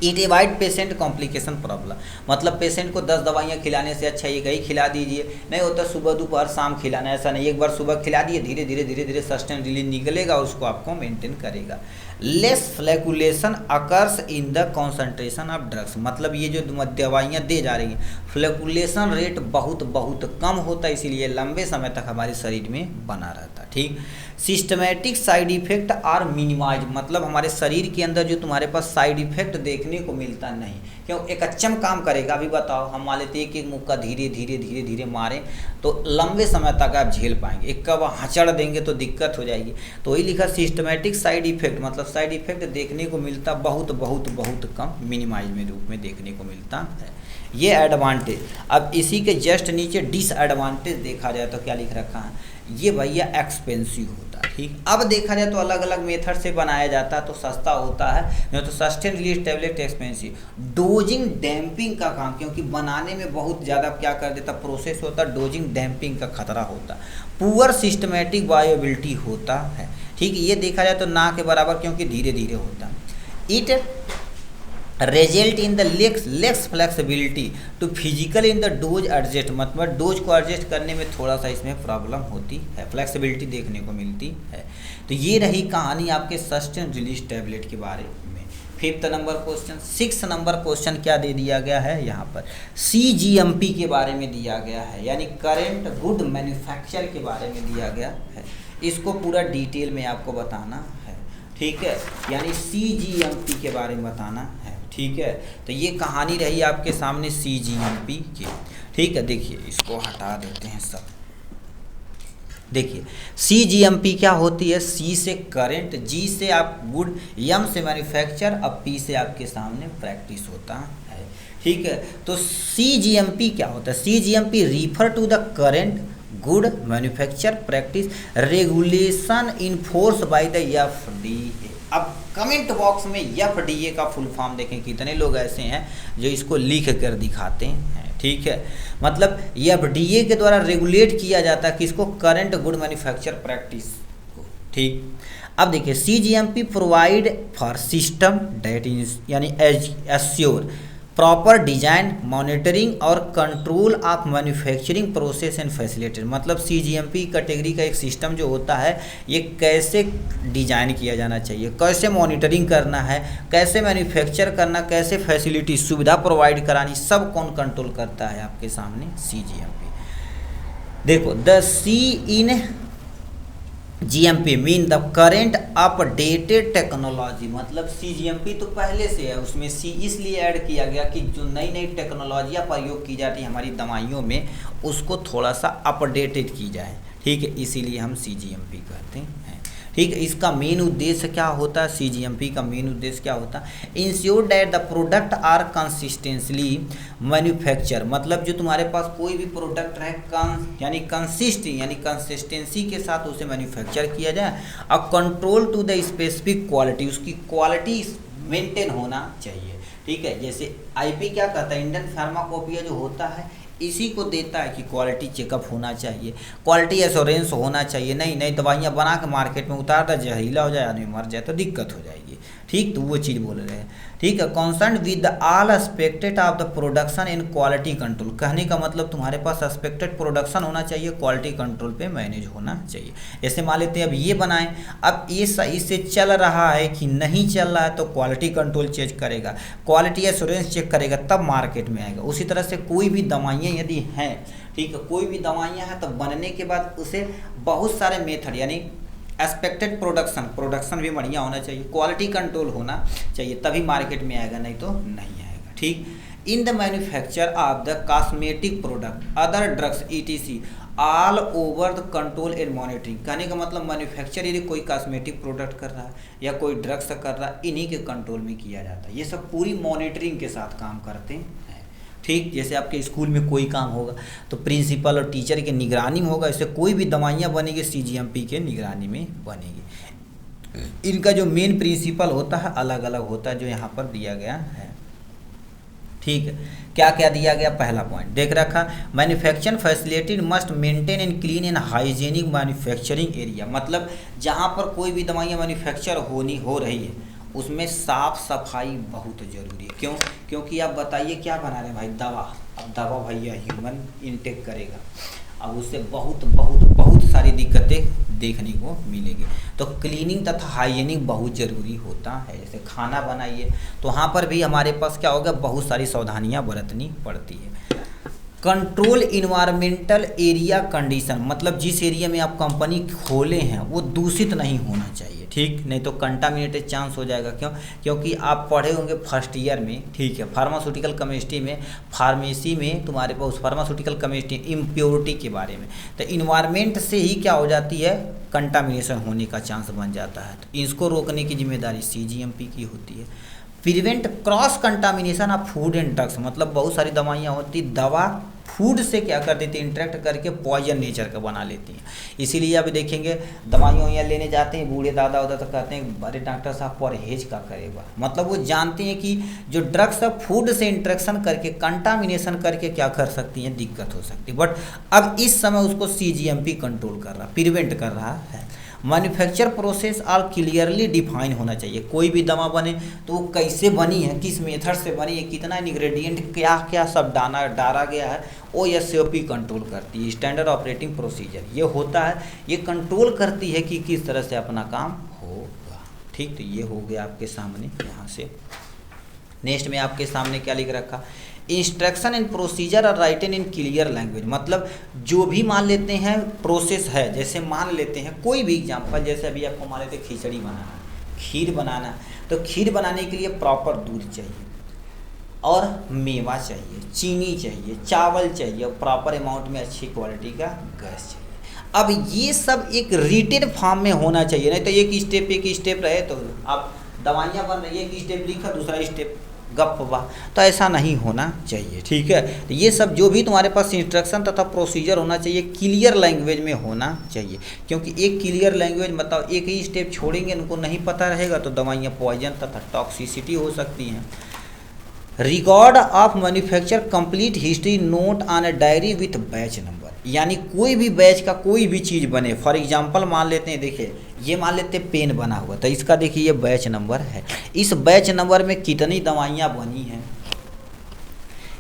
It avoid patient complication problem, मतलब पेशेंट को 10 दवाइयाँ खिलाने से अच्छा एक ही खिला दीजिए, नहीं होता सुबह दोपहर शाम खिलाना, ऐसा नहीं, एक बार सुबह खिला दिए, धीरे धीरे धीरे धीरे सस्टेन रिलीज निकलेगा, उसको आपको मेंटेन करेगा। Less fluctuation occurs in the concentration of drugs, मतलब ये जो दवाइयाँ दे जा रही हैं फ्लैकुलेशन रेट बहुत बहुत कम होता है, इसीलिए लंबे समय तक हमारे शरीर में बना रहता है, ठीक। Systematic side effect are minimise, मतलब हमारे शरीर के अंदर जो तुम्हारे पास साइड इफेक्ट देखने को मिलता नहीं, क्यों, एक अच्छम काम करेगा। अभी बताओ हम मान लेते हैं कि एक मुक्का धीरे धीरे धीरे धीरे मारें तो लंबे समय तक आप झेल पाएंगे, एक कब हचड़ देंगे तो दिक्कत हो जाएगी। तो वही लिखा सिस्टमेटिक साइड इफेक्ट, मतलब साइड इफेक्ट देखने को मिलता बहुत बहुत बहुत कम, मिनिमाइज में रूप में देखने को मिलता है, ये एडवांटेज। अब इसी के जस्ट नीचे डिसएडवांटेज देखा जाए तो क्या लिख रखा है, ये भैया एक्सपेंसिव होता है, ठीक। अब देखा जाए तो अलग अलग मेथड से बनाया जाता है तो सस्ता होता है, नहीं तो sustain release tablet expensive. Dosing damping का काम, क्योंकि बनाने में बहुत ज़्यादा क्या कर देता प्रोसेस होता है, डोजिंग डैम्पिंग का खतरा होता है। पुअर सिस्टमेटिक वायबिलिटी होता है, ठीक, ये देखा जाए तो ना के बराबर, क्योंकि धीरे धीरे होता है। It result in the less flexibility to physical in the dose adjust, मतलब डोज को एडजस्ट करने में थोड़ा सा इसमें प्रॉब्लम होती है, फ्लेक्सिबिलिटी देखने को मिलती है। तो ये रही कहानी आपके सस्टेन रिलीज टैबलेट के बारे में। 5th number question. 6th number question क्या दे दिया गया है यहाँ पर, CGMP के बारे में दिया गया है, यानी करेंट गुड मैन्युफैक्चर के बारे में दिया गया है, इसको पूरा डिटेल में आपको बताना है, ठीक है, यानी CGMP के बारे में बताना है, ठीक है। तो ये कहानी रही आपके सामने CGMP की, ठीक है। देखिए इसको हटा देते हैं सब। देखिए CGMP क्या होती है, C से करंट, G से आप गुड, M से मैन्युफैक्चर, अब P से आपके सामने प्रैक्टिस होता है, ठीक है। तो CGMP क्या होता है, CGMP refer to the current good manufacture practice regulation enforce by the FDA। अब कमेंट बॉक्स में FDA का फुल फॉर्म देखें, कितने लोग ऐसे हैं जो इसको लिख कर दिखाते हैं, ठीक है। मतलब FDA के द्वारा रेगुलेट किया जाता है किसको, करंट गुड मैन्युफैक्चर प्रैक्टिस को, ठीक। अब देखिए CGMP provide for system that is, यानी एश्योर प्रॉपर डिजाइन मॉनिटरिंग और control of manufacturing process and facilitate, मतलब CGMP कैटेगरी का एक सिस्टम जो होता है, ये कैसे डिजाइन किया जाना चाहिए, कैसे मॉनिटरिंग करना है, कैसे मैन्युफैक्चर करना, कैसे फैसिलिटी सुविधा प्रोवाइड करानी, सब कौन कंट्रोल करता है आपके सामने, CGMP। देखो the C in GMP mean the current updated technology, मतलब CGMP तो पहले से है, उसमें C इसलिए ऐड किया गया कि जो नई नई टेक्नोलॉजियाँ प्रयोग की जाती है हमारी दवाइयों में, उसको थोड़ा सा अपडेटेड की जाए, ठीक है, इसीलिए हम CGMP कहते हैं, ठीक है। इसका मेन उद्देश्य क्या होता है, CGMP का मेन उद्देश्य क्या होता है, ensure that the product are consistently manufacture, मतलब जो तुम्हारे पास कोई भी प्रोडक्ट है यानी कंसिस्टेंसी के साथ उसे मैन्युफैक्चर किया जाए, और control to the specific quality, उसकी क्वालिटी मेंटेन होना चाहिए, ठीक है। जैसे IP क्या कहता है, इंडियन फार्माकोपिया जो होता है इसी को देता है कि क्वालिटी चेकअप होना चाहिए, क्वालिटी एश्योरेंस होना चाहिए, नहीं दवाइयाँ बना के मार्केट में उतार दे, जहरीला हो जाए, आदमी मर जाए तो दिक्कत हो जाएगी, ठीक। तो वो चीज़ बोल रहे हैं, ठीक है। Concern with all expected of the production in quality control, कहने का मतलब तुम्हारे पास एस्पेक्टेड प्रोडक्शन होना चाहिए, क्वालिटी कंट्रोल पे मैनेज होना चाहिए। जैसे मान लेते हैं अब ये बनाएं, अब ये सही से चल रहा है कि नहीं चल रहा है तो क्वालिटी कंट्रोल चेक करेगा, क्वालिटी एश्योरेंस चेक करेगा, तब मार्केट में आएगा। उसी तरह से कोई भी दवाइयाँ यदि हैं, ठीक है, कोई भी दवाइयाँ हैं तो बनने के बाद उसे बहुत सारे मेथड, यानी एक्सपेक्टेड प्रोडक्शन भी बढ़िया होना चाहिए, क्वालिटी कंट्रोल होना चाहिए, तभी मार्केट में आएगा, नहीं तो नहीं आएगा, ठीक। In the manufacture of the cosmetic product other drugs ETC all over the control and monitoring, कहने का मतलब मैन्युफैक्चर यदि कोई कॉस्मेटिक प्रोडक्ट कर रहा है या कोई ड्रग्स कर रहा है, इन्हीं के कंट्रोल में किया जाता है, ये सब पूरी मॉनिटरिंग के साथ काम करते हैं। ठीक, जैसे आपके स्कूल में कोई काम होगा तो प्रिंसिपल और टीचर के निगरानी में होगा, ऐसे कोई भी दवाइयाँ बनेगी CGMP के निगरानी में बनेगी। इनका जो मेन प्रिंसिपल होता है अलग अलग होता है, जो यहाँ पर दिया गया है। ठीक है, क्या क्या दिया गया, पहला पॉइंट देख रखा, manufacturing facility must maintain and clean and hygienic manufacturing area, मतलब जहाँ पर कोई भी दवाइयाँ मैन्युफैक्चर हो रही है उसमें साफ सफाई बहुत ज़रूरी है। क्यों? क्योंकि आप बताइए क्या बना रहे हैं भाई, दवा। अब दवा भैया ह्यूमन इनटेक करेगा, अब उससे बहुत बहुत बहुत सारी दिक्कतें देखने को मिलेगी। तो क्लीनिंग तथा हाइजीनिक बहुत ज़रूरी होता है। जैसे खाना बनाइए तो वहाँ पर भी हमारे पास क्या होगा, बहुत सारी सावधानियाँ बरतनी पड़ती है। कंट्रोल इन्वायरमेंटल एरिया कंडीशन, मतलब जिस एरिया में आप कंपनी खोले हैं वो दूषित नहीं होना चाहिए। ठीक, नहीं तो कंटामिनेटेड चांस हो जाएगा। क्यों? क्योंकि आप पढ़े होंगे फर्स्ट ईयर में, ठीक है, फार्मास्यूटिकल केमिस्ट्री में, फार्मेसी में तुम्हारे पास फार्मास्यूटिकल केमिस्ट्री इम्प्योरिटी के बारे में, तो इन्वायरमेंट से ही क्या हो जाती है, कंटामिनेशन होने का चांस बन जाता है। तो इसको रोकने की जिम्मेदारी CGMP की होती है। Prevent cross contamination of food and drugs, मतलब बहुत सारी दवाइयाँ होती, दवा फूड से क्या कर देती है, इंटरेक्ट करके पॉइजन नेचर का बना लेती हैं। इसीलिए अभी देखेंगे दवाइयाँ लेने जाते हैं बूढ़े दादा उदा तो कहते हैं अरे डॉक्टर साहब परहेज का करेगा, मतलब वो जानते हैं कि जो ड्रग्स है फूड से इंटरेक्शन करके कंटामिनेशन करके क्या कर सकती हैं, दिक्कत हो सकती है। बट अब इस समय उसको CGMP कंट्रोल कर रहा, प्रिवेंट कर रहा है। Manufacture process are clearly define होना चाहिए। कोई भी दवा बने तो वो कैसे बनी है, किस मेथड से बनी है, कितना इंग्रेडिएंट क्या क्या सब डाला गया है, वो SOP कंट्रोल करती है। स्टैंडर्ड ऑपरेटिंग प्रोसीजर ये होता है, ये कंट्रोल करती है कि किस तरह से अपना काम होगा। ठीक, तो ये हो गया आपके सामने। यहाँ से नेक्स्ट में आपके सामने क्या लिख रखा, instruction and procedure are written in clear language, मतलब जो भी मान लेते हैं प्रोसेस है, जैसे मान लेते हैं कोई भी एग्जांपल, जैसे अभी आपको मान लेते खिचड़ी बनाना, खीर बनाना, तो खीर बनाने के लिए प्रॉपर दूध चाहिए और मेवा चाहिए, चीनी चाहिए, चावल चाहिए, प्रॉपर अमाउंट में अच्छी क्वालिटी का गैस चाहिए। अब ये सब एक रिटेन फॉर्म में होना चाहिए, नहीं तो एक स्टेप रहे तो आप दवाइयाँ बन रही है, एक स्टेप लिखा दूसरा स्टेप गप वाह, तो ऐसा नहीं होना चाहिए। ठीक है, तो ये सब जो भी तुम्हारे पास इंस्ट्रक्शन तथा प्रोसीजर होना चाहिए क्लियर लैंग्वेज में होना चाहिए। क्योंकि एक क्लियर लैंग्वेज बताओ, एक ही स्टेप छोड़ेंगे, उनको नहीं पता रहेगा तो दवाइयाँ पॉइजन तथा टॉक्सिसिटी हो सकती हैं। Record of manufacture complete history note on a diary with batch number, यानी कोई भी बैच का कोई भी चीज़ बने, फॉर एग्जांपल मान लेते हैं, देखिए ये मान लेते हैं पेन बना हुआ, तो इसका देखिए ये बैच नंबर है, इस बैच नंबर में कितनी दवाइयाँ बनी हैं,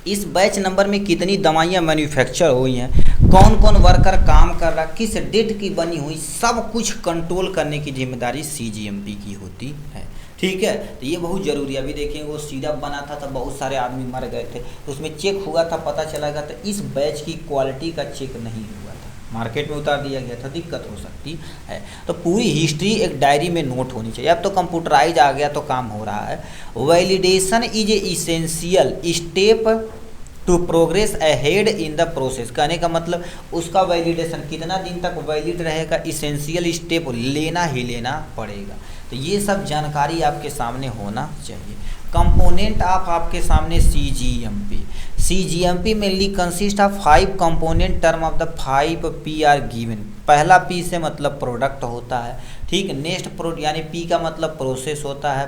इस बैच नंबर में कितनी दवाइयाँ मैन्युफैक्चर हुई हैं, कौन कौन वर्कर काम कर रहा, किस डेट की बनी हुई, सब कुछ कंट्रोल करने की जिम्मेदारी CGMP की होती है। ठीक है, तो ये बहुत ज़रूरी है। अभी देखेंगे वो सिरप बना था तो बहुत सारे आदमी मर गए थे, तो उसमें चेक हुआ था, पता चला गया था इस बैच की क्वालिटी का चेक नहीं हुआ था, मार्केट में उतार दिया गया था, दिक्कत हो सकती है। तो पूरी हिस्ट्री एक डायरी में नोट होनी चाहिए। अब तो कंप्यूटराइज आ गया तो काम हो रहा है। Validation is a essential step to progress ahead in the process, कहने का मतलब उसका वैलिडेशन कितना दिन तक वैलिड रहेगा, इसेंशियल स्टेप लेना ही लेना पड़ेगा। तो ये सब जानकारी आपके सामने होना चाहिए। कंपोनेंट ऑफ आपके सामने CGMP mainly consist of 5 component, term of the 5 P are given. पहला P से मतलब प्रोडक्ट होता है, ठीक। नेक्स्ट यानी P का मतलब प्रोसेस होता है,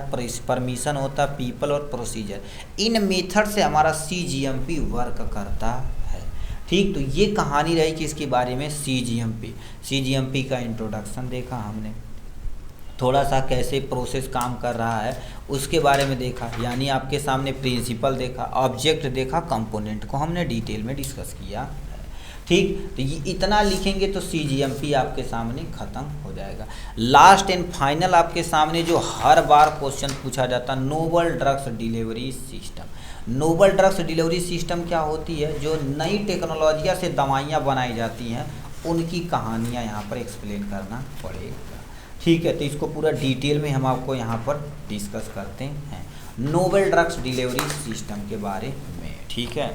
परमिशन होता है, पीपल और प्रोसीजर। इन मेथड से हमारा CGMP वर्क करता है, ठीक। तो ये कहानी रही कि इसके बारे में CGMP का इंट्रोडक्शन देखा हमने, थोड़ा सा कैसे प्रोसेस काम कर रहा है उसके बारे में देखा, यानी आपके सामने प्रिंसिपल देखा, ऑब्जेक्ट देखा, कंपोनेंट को हमने डिटेल में डिस्कस किया है, ठीक। तो ये इतना लिखेंगे तो CGMP आपके सामने ख़त्म हो जाएगा। लास्ट एंड फाइनल आपके सामने जो हर बार क्वेश्चन पूछा जाता, novel drugs delivery system. Novel drugs delivery system क्या होती है, जो नई टेक्नोलॉजिया से दवाइयाँ बनाई जाती हैं उनकी कहानियाँ यहाँ पर एक्सप्लेन करना पड़ेगा, ठीक है। तो इसको पूरा डिटेल में हम आपको यहाँ पर डिस्कस करते हैं, नोवेल ड्रग्स डिलीवरी सिस्टम के बारे में, ठीक है।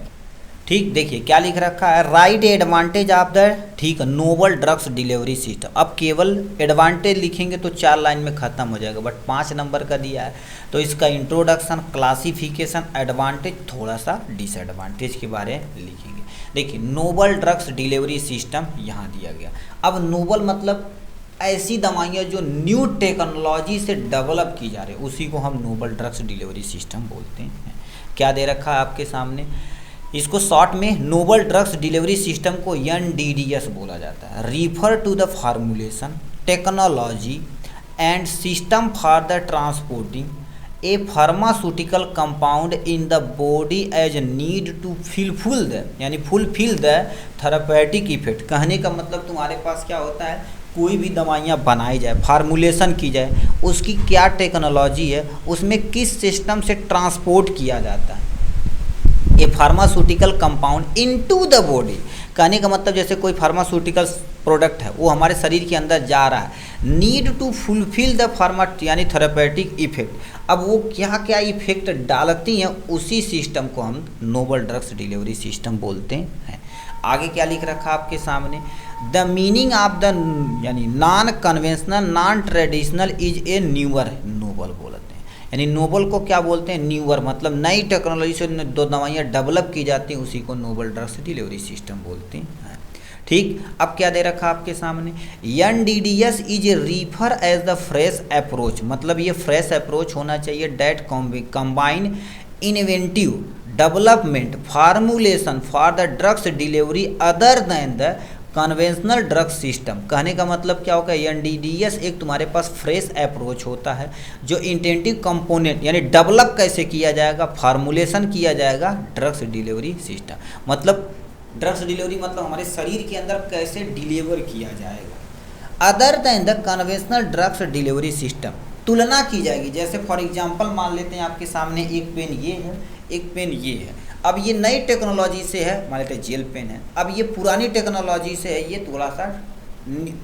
ठीक, देखिए क्या लिख रखा है, राइट एडवांटेज ऑफ द, ठीक है, नोवल ड्रग्स डिलीवरी सिस्टम। अब केवल एडवांटेज लिखेंगे तो 4 लाइन में ख़त्म हो जाएगा, बट 5 नंबर का दिया है तो इसका इंट्रोडक्शन, क्लासिफिकेशन, एडवांटेज, थोड़ा सा डिसएडवांटेज के बारे में लिखेंगे। देखिए नोवल ड्रग्स डिलीवरी सिस्टम यहाँ दिया गया। अब नोवल मतलब ऐसी दवाइयाँ जो न्यू टेक्नोलॉजी से डेवलप की जा रही है, उसी को हम नोवल ड्रग्स डिलीवरी सिस्टम बोलते हैं। क्या दे रखा है आपके सामने, इसको शॉर्ट में नोवल ड्रग्स डिलीवरी सिस्टम को NDDS बोला जाता है। Refer to the formulation, technology and system for the transporting a pharmaceutical compound in the body as need to fulfil the, यानी फुलफिल द थेरेपेटिक इफेक्ट। कहने का मतलब तुम्हारे पास क्या होता है, कोई भी दवाइयाँ बनाई जाए, फार्मूलेशन की जाए, उसकी क्या टेक्नोलॉजी है, उसमें किस सिस्टम से ट्रांसपोर्ट किया जाता है ये pharmaceutical compound into the body. कहने का मतलब जैसे कोई फार्मास्यूटिकल प्रोडक्ट है वो हमारे शरीर के अंदर जा रहा है, need to fulfil the pharma यानी थेरेपेटिक इफेक्ट। अब वो क्या क्या इफेक्ट डालती हैं, उसी सिस्टम को हम नोवल ड्रग्स डिलीवरी सिस्टम बोलते हैं। आगे क्या लिख रखा आपके सामने, द मीनिंग ऑफ द यानी non conventional non traditional is a newer novel बोलते हैं। यानी नोवल को क्या बोलते हैं, न्यूअर, मतलब नई टेक्नोलॉजी से दो दवाइयाँ डेवलप की जाती हैं, उसी को नोवल ड्रग्स डिलीवरी सिस्टम बोलते हैं। ठीक, अब क्या दे रखा आपके सामने, NDDS is a refer as the fresh approach, मतलब ये फ्रेश अप्रोच होना चाहिए that combine inventive development formulation for the drugs delivery other than the conventional drug system. कहने का मतलब क्या होगा, NDDS एक तुम्हारे पास फ्रेश अप्रोच होता है जो इंटेंटिव कंपोनेंट यानी डेवलप कैसे किया जाएगा, फार्मूलेशन किया जाएगा ड्रग्स डिलीवरी सिस्टम। मतलब ड्रग्स डिलीवरी मतलब हमारे शरीर के अंदर कैसे डिलीवर किया जाएगा, other than the conventional drugs delivery system. तुलना की जाएगी, जैसे फॉर एग्जांपल मान लेते हैं आपके सामने एक पेन ये है, एक पेन ये है। अब ये नई टेक्नोलॉजी से है, मान लेते हैं जेल पेन है, अब ये पुरानी टेक्नोलॉजी से है, ये थोड़ा सा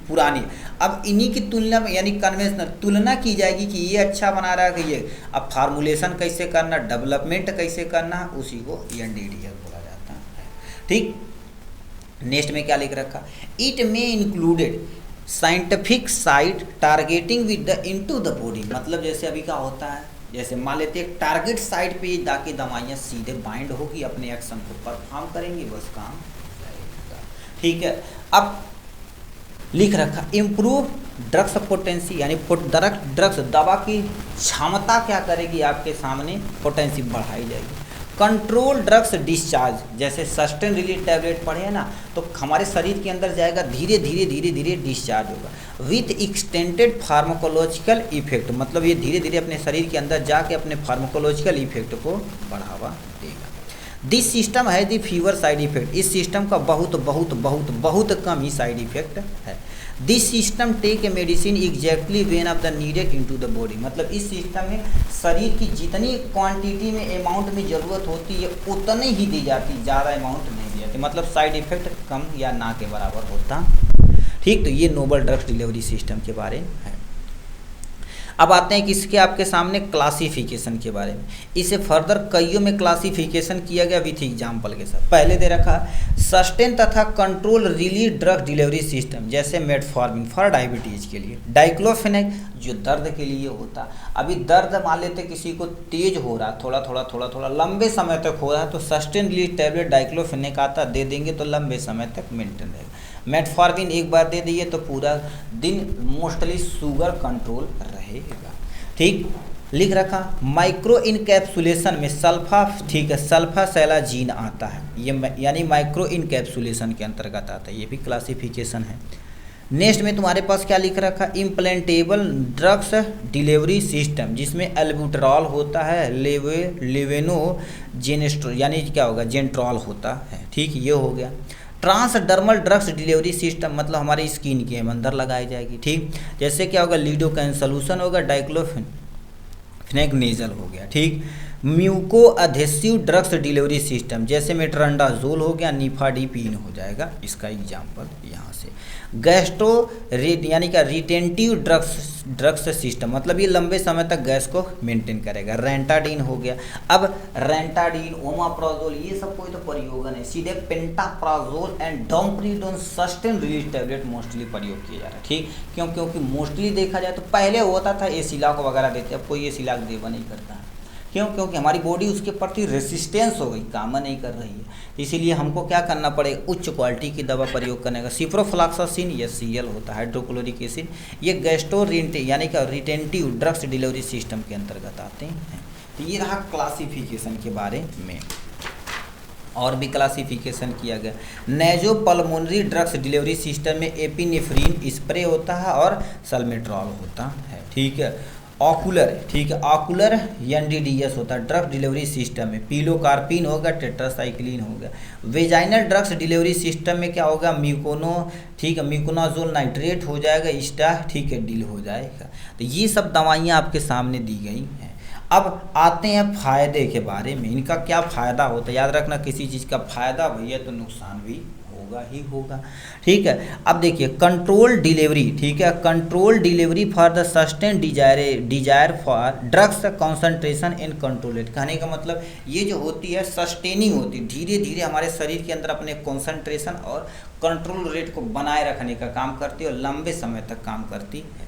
पुरानी। अब इन्हीं की तुलना में यानी कन्वेंशनल तुलना की जाएगी कि ये अच्छा बना रहा है कि ये। अब फार्मूलेशन कैसे करना, डेवलपमेंट कैसे करना, उसी को NDDS बोला जाता है। ठीक, नेक्स्ट में क्या लिख रखा, it may included scientific site targeting with the into the body. मतलब जैसे अभी क्या होता है, जैसे मान लेते हैं टारगेट साइट पे जाके दवाइयाँ सीधे बाइंड होगी, अपने एक्शन को परफॉर्म करेंगे, बस काम रहेगा। ठीक है, अब लिख रखा इम्प्रूव ड्रग्स पोटेंसी, यानी ड्रग्स दवा की क्षमता क्या करेगी, आपके सामने पोटेंसी बढ़ाई जाएगी। कंट्रोल ड्रग्स डिस्चार्ज, जैसे सस्टेन रिलीज टैबलेट पढ़े हैं ना, तो हमारे शरीर के अंदर जाएगा, धीरे धीरे धीरे धीरे डिस्चार्ज होगा विथ एक्सटेंडेड फार्माकोलॉजिकल इफेक्ट। मतलब ये धीरे धीरे अपने शरीर के अंदर जाके अपने फार्माकोलॉजिकल इफेक्ट को बढ़ावा देगा। दिस सिस्टम है दी फीवर साइड इफेक्ट, इस सिस्टम का बहुत बहुत बहुत बहुत कम ही साइड इफेक्ट है। This system take a medicine exactly when of the needed into the body. मतलब इस सिस्टम में शरीर की जितनी क्वांटिटी में अमाउंट में ज़रूरत होती है उतनी ही दी जाती, ज़्यादा अमाउंट नहीं दी जाती। मतलब साइड इफेक्ट कम या ना के बराबर होता। ठीक, तो ये नोवल ड्रग्स डिलीवरी सिस्टम के बारे में है। अब आते हैं किसके आपके सामने, क्लासिफिकेशन के बारे में। इसे फर्दर कईयों में क्लासिफिकेशन किया गया विथ एग्जाम्पल के साथ। पहले दे रखा सस्टेन तथा control release drug delivery system, जैसे मेटफॉर्मिन फॉर डायबिटीज़ के लिए, डाइक्लोफेनेक जो दर्द के लिए होता। अभी दर्द मान लेते किसी को तेज हो रहा, थोड़ा थोड़ा लंबे समय तक हो रहा है, तो सस्टेन रिलीज टैबलेट डाइक्लोफेनेक आता, दे देंगे तो लंबे समय तक मेंटेन रहेगा। मेटफॉर्मिन एक बार दे दिए तो पूरा दिन मोस्टली शुगर कंट्रोल रहेगा। ठीक, लिख रखा माइक्रो इनकैप्सुलेशन में सल्फा, ठीक है, सल्फा सैलाजीन आता है, ये यानी माइक्रो इनकैप्सुलेशन के अंतर्गत आता है, ये भी क्लासिफिकेशन है। नेक्स्ट में तुम्हारे पास क्या लिख रखा, इम्प्लेंटेबल ड्रग्स डिलीवरी सिस्टम, जिसमें एल्ब्यूटरॉल होता है, लेवेनो जेनेस्ट्रो यानी क्या होगा, जेंट्रॉल होता है। ठीक, ये हो गया। ट्रांसडर्मल ड्रग्स डिलीवरी सिस्टम, मतलब हमारी स्किन के अंदर लगाई जाएगी। ठीक, जैसे क्या होगा, लिडोकैन सोल्यूशन होगा, डाइक्लोफेनेक नेजल हो गया। ठीक, muco adhesive drugs delivery system, जैसे मेट्रोंडाजोल हो गया, निफाडिपिन हो जाएगा इसका एग्जाम्पल यहाँ से। गैस्ट्रो यानी कि रिटेंटिव ड्रग्स सिस्टम, मतलब ये लंबे समय तक गैस को मेंटेन करेगा। रेंटाडीन हो गया। अब रेंटाडीन, ओमाप्राजोल, ये सब कोई तो प्रयोगन है। सीधे pantoprazole and domperidone sustain release tablet mostly प्रयोग किया जा रहा है। ठीक, क्योंकि मोस्टली देखा जाए तो पहले होता था एसिलाक वगैरह देते, अब कोई एसिलाक देवा नहीं करता है। क्यों? क्योंकि हमारी बॉडी उसके प्रति रेसिस्टेंस हो गई, काम नहीं कर रही है। इसीलिए हमको क्या करना पड़ेगा, उच्च क्वालिटी की दवा प्रयोग करने का। सिप्रोफ्लॉक्सासिन या सीएल होता है, हाइड्रोक्लोरिक एसिड, ये गैस्ट्रोरेंट यानी कि रिटेंटिव ड्रग्स डिलीवरी सिस्टम के अंतर्गत आते हैं। तो ये रहा क्लासिफिकेशन के बारे में। और भी क्लासिफिकेशन किया गया। नेजोपल्मोनरी ड्रग्स डिलीवरी सिस्टम में एपिनेफ्रीन स्प्रे होता है और सल्मेट्रॉल होता है। ठीक है। ऑकुलर, ठीक है, ऑकुलर एनडीडीएस होता है ड्रग डिलीवरी सिस्टम में। पीलोकार्पिन होगा, टेट्रासाइक्लिन होगा। वेजाइनल ड्रग्स डिलीवरी सिस्टम में क्या होगा, म्यूकोनो, ठीक है, म्यूकोनाजोल नाइट्रेट हो जाएगा, स्टा, ठीक है, डील हो जाएगा। तो ये सब दवाइयाँ आपके सामने दी गई हैं। अब आते हैं फायदे के बारे में, इनका क्या फ़ायदा होता है। याद रखना, किसी चीज़ का फ़ायदा भैया तो नुकसान भी होगा ही होगा। ठीक है। अब देखिए कंट्रोल डिलीवरी, ठीक है, control delivery for the sustain desire for drugs concentration in control rate. कहने का मतलब ये जो होती है सस्टेनिंग होती है, धीरे धीरे हमारे शरीर के अंदर अपने कंसंट्रेशन और कंट्रोल रेट को बनाए रखने का काम करती है और लंबे समय तक काम करती है।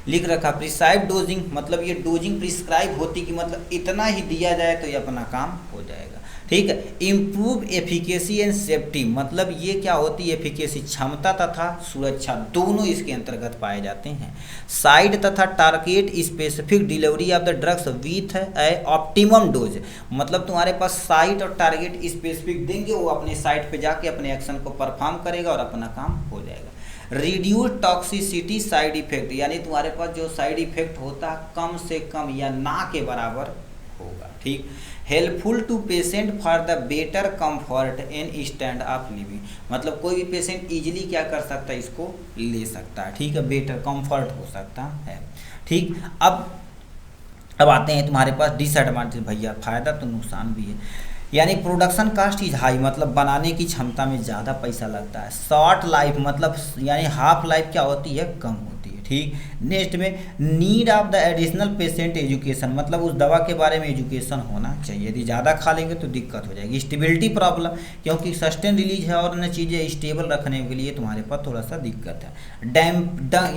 लिख रखा प्रिस्क्राइब डोजिंग, मतलब ये डोजिंग प्रिस्क्राइब होती कि मतलब इतना ही दिया जाए तो ये अपना काम हो जाएगा। ठीक है। इम्प्रूव एफिकेसी एंड सेफ्टी, मतलब ये क्या होती है, एफिकेसी क्षमता तथा सुरक्षा दोनों इसके अंतर्गत पाए जाते हैं। साइड तथा target specific delivery of the drugs with A optimum dose, मतलब तुम्हारे पास साइट और टारगेट स्पेसिफिक देंगे, वो अपने साइट पे जाके अपने एक्शन को परफॉर्म करेगा और अपना काम हो जाएगा। रिड्यूस टॉक्सिसिटी साइड इफेक्ट, यानी तुम्हारे पास जो साइड इफेक्ट होता है कम से कम या ना के बराबर होगा। ठीक। Helpful to patient for the better comfort in stand of living, मतलब कोई भी पेशेंट इजीली क्या कर सकता है, इसको ले सकता है। ठीक है, बेटर कंफर्ट हो सकता है। ठीक। अब आते हैं तुम्हारे पास डिसएडवांटेज, भैया फायदा तो नुकसान भी है। यानी प्रोडक्शन कास्ट इज हाई, मतलब बनाने की क्षमता में ज़्यादा पैसा लगता है। शॉर्ट लाइफ, मतलब यानी हाफ लाइफ क्या होती है, कम होती है। ठीक। नेक्स्ट में need of the additional patient education, मतलब उस दवा के बारे में एजुकेशन होना चाहिए, यदि ज़्यादा खा लेंगे तो दिक्कत हो जाएगी। स्टेबिलिटी प्रॉब्लम, क्योंकि सस्टेन रिलीज है और अन्य चीज़ें स्टेबल रखने के लिए तुम्हारे पास थोड़ा सा दिक्कत है।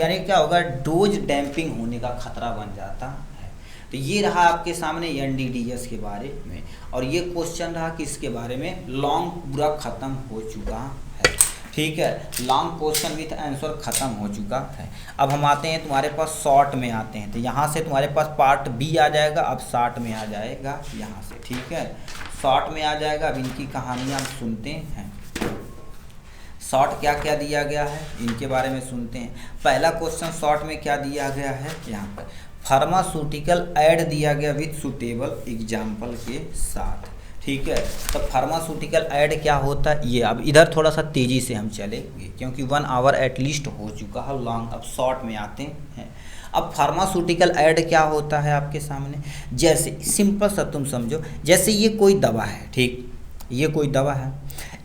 यानी क्या होगा, डोज डैम्पिंग होने का खतरा बन जाता है। तो ये रहा आपके सामने एनडीडीएस के बारे में, और ये क्वेश्चन रहा कि इसके बारे में लॉन्ग पूरा खत्म हो चुका है। ठीक है, लॉन्ग क्वेश्चन विथ आंसर खत्म हो चुका है। अब हम आते हैं तुम्हारे पास शॉर्ट में आते हैं, तो यहाँ से तुम्हारे पास पार्ट बी आ जाएगा, अब शॉर्ट में आ जाएगा यहाँ से। ठीक है, शॉर्ट में आ जाएगा। अब इनकी कहानियाँ सुनते हैं, शॉर्ट क्या क्या दिया गया है इनके बारे में सुनते हैं। पहला क्वेश्चन शॉर्ट में क्या दिया गया है, यहाँ पर फार्मास्यूटिकल ऐड दिया गया विथ सुटेबल एग्जाम्पल के साथ। ठीक है, तो फार्मास्यूटिकल ऐड क्या होता है ये, अब इधर थोड़ा सा तेज़ी से हम चलेंगे क्योंकि 1 आवर एटलीस्ट हो चुका है लॉन्ग। अब शॉर्ट में आते हैं। अब फार्मास्यूटिकल ऐड क्या होता है आपके सामने, जैसे सिंपल सा तुम समझो, जैसे ये कोई दवा है, ठीक, ये कोई दवा है,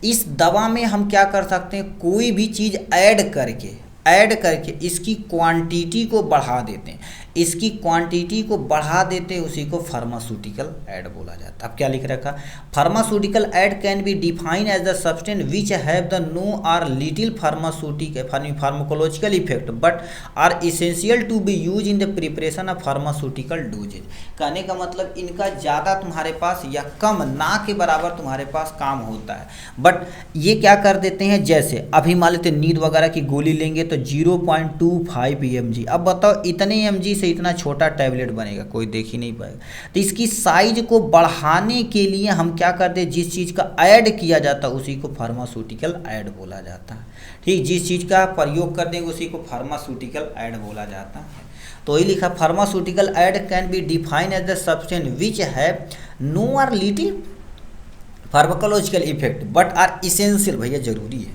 इस दवा में हम क्या कर सकते हैं, कोई भी चीज़ ऐड करके इसकी क्वांटिटी को बढ़ा देते हैं, इसकी क्वांटिटी को बढ़ा देते हैं, उसी को फार्मास्यूटिकल ऐड बोला जाता है। अब क्या लिख रखा, pharmaceutical aid can be define as the substance which have the no or little pharmacological effect but are essential to be use in the preparation of pharmaceutical dosages. कहने का मतलब इनका ज़्यादा तुम्हारे पास या कम ना के बराबर तुम्हारे पास काम होता है, बट ये क्या कर देते हैं, जैसे अभी मान लेते नींद वगैरह की गोली लेंगे तो 0.25 mg। अब बताओ इतने mg से इतना छोटा टैबलेट बनेगा, कोई देख ही नहीं पाएगा। तो इसकी साइज को बढ़ाने के लिए हम क्या करते हैं, जिस चीज़ का ऐड किया जाता है उसी को फार्मास्यूटिकल ऐड बोला जाता है। ठीक, जिस चीज़ का प्रयोग कर देंगे उसी को फार्मास्यूटिकल ऐड बोला जाता है। तो ये लिखा, pharmaceutical aid can be define as the substance which have no or little pharmacological effect but are essential, भैया जरूरी है,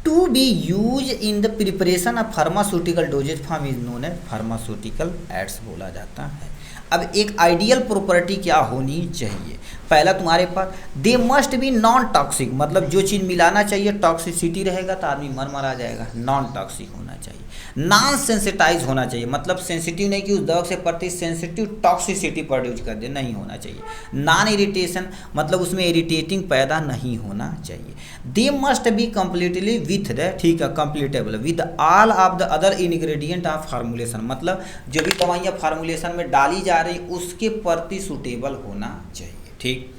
to be use in the preparation of pharmaceutical dosages form is known as pharmaceutical aids बोला जाता है। अब एक ideal property क्या होनी चाहिए, पहला तुम्हारे पास they must be non toxic, मतलब जो चीज़ मिलाना चाहिए टॉक्सिसिटी रहेगा तो आदमी मर जाएगा, नॉन टॉक्सिक होना चाहिए। नॉन सेंसिटाइज होना चाहिए, मतलब सेंसिटिव नहीं कि उस दवा से प्रति सेंसिटिव टॉक्सिसिटी प्रोड्यूस कर दे, नहीं होना चाहिए। नॉन इरिटेशन, मतलब उसमें इरिटेटिंग पैदा नहीं होना चाहिए। They must be completely with the, ठीक है, compatible with all of the other ingredient of formulation, मतलब जो भी दवाइयाँ फार्मूलेशन में डाली जा रही उसके प्रति सूटेबल होना चाहिए, ठीक।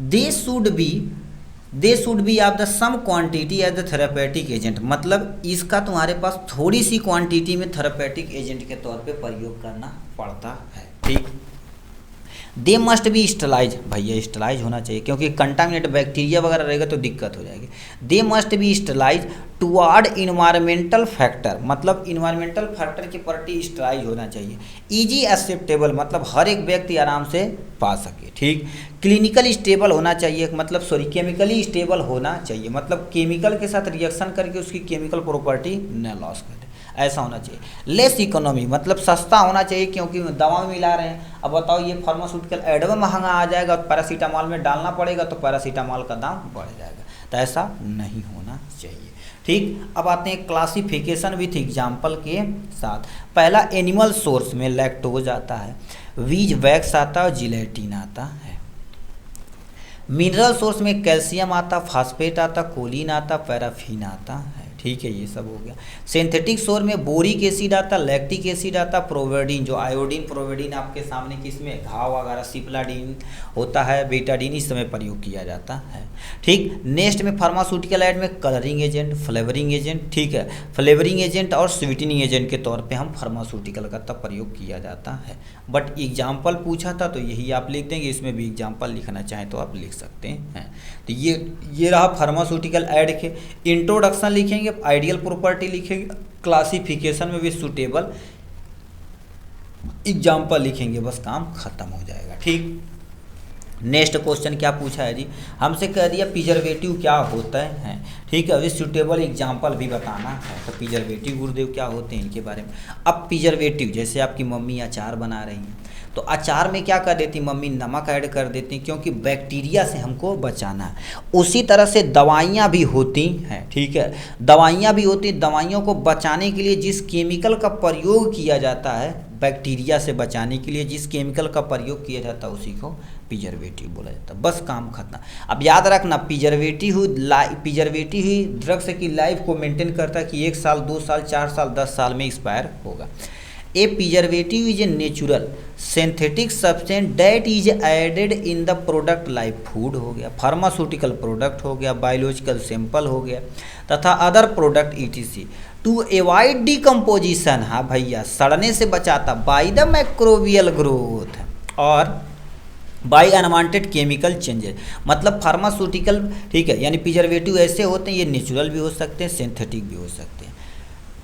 They should be of the some quantity as the therapeutic agent, मतलब इसका तुम्हारे पास थोड़ी सी क्वांटिटी में थेरापेटिक एजेंट के तौर पे प्रयोग करना पड़ता है, ठीक। दे मस्ट बी स्टलाइज, भैया स्टलाइज होना चाहिए क्योंकि कंटामिनेट बैक्टीरिया वगैरह रहेगा तो दिक्कत हो जाएगी। दे must be sterilise toward environmental factor, मतलब इन्वायरमेंटल फैक्टर के प्रति स्टलाइज होना चाहिए। इजी एक्सेप्टेबल, मतलब हर एक व्यक्ति आराम से पा सके, ठीक। क्लिनिकल स्टेबल होना चाहिए, मतलब सॉरी केमिकली स्टेबल होना चाहिए, मतलब केमिकल के साथ रिएक्शन करके उसकी केमिकल प्रॉपर्टी न लॉस करे, ऐसा होना चाहिए। लेस इकोनॉमी, मतलब सस्ता होना चाहिए क्योंकि दवा में मिला रहे हैं। अब बताओ ये फार्मास्यूटिकल एड में महंगा आ जाएगा, पैरासीटामॉल में डालना पड़ेगा तो पैरासीटामॉल का दाम बढ़ जाएगा, तो ऐसा नहीं होना चाहिए, ठीक। अब आते हैं क्लासिफिकेशन विथ एग्जाम्पल के साथ। पहला एनिमल सोर्स में लैक्टोज आता है, वीज वैक्स आता है और जिलेटिन आता है। मिनरल सोर्स में कैल्शियम आता, फास्फेट आता, कोलिन आता, पैराफिन आता है, ठीक है, ये सब हो गया। सिंथेटिक सोर्स में बोरिक एसिड आता, लैक्टिक एसिड आता, प्रोवेडिन, जो आयोडीन प्रोवेडिन आपके सामने किसमें घाव वगैरह सिप्लाडीन होता है, बेटाडीन इस समय प्रयोग किया जाता है, ठीक। नेक्स्ट में फार्मास्यूटिकल एड में कलरिंग एजेंट, फ्लेवरिंग एजेंट, ठीक है, फ्लेवरिंग एजेंट और स्वीटनिंग एजेंट के तौर पे हम फार्मास्यूटिकल का तब प्रयोग किया जाता है। बट एग्जाम्पल पूछा था तो यही आप लिख देंगे, इसमें भी एग्जाम्पल लिखना चाहें तो आप लिख सकते हैं। तो ये रहा फार्मास्यूटिकल एड के। इंट्रोडक्शन लिखेंगे, आइडियल प्रॉपर्टी लिखेंगे, क्लासिफिकेशन में भी सूटेबल, एग्जाम्पल लिखेंगे, बस काम खत्म हो जाएगा, ठीक। नेक्स्ट क्वेश्चन क्या पूछा है जी, हमसे कह दिया प्रिजर्वेटिव क्या होता है, ठीक है, अभी सूटेबल एग्जाम्पल भी बताना है। तो प्रिजर्वेटिव गुरुदेव क्या होते हैं इनके बारे में। अब प्रिजर्वेटिव, जैसे आपकी मम्मी अचार बना रही हैं तो अचार में क्या कर देती मम्मी, नमक ऐड कर देती क्योंकि बैक्टीरिया से हमको बचाना है। उसी तरह से दवाइयाँ भी होती हैं, ठीक है, दवाइयाँ भी होती, दवाइयों को बचाने के लिए जिस केमिकल का प्रयोग किया जाता है, बैक्टीरिया से बचाने के लिए जिस केमिकल का प्रयोग किया जाता है उसी को प्रिजर्वेटिव बोला जाता है, बस काम खत्म। अब याद रखना प्रिजर्वेटिव ही ड्रग्स की लाइफ को मेंटेन करता है कि 1 साल 2 साल 4 साल 10 साल में एक्सपायर होगा। A preservative is a natural synthetic substance that is added in the product like food हो गया, फार्मास्यूटिकल प्रोडक्ट हो गया, बायोलॉजिकल सैंपल हो गया तथा other product etc to avoid decomposition, हाँ भैया सड़ने से बचाता, बाय द माइक्रोबियल ग्रोथ और बाई अनवांटेड केमिकल चेंजेस, मतलब फार्मास्यूटिकल, ठीक है, यानी प्रिजर्वेटिव ऐसे होते हैं, ये नेचुरल भी हो सकते हैं, सिंथेटिक भी हो सकते हैं।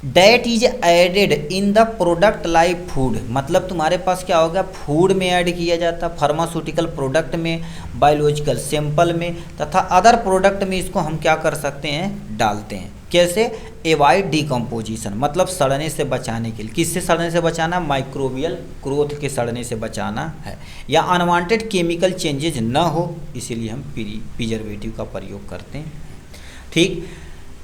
That is added in the product like food, मतलब तुम्हारे पास क्या होगा, फूड में ऐड किया जाता, फार्मास्यूटिकल प्रोडक्ट में, बायोलॉजिकल सैंपल में तथा अदर प्रोडक्ट में इसको हम क्या कर सकते हैं, डालते हैं। कैसे, एवॉइड डिकम्पोजिशन, मतलब सड़ने से बचाने के लिए। किससे सड़ने से बचाना, माइक्रोबियल ग्रोथ के सड़ने से बचाना है, या अनवांटेड केमिकल चेंजेज न हो, इसीलिए हम प्रिजर्वेटिव का प्रयोग करते हैं, ठीक।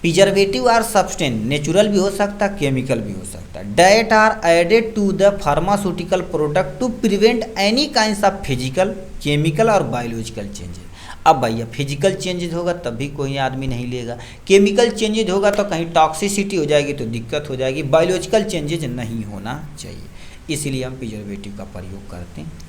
प्रिजर्वेटिव आर सब्सटेंस, नेचुरल भी हो सकता है, केमिकल भी हो सकता है, that are added to the pharmaceutical product to prevent any kinds of physical, chemical और बायोलॉजिकल चेंजेस। अब भैया फिजिकल चेंजेस होगा तब भी कोई आदमी नहीं लेगा, केमिकल चेंजेस होगा तो कहीं टॉक्सिसिटी हो जाएगी तो दिक्कत हो जाएगी, बायोलॉजिकल चेंजेस नहीं होना चाहिए, इसीलिए हम प्रिजर्वेटिव का प्रयोग करते हैं।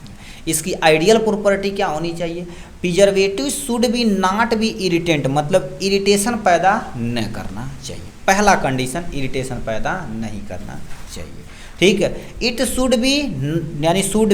इसकी आइडियल प्रॉपर्टी क्या होनी चाहिए, preservative should be not be irritant, मतलब इरिटेशन पैदा न करना चाहिए, पहला कंडीशन इरिटेशन पैदा नहीं करना चाहिए, ठीक है। इट शुड बी, यानी should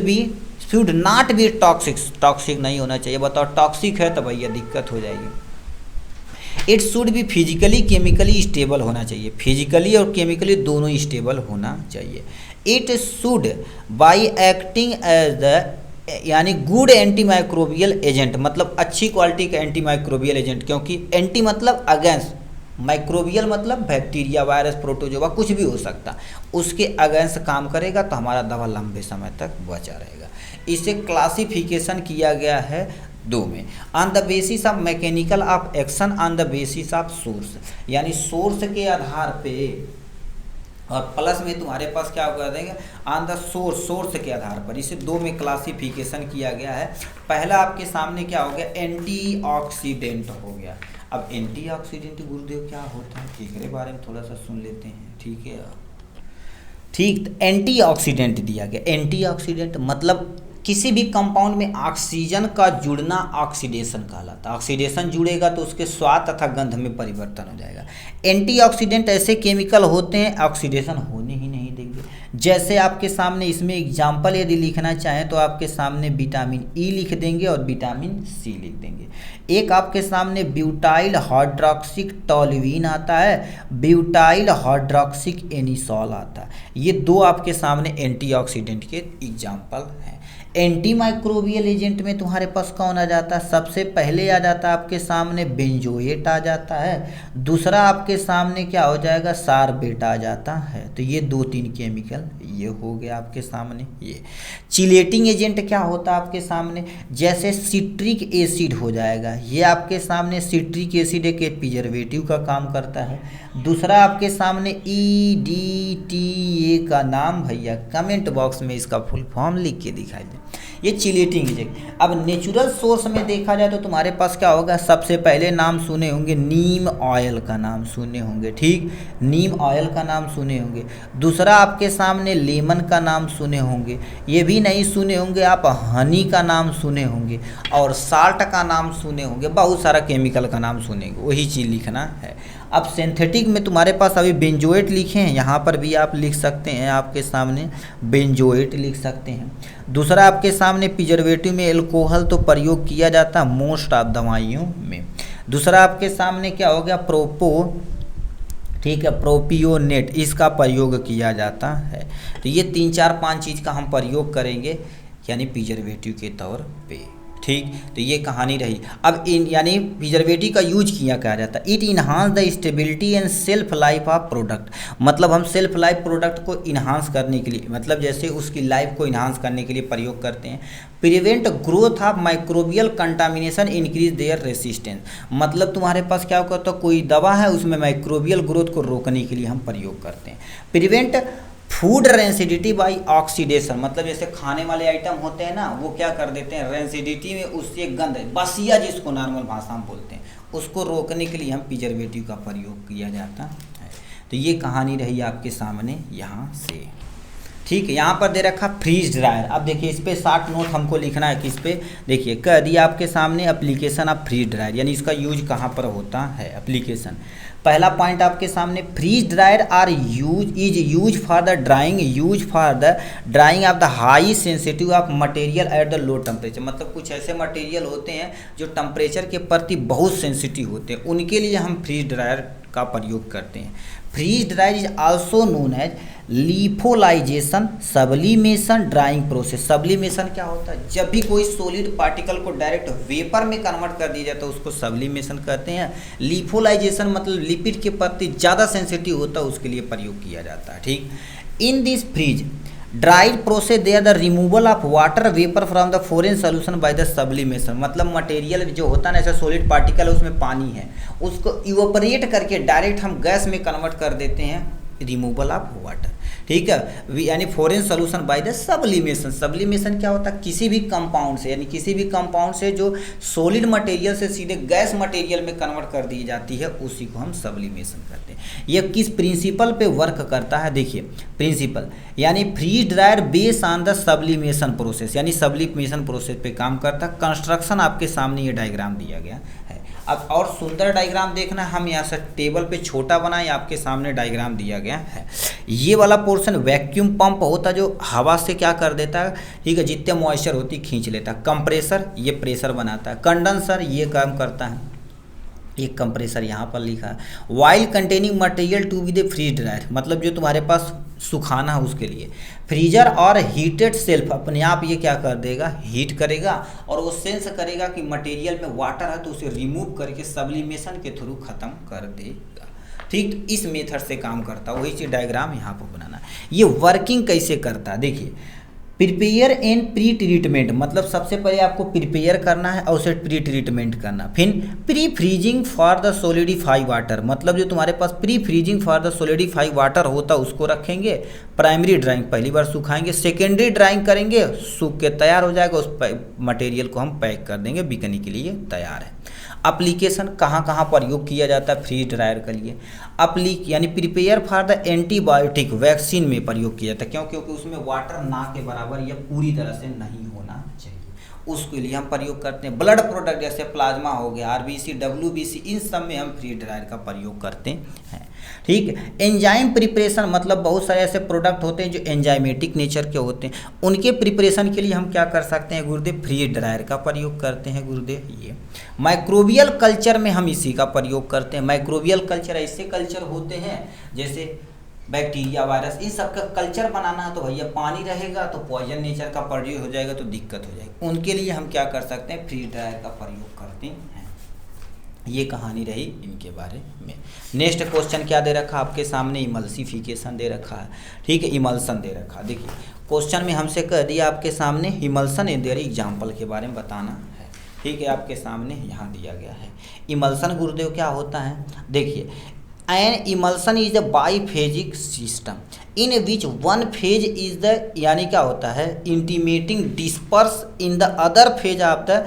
not be toxic, toxic नहीं होना चाहिए, बताओ टॉक्सिक है तो भैया दिक्कत हो जाएगी। It should be physically chemically stable होना चाहिए, फिजिकली और केमिकली दोनों स्टेबल होना चाहिए। It should by acting as the, यानी गुड एंटी माइक्रोबियल एजेंट, मतलब अच्छी क्वालिटी का एंटी माइक्रोबियल एजेंट, क्योंकि एंटी मतलब अगेंस्ट, माइक्रोबियल मतलब बैक्टीरिया, वायरस, प्रोटोजोआ, कुछ भी हो सकता, उसके अगेंस्ट काम करेगा तो हमारा दवा लंबे समय तक बचा रहेगा। इसे क्लासिफिकेशन किया गया है दो में, on the basis of mechanical of action, on the basis of source, यानी सोर्स के आधार पे, और प्लस में तुम्हारे पास क्या कर देंगे ऑन द सोर्स, सोर्स के आधार पर। इसे दो में क्लासिफिकेशन किया गया है। पहला आपके सामने क्या हो गया, एंटीऑक्सीडेंट हो गया। अब एंटीऑक्सीडेंट गुरुदेव क्या होता है, ठीक है, बारे में थोड़ा सा सुन लेते हैं, ठीक है। ठीक, एंटीऑक्सीडेंट दिया गया। एंटीऑक्सीडेंट मतलब किसी भी कंपाउंड में ऑक्सीजन का जुड़ना ऑक्सीडेशन कहलाता है। ऑक्सीडेशन जुड़ेगा तो उसके स्वाद तथा गंध में परिवर्तन हो जाएगा। एंटीऑक्सीडेंट ऐसे केमिकल होते हैं ऑक्सीडेशन होने ही नहीं देंगे। जैसे आपके सामने इसमें एग्जाम्पल यदि लिखना चाहें तो आपके सामने विटामिन ई लिख देंगे और विटामिन सी लिख देंगे। एक आपके सामने ब्यूटाइल हाइड्रोक्सिक टोल्यूइन आता है, ब्यूटाइल हाइड्रोक्सिक एनिसॉल आता है। ये दो आपके सामने एंटीऑक्सीडेंट के एग्जाम्पल हैं। एंटी माइक्रोबियल एजेंट में तुम्हारे पास कौन आ जाता है, सबसे पहले आ जाता है आपके सामने बेंजोएट आ जाता है, दूसरा आपके सामने क्या हो जाएगा, सारबेट आ जाता है। तो ये दो तीन केमिकल ये हो गया आपके सामने। ये चिलेटिंग एजेंट क्या होता है आपके सामने, जैसे सिट्रिक एसिड हो जाएगा, ये आपके सामने सिट्रिक एसिड एक प्रिजर्वेटिव का काम करता है। दूसरा आपके सामने EDTA का नाम भैया कमेंट बॉक्स में इसका फुल फॉर्म लिख के दिखाई दे, ये चिलेटिंग एजेंट। अब नेचुरल सोर्स में देखा जाए तो तुम्हारे पास क्या होगा, सबसे पहले नाम सुने होंगे नीम ऑयल का नाम सुने होंगे, ठीक, नीम ऑयल का नाम सुने होंगे। दूसरा आपके सामने लेमन का नाम सुने होंगे, ये भी नहीं सुने होंगे आप हनी का नाम सुने होंगे, और साल्ट का नाम सुने होंगे, बहुत सारा केमिकल का नाम सुनेंगे, वही चीज़ लिखना है। अब सिंथेटिक में तुम्हारे पास अभी बेंजोएट लिखे हैं, यहाँ पर भी आप लिख सकते हैं, आपके सामने बेंजोएट लिख सकते हैं। दूसरा आपके सामने प्रिजर्वेटिव में एल्कोहल तो प्रयोग किया जाता है मोस्ट ऑफ दवाइयों में। दूसरा आपके सामने क्या हो गया, प्रोपो, ठीक है, प्रोपियोनेट, इसका प्रयोग किया जाता है। तो ये 3 4 5 चीज़ का हम प्रयोग करेंगे यानी प्रिजर्वेटिव के तौर पे, ठीक। तो ये कहानी रही। अब इन यानी प्रिजर्वेटिव का यूज किया क्या जाता है, it enhance the stability and self life of product, मतलब हम सेल्फ लाइफ प्रोडक्ट को इन्हांस करने के लिए, मतलब जैसे उसकी लाइफ को इन्हांस करने के लिए प्रयोग करते हैं। Prevent growth of microbial contamination, increase their resistance, मतलब तुम्हारे पास क्या होता है, कोई दवा है उसमें माइक्रोबियल ग्रोथ को रोकने के लिए हम प्रयोग करते हैं। Prevent food rancidity by oxidation, मतलब जैसे खाने वाले आइटम होते हैं ना, वो क्या कर देते हैं, रेंसिडिटी में उससे गंध, बसिया जिसको नॉर्मल भाषा में बोलते हैं, उसको रोकने के लिए हम प्रिजर्वेटिव का प्रयोग किया जाता है। तो ये कहानी रही आपके सामने यहाँ से, ठीक है। यहाँ पर दे रखा फ्रीज ड्रायर। अब देखिए इस पे 60 नोट हमको लिखना है, किस पे, देखिए कह दिया आपके सामने एप्लीकेशन ऑफ फ्रीज ड्रायर, यानी इसका यूज कहाँ पर होता है, एप्लीकेशन। पहला पॉइंट आपके सामने, freeze dryer are use for the drying of the high sensitive of material at the low temperature, मतलब कुछ ऐसे मटेरियल होते हैं जो टेम्परेचर के प्रति बहुत सेंसिटिव होते हैं, उनके लिए हम फ्रीज ड्रायर का प्रयोग करते हैं। Freeze dryer is also known as lyophilisation sublimation drying process. Sublimation क्या होता है, जब भी कोई सॉलिड पार्टिकल को डायरेक्ट वेपर में कन्वर्ट कर दिया जाता है उसको सब्लिमेशन कहते हैं। लिफोलाइजेशन मतलब लिपिड के प्रति ज़्यादा सेंसिटिव होता है, उसके लिए प्रयोग किया जाता है, ठीक। In this freeze dried process they are the removal of water vapour from the foreign solution by the sublimation, मतलब मटेरियल जो होता है ना, ऐसा सॉलिड पार्टिकल है उसमें पानी है, उसको इवोपरेट करके डायरेक्ट हम गैस में कन्वर्ट कर देते हैं, रिमूवल ऑफ वाटर, ठीक है, यानी foreign solution by the sublimation. Sublimation क्या होता है, किसी भी कंपाउंड से, यानी किसी भी कंपाउंड से जो सॉलिड मटेरियल से सीधे गैस मटेरियल में कन्वर्ट कर दी जाती है, उसी को हम सब्लिमेशन करते हैं। यह किस प्रिंसिपल पे वर्क करता है, देखिए प्रिंसिपल, यानी freeze dryer base on the sublimation process, यानी सब्लिमेशन प्रोसेस पे काम करता है। कंस्ट्रक्शन आपके सामने ये डायग्राम दिया गया है। अब और सुंदर डायग्राम देखना, हम यहाँ से टेबल पे छोटा बनाए, आपके सामने डायग्राम दिया गया है। ये वाला पोर्शन वैक्यूम पंप होता है जो हवा से क्या कर देता है, ठीक है, जितने मॉइस्चर होती खींच लेता है। कंप्रेसर ये प्रेशर बनाता है। कंडेंसर ये काम करता है, एक कंप्रेसर यहाँ पर लिखा है। Vial containing material to be the freeze dryer, मतलब जो तुम्हारे पास सुखाना है उसके लिए। फ्रीजर और हीटेड सेल्फ अपने आप ये क्या कर देगा, हीट करेगा और वो सेंस करेगा कि मटेरियल में वाटर है तो उसे रिमूव करके सब्लिमेशन के थ्रू खत्म कर देगा। ठीक, तो इस मेथड से काम करता है, वही चीज डायग्राम यहाँ पर बनाना है। ये वर्किंग कैसे करता है देखिए, प्रिपेयर एंड प्री ट्रीटमेंट, मतलब सबसे पहले आपको प्रिपेयर करना है और उसे प्री ट्रीटमेंट करना, फिर pre freezing for the solidify water, मतलब जो तुम्हारे पास pre freezing for the solidify water होता है उसको रखेंगे, प्राइमरी ड्राइंग पहली बार सुखाएंगे, सेकेंडरी ड्राइंग करेंगे, सूख के तैयार हो जाएगा, उस मटेरियल को हम पैक कर देंगे, बिकने के लिए तैयार है। एप्लीकेशन कहाँ कहाँ प्रयोग किया जाता है फ्रीज ड्रायर के लिए, यानी prepare for the antibiotic vaccine में प्रयोग किया जाता है, क्यों? क्योंकि उसमें वाटर ना के बराबर या पूरी तरह से नहीं होना चाहिए, उसके लिए हम प्रयोग करते हैं। ब्लड प्रोडक्ट जैसे प्लाज्मा हो गया, आरबीसी, डब्ल्यूबीसी, इन सब में हम फ्रीज ड्रायर का प्रयोग करते हैं। ठीक है, एंजाइम प्रिपरेशन, मतलब बहुत सारे ऐसे प्रोडक्ट होते हैं जो एंजाइमेटिक नेचर के होते हैं, उनके प्रिपरेशन के लिए हम क्या कर सकते हैं गुरुदेव? फ्रीज ड्रायर का प्रयोग करते हैं गुरुदेव। ये माइक्रोबियल कल्चर में हम इसी का प्रयोग करते हैं। माइक्रोबियल कल्चर ऐसे कल्चर होते हैं जैसे बैक्टीरिया, वायरस, इन सब का कल्चर बनाना है तो भैया पानी रहेगा तो पॉइजन नेचर का प्रोड्यूस हो जाएगा तो दिक्कत हो जाएगी, उनके लिए हम क्या कर सकते हैं? फ्रीज ड्रायर का प्रयोग करते हैं। ये कहानी रही इनके बारे में। नेक्स्ट क्वेश्चन क्या दे रखा आपके सामने? इमल्सिफिकेशन दे रखा है। ठीक है, इमल्सन दे रखा है। देखिए क्वेश्चन में हमसे कह दिया आपके सामने इमल्सन इन देयर एग्जाम्पल के बारे में बताना है। ठीक है, आपके सामने यहाँ दिया गया है इमल्सन गुरुदेव क्या होता है। देखिए, an emulsion is the biphasic system in which one phase is the, यानी क्या होता है? Intimately disperse in the other phase of the,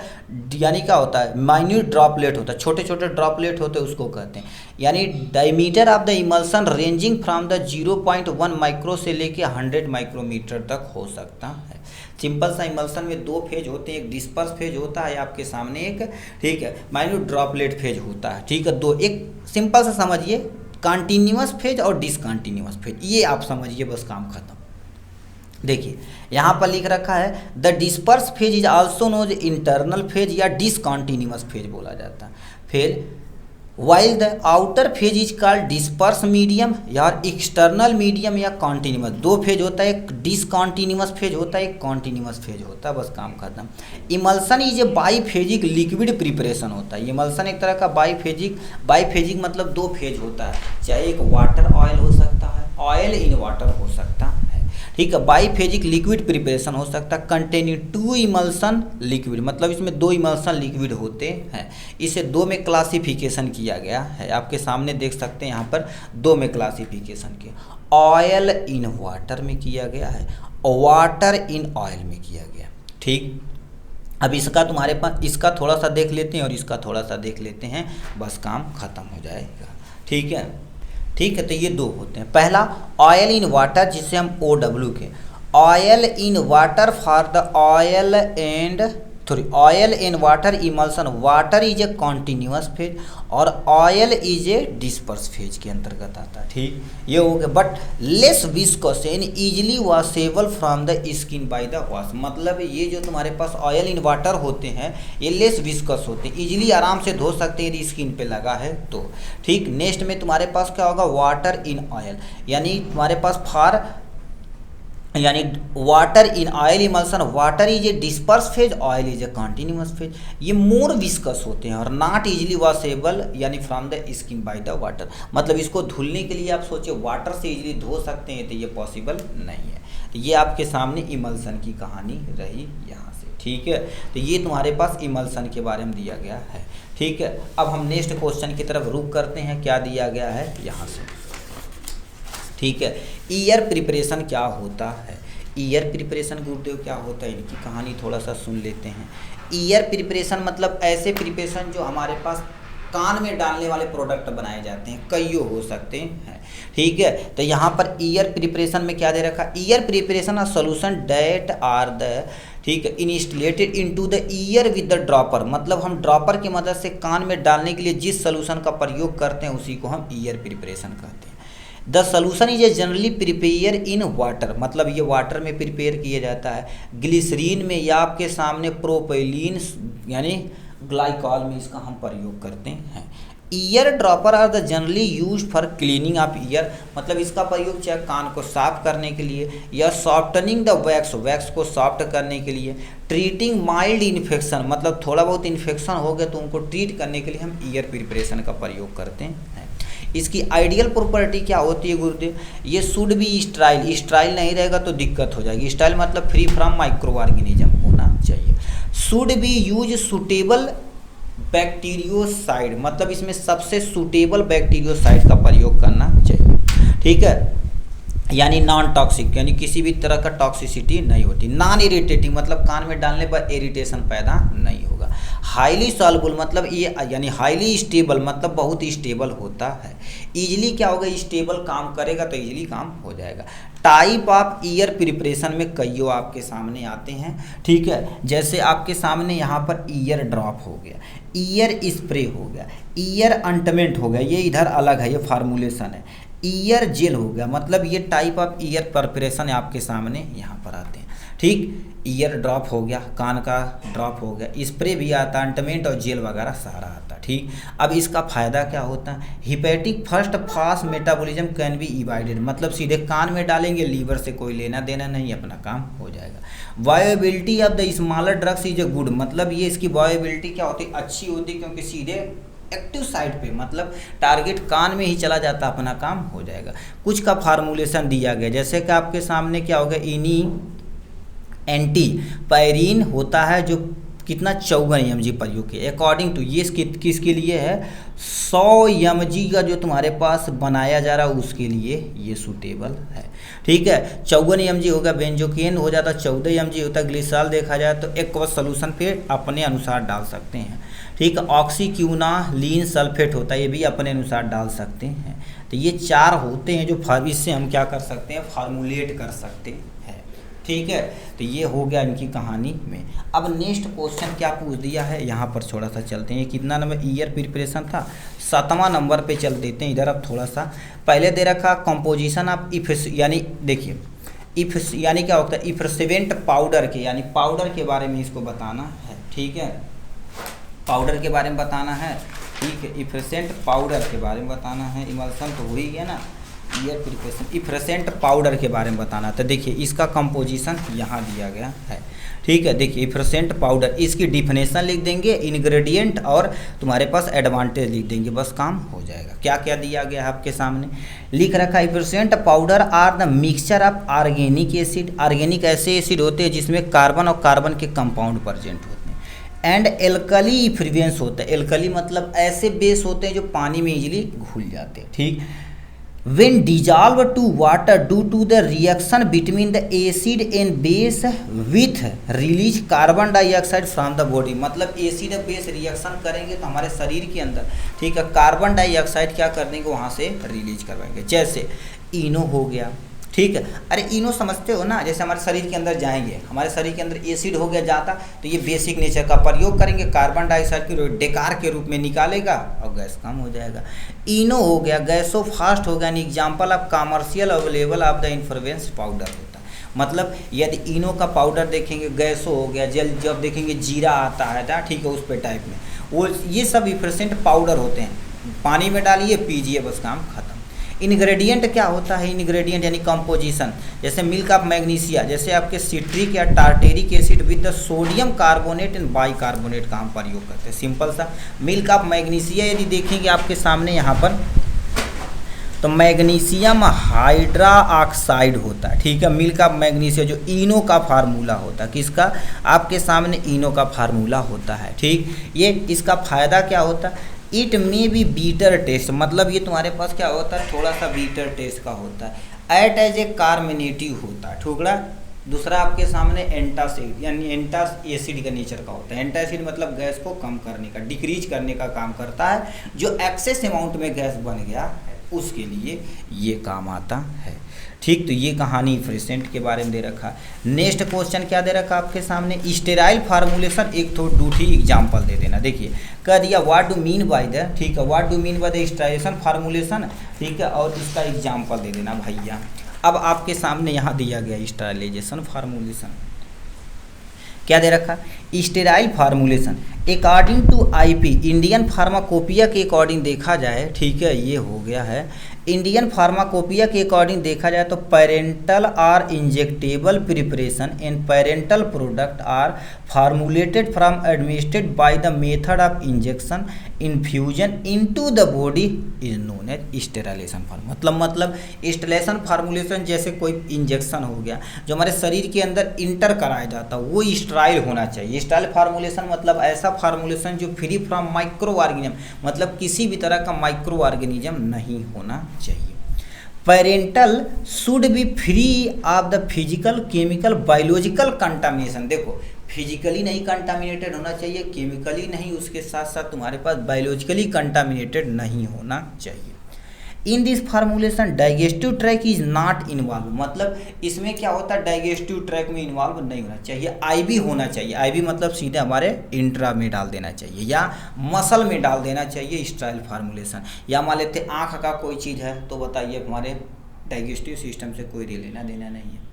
यानी क्या होता है? माइन्यूट ड्रॉपलेट होता है, छोटे छोटे ड्रॉपलेट होते हैं, उसको कहते हैं। यानी diameter of the emulsion ranging from the 0.1 micro से लेके 100 माइक्रोमीटर तक हो सकता है। सिंपल सा इमल्सन में दो फेज होते हैं, एक डिस्पर्स फेज होता है आपके सामने एक, ठीक है, माइन्यूट ड्रॉपलेट फेज होता है। ठीक है, दो, एक सिंपल सा समझिए, कॉन्टिन्यूअस फेज और डिसकॉन्टिन्यूअस फेज, ये आप समझिए, बस काम खत्म। देखिए यहाँ पर लिख रखा है the disperse phase is also known internal phase या डिसकॉन्टिन्यूअस फेज बोला जाता है। फिर while the outer phase is called disperse medium या एक्सटर्नल मीडियम या कॉन्टिन्यूअस, दो फेज होता है, एक डिसकॉन्टिन्यूअस फेज होता है, एक कॉन्टिन्यूअस फेज होता है, बस काम खत्म। Emulsion is a biphasic liquid preparation होता है। इमल्सन एक तरह का बाईफेजिक मतलब दो फेज होता है, चाहे एक वाटर ऑयल हो सकता है, ऑयल इन वाटर हो सकता है। ठीक है, बाईफेजिक लिक्विड प्रिपरेशन हो सकता है कंटेनिंग टू इमल्सन लिक्विड, मतलब इसमें दो इमल्सन लिक्विड होते हैं। इसे दो में क्लासिफिकेशन किया गया है, आपके सामने देख सकते हैं यहाँ पर दो में क्लासिफिकेशन किया, ऑयल इन वाटर में किया गया है और वाटर इन ऑयल में किया गया। ठीक, अब इसका तुम्हारे पास, इसका थोड़ा सा देख लेते हैं और इसका थोड़ा सा देख लेते हैं, बस काम खत्म हो जाएगा। ठीक है, ठीक है, तो ये दो होते हैं। पहला ऑयल इन वाटर, जिसे हम OW के, oil in water for the oil in water emulsion, water is a continuous phase और oil is a disperse phase के अंतर्गत आता है। ठीक, ये हो गया। But less viscous and easily washable from the skin by the wash, मतलब ये जो तुम्हारे पास ऑयल इन वाटर होते हैं ये लेस विस्कस होते हैं, इजिली आराम से धो सकते हैं यदि स्किन पे लगा है तो। ठीक, नेक्स्ट में तुम्हारे पास क्या होगा? वाटर इन ऑयल, यानी तुम्हारे पास यानी water in oil emulsion, water is a disperse phase, oil is a continuous phase. ये मोर विस्कस होते हैं और नॉट इजिली वॉशेबल, यानी from the skin by the water, मतलब इसको धुलने के लिए आप सोचिए वाटर से इजिली धो सकते हैं तो ये पॉसिबल नहीं है। तो ये आपके सामने इमल्सन की कहानी रही यहाँ से। ठीक है, तो ये तुम्हारे पास इमल्सन के बारे में दिया गया है। ठीक है, अब हम नेक्स्ट क्वेश्चन की तरफ रुख करते हैं, क्या दिया गया है यहाँ से। ठीक है, ईयर प्रिपरेशन क्या होता है? ईयर प्रिपरेशन गुरुदेव क्या होता है, इनकी कहानी थोड़ा सा सुन लेते हैं। ईयर प्रिपरेशन मतलब ऐसे प्रिपरेशन जो हमारे पास कान में डालने वाले प्रोडक्ट बनाए जाते हैं, कईयों हो सकते हैं। ठीक है, तो यहाँ पर ईयर प्रिपरेशन में क्या दे रखा? Ear preparation are solution that are the, ठीक है, instilled into the ear with the dropper, मतलब हम ड्रॉपर की मदद से कान में डालने के लिए जिस सोल्यूशन का प्रयोग करते हैं उसी को हम ईयर प्रिपरेशन कहते हैं। The solution is a generally prepare in water, मतलब ये वाटर में प्रिपेयर किया जाता है, ग्लिसरीन में या आपके सामने प्रोपेलिन यानी ग्लाइकॉल में इसका हम प्रयोग करते हैं। Ear dropper are the generally use for cleaning of ear, मतलब इसका प्रयोग चाहे कान को साफ करने के लिए या सॉफ्टनिंग द वैक्स को सॉफ्ट करने के लिए, ट्रीटिंग माइल्ड इन्फेक्शन, मतलब थोड़ा बहुत इन्फेक्शन हो गया तो उनको ट्रीट करने के लिए हम ईयर प्रिपरेशन का प्रयोग करते हैं। इसकी आइडियल प्रॉपर्टी क्या होती है गुरुदेव? ये शुड बी स्टाइल, स्टाइल नहीं रहेगा तो दिक्कत हो जाएगी। स्टाइल मतलब फ्री फ्रॉम माइक्रो ऑर्गेनिज्म होना चाहिए। Should be use suitable bacteriocide, मतलब इसमें सबसे सुटेबल बैक्टीरियोसाइड का प्रयोग करना चाहिए, ठीक है, यानी नॉन टॉक्सिक, यानी किसी भी तरह का टॉक्सिसिटी नहीं होती। नॉन इरिटेटिंग मतलब कान में डालने पर इरिटेशन पैदा नहीं होगा। हाईली सॉल्युबल मतलब ये, यानी हाईली स्टेबल मतलब बहुत ही स्टेबल होता है। इजीली क्या होगा, स्टेबल काम करेगा तो इजीली काम हो जाएगा। टाइप ऑफ ईयर प्रिपरेशन में कईयों आपके सामने आते हैं, ठीक है, जैसे आपके सामने यहाँ पर ईयर ड्रॉप हो गया, ईयर स्प्रे हो गया, ईयर अंटमेंट हो गया, ये इधर अलग है, ये फार्मूलेशन है। ईयर जेल हो गया, मतलब ये टाइप ऑफ ईयर प्रिपरेशन आपके सामने यहाँ पर आते हैं, ठीक। ईयर ड्रॉप हो गया, कान का ड्रॉप हो गया, स्प्रे भी आता है, अंटमेंट और जेल वगैरह सारा आता है, ठीक। अब इसका फायदा क्या होता है? Hepatic first pass metabolism can be avoided, मतलब सीधे कान में डालेंगे, लीवर से कोई लेना देना नहीं, अपना काम हो जाएगा। Viability of the smaller drugs is a good, मतलब ये इसकी वायबिलिटी क्या होती है, अच्छी होती है, क्योंकि सीधे एक्टिव साइड पे, मतलब टारगेट कान में ही चला जाता, अपना काम हो जाएगा। कुछ का फार्मूलेशन दिया गया, जैसे कि आपके सामने क्या होगा, इनी एंटी पैरिन होता है जो कितना 54 mg प्रयोग के अकॉर्डिंग टू, ये किसके लिए है, 100 mg का जो तुम्हारे पास बनाया जा रहा है उसके लिए ये सूटेबल है, ठीक है। 54 mg होगा, बेंजोकेन हो जाता 14 mg होता, ग्लिसरॉल देखा जाए तो एक सोल्यूशन पे अपने अनुसार डाल सकते हैं, ठीक है। ऑक्सीक्यूनालीन सल्फेट होता है, ये भी अपने अनुसार डाल सकते हैं। तो ये 4 होते हैं जो इससे हम क्या कर सकते हैं, फार्मूलेट कर सकते हैं, ठीक है। तो ये हो गया इनकी कहानी में। अब नेक्स्ट क्वेश्चन क्या पूछ दिया है, यहाँ पर थोड़ा सा चलते हैं। कितना नंबर ईयर प्रिपरेशन था, 7वां नंबर पे चल देते हैं इधर। अब थोड़ा सा पहले दे रखा कंपोजिशन ऑफ इफ्स, यानी देखिए इफ्स यानी क्या होता है, इफ्रसेवेंट पाउडर के, यानी पाउडर के बारे में इसको बताना है, ठीक है, पाउडर के बारे में बताना है, ठीक है। इफ्रसेंट पाउडर के बारे में बताना है, इमल्सन तो हो ही गया ना, ईयर प्रिपरेशन इफ्रसेंट पाउडर के बारे में बताना। तो देखिए इसका कंपोजिशन यहाँ दिया गया है, ठीक है। देखिए इफ्रसेंट पाउडर, इसकी डिफिनेशन लिख देंगे, इंग्रेडिएंट और तुम्हारे पास एडवांटेज लिख देंगे, बस काम हो जाएगा। क्या क्या दिया गया है आपके सामने लिख रखा है, effervescent powder are the mixture of organic acid, organic ऐसे एसिड होते हैं जिसमें कार्बन और कार्बन के कंपाउंड प्रेजेंट होते हैं, एंड एल्कली इफ्लुएंस होता है, एल्कली मतलब ऐसे बेस होते हैं जो पानी में इजीली घुल जाते हैं, ठीक। when dissolved to water due to the reaction between the acid and base with release carbon dioxide from the body, मतलब एसिड और बेस रिएक्शन करेंगे तो हमारे शरीर के अंदर, ठीक है, कार्बन डाइऑक्साइड क्या कर देंगे, वहाँ से रिलीज करवाएंगे। जैसे इनो हो गया, ठीक है। अरे इनो समझते हो ना, जैसे हमारे शरीर के अंदर जाएंगे, हमारे शरीर के अंदर एसिड हो गया जाता, तो ये बेसिक नेचर का प्रयोग करेंगे, कार्बन डाइऑक्साइड के डेकार के रूप में निकालेगा और गैस कम हो जाएगा। इनो हो गया, गैसो फास्ट हो गया, an example of commercial available of the influence powder होता है, मतलब यदि इनो का पाउडर देखेंगे, गैसो हो गया, जब देखेंगे जीरा आता है, ठीक है, उस पे टाइप में वो, ये सब इफ्रसेंट पाउडर होते हैं, पानी में डालिए पीजिए, बस काम खत्म। इन्ग्रेडिएंट क्या होता है, इन्ग्रेडिएंट यानी कंपोजिशन, जैसे मिल्क ऑफ मैग्नीशिया, जैसे आपके सिट्रिक या tartaric acid with the sodium carbonate and bicarbonate का हम प्रयोग करते हैं। सिंपल सा मिल्क ऑफ मैग्नीशिया यदि देखेंगे आपके सामने यहाँ पर, तो मैग्नीशियम हाइड्रा ऑक्साइड होता है, ठीक है। मिल्क ऑफ मैग्नीशिया जो इनो का फार्मूला होता है, किसका, आपके सामने इनो का फार्मूला होता है, ठीक। ये इसका फायदा क्या होता है, it may be better taste, मतलब ये तुम्हारे पास क्या होता है, थोड़ा सा बीटर टेस्ट का होता है। एट एज ए कार्बोनेटिव होता है, ठुकड़ा। दूसरा आपके सामने एंटासिड, यानी एंटास एसिड का नेचर का होता है। एंटासिड मतलब गैस को कम करने का, डिक्रीज करने का काम करता है, जो एक्सेस अमाउंट में गैस बन गया है उसके लिए ये काम आता है, ठीक। तो ये कहानी इफ्रसेंट के बारे में दे रखा है। नेक्स्ट क्वेश्चन क्या दे रखा आपके सामने, स्टेराइल फार्मूलेशन, एक तो दूसरी एग्जांपल दे देना। देखिए कह दिया what do mean by the, ठीक है, what do mean by the sterilization formulation, ठीक है, और इसका एग्जांपल दे देना भैया। अब आपके सामने यहाँ दिया गया स्टेराइलाइजेशन फार्मूलेशन, क्या दे रखा, sterile formulation according to IP, Indian pharmacopoeia के अकॉर्डिंग देखा जाए, ठीक है, ये हो गया है इंडियन फार्माकोपिया के अकॉर्डिंग देखा जाए तो parenteral are injectable preparation and parenteral product are formulated from administered by the method of injection infusion into the body is known as sterilization form. मतलब स्टेराइलेशन फार्मूलेशन जैसे कोई इंजेक्शन हो गया जो हमारे शरीर के अंदर इंटर कराया जाता है वो स्टेराइल होना चाहिए। स्टेराइल फार्मूलेशन मतलब ऐसा फार्मूलेशन जो फ्री फ्रॉम माइक्रो ऑर्गेनिज्म, मतलब किसी भी तरह का माइक्रो ऑर्गेनिज्म नहीं होना चाहिए। Parental should be free of the physical chemical biological contamination. देखो फिजिकली नहीं कंटामिनेटेड होना चाहिए, केमिकली नहीं, उसके साथ साथ तुम्हारे पास बायोलॉजिकली कंटामिनेटेड नहीं होना चाहिए। In this formulation digestive track is not involve, मतलब इसमें क्या होता है डाइजेस्टिव ट्रैक में इन्वॉल्व नहीं होना चाहिए। आईवी होना चाहिए, आईवी मतलब सीधे हमारे इंट्रा में डाल देना चाहिए या मसल में डाल देना चाहिए स्टेराइल फार्मूलेशन। या मान लेते आँख का कोई चीज़ है तो बताइए हमारे डाइजेस्टिव सिस्टम से कोई लेना देना नहीं है,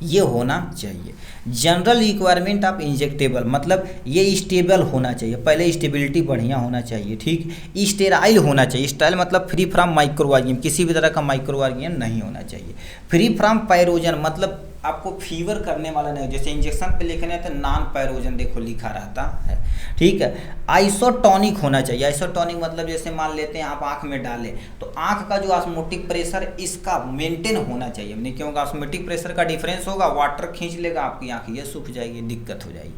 ये होना चाहिए। जनरल रिक्वायरमेंट ऑफ इंजेक्टेबल मतलब ये स्टेबल होना चाहिए, पहले स्टेबिलिटी बढ़िया होना चाहिए, ठीक। स्टेराइल होना चाहिए, स्टेराइल मतलब फ्री फ्रॉम माइक्रो ऑर्गेनिज्म, किसी भी तरह का माइक्रो ऑर्गेनिज्म नहीं होना चाहिए। फ्री फ्रॉम पैरोजन मतलब आपको फीवर करने वाला नहीं, जैसे इंजेक्शन पे लिखने तो नॉन पैरोजन देखो लिखा रहता है, ठीक है। आइसोटोनिक होना चाहिए, आइसोटोनिक मतलब जैसे मान लेते हैं आप आँख में डालें तो आँख का जो ऑस्मोटिक प्रेशर इसका मेंटेन होना चाहिए, नहीं क्योंकि ऑस्मोटिक प्रेशर का डिफरेंस होगा, वाटर खींच लेगा आपकी आँख, ये सूख जाएगी, दिक्कत हो जाएगी।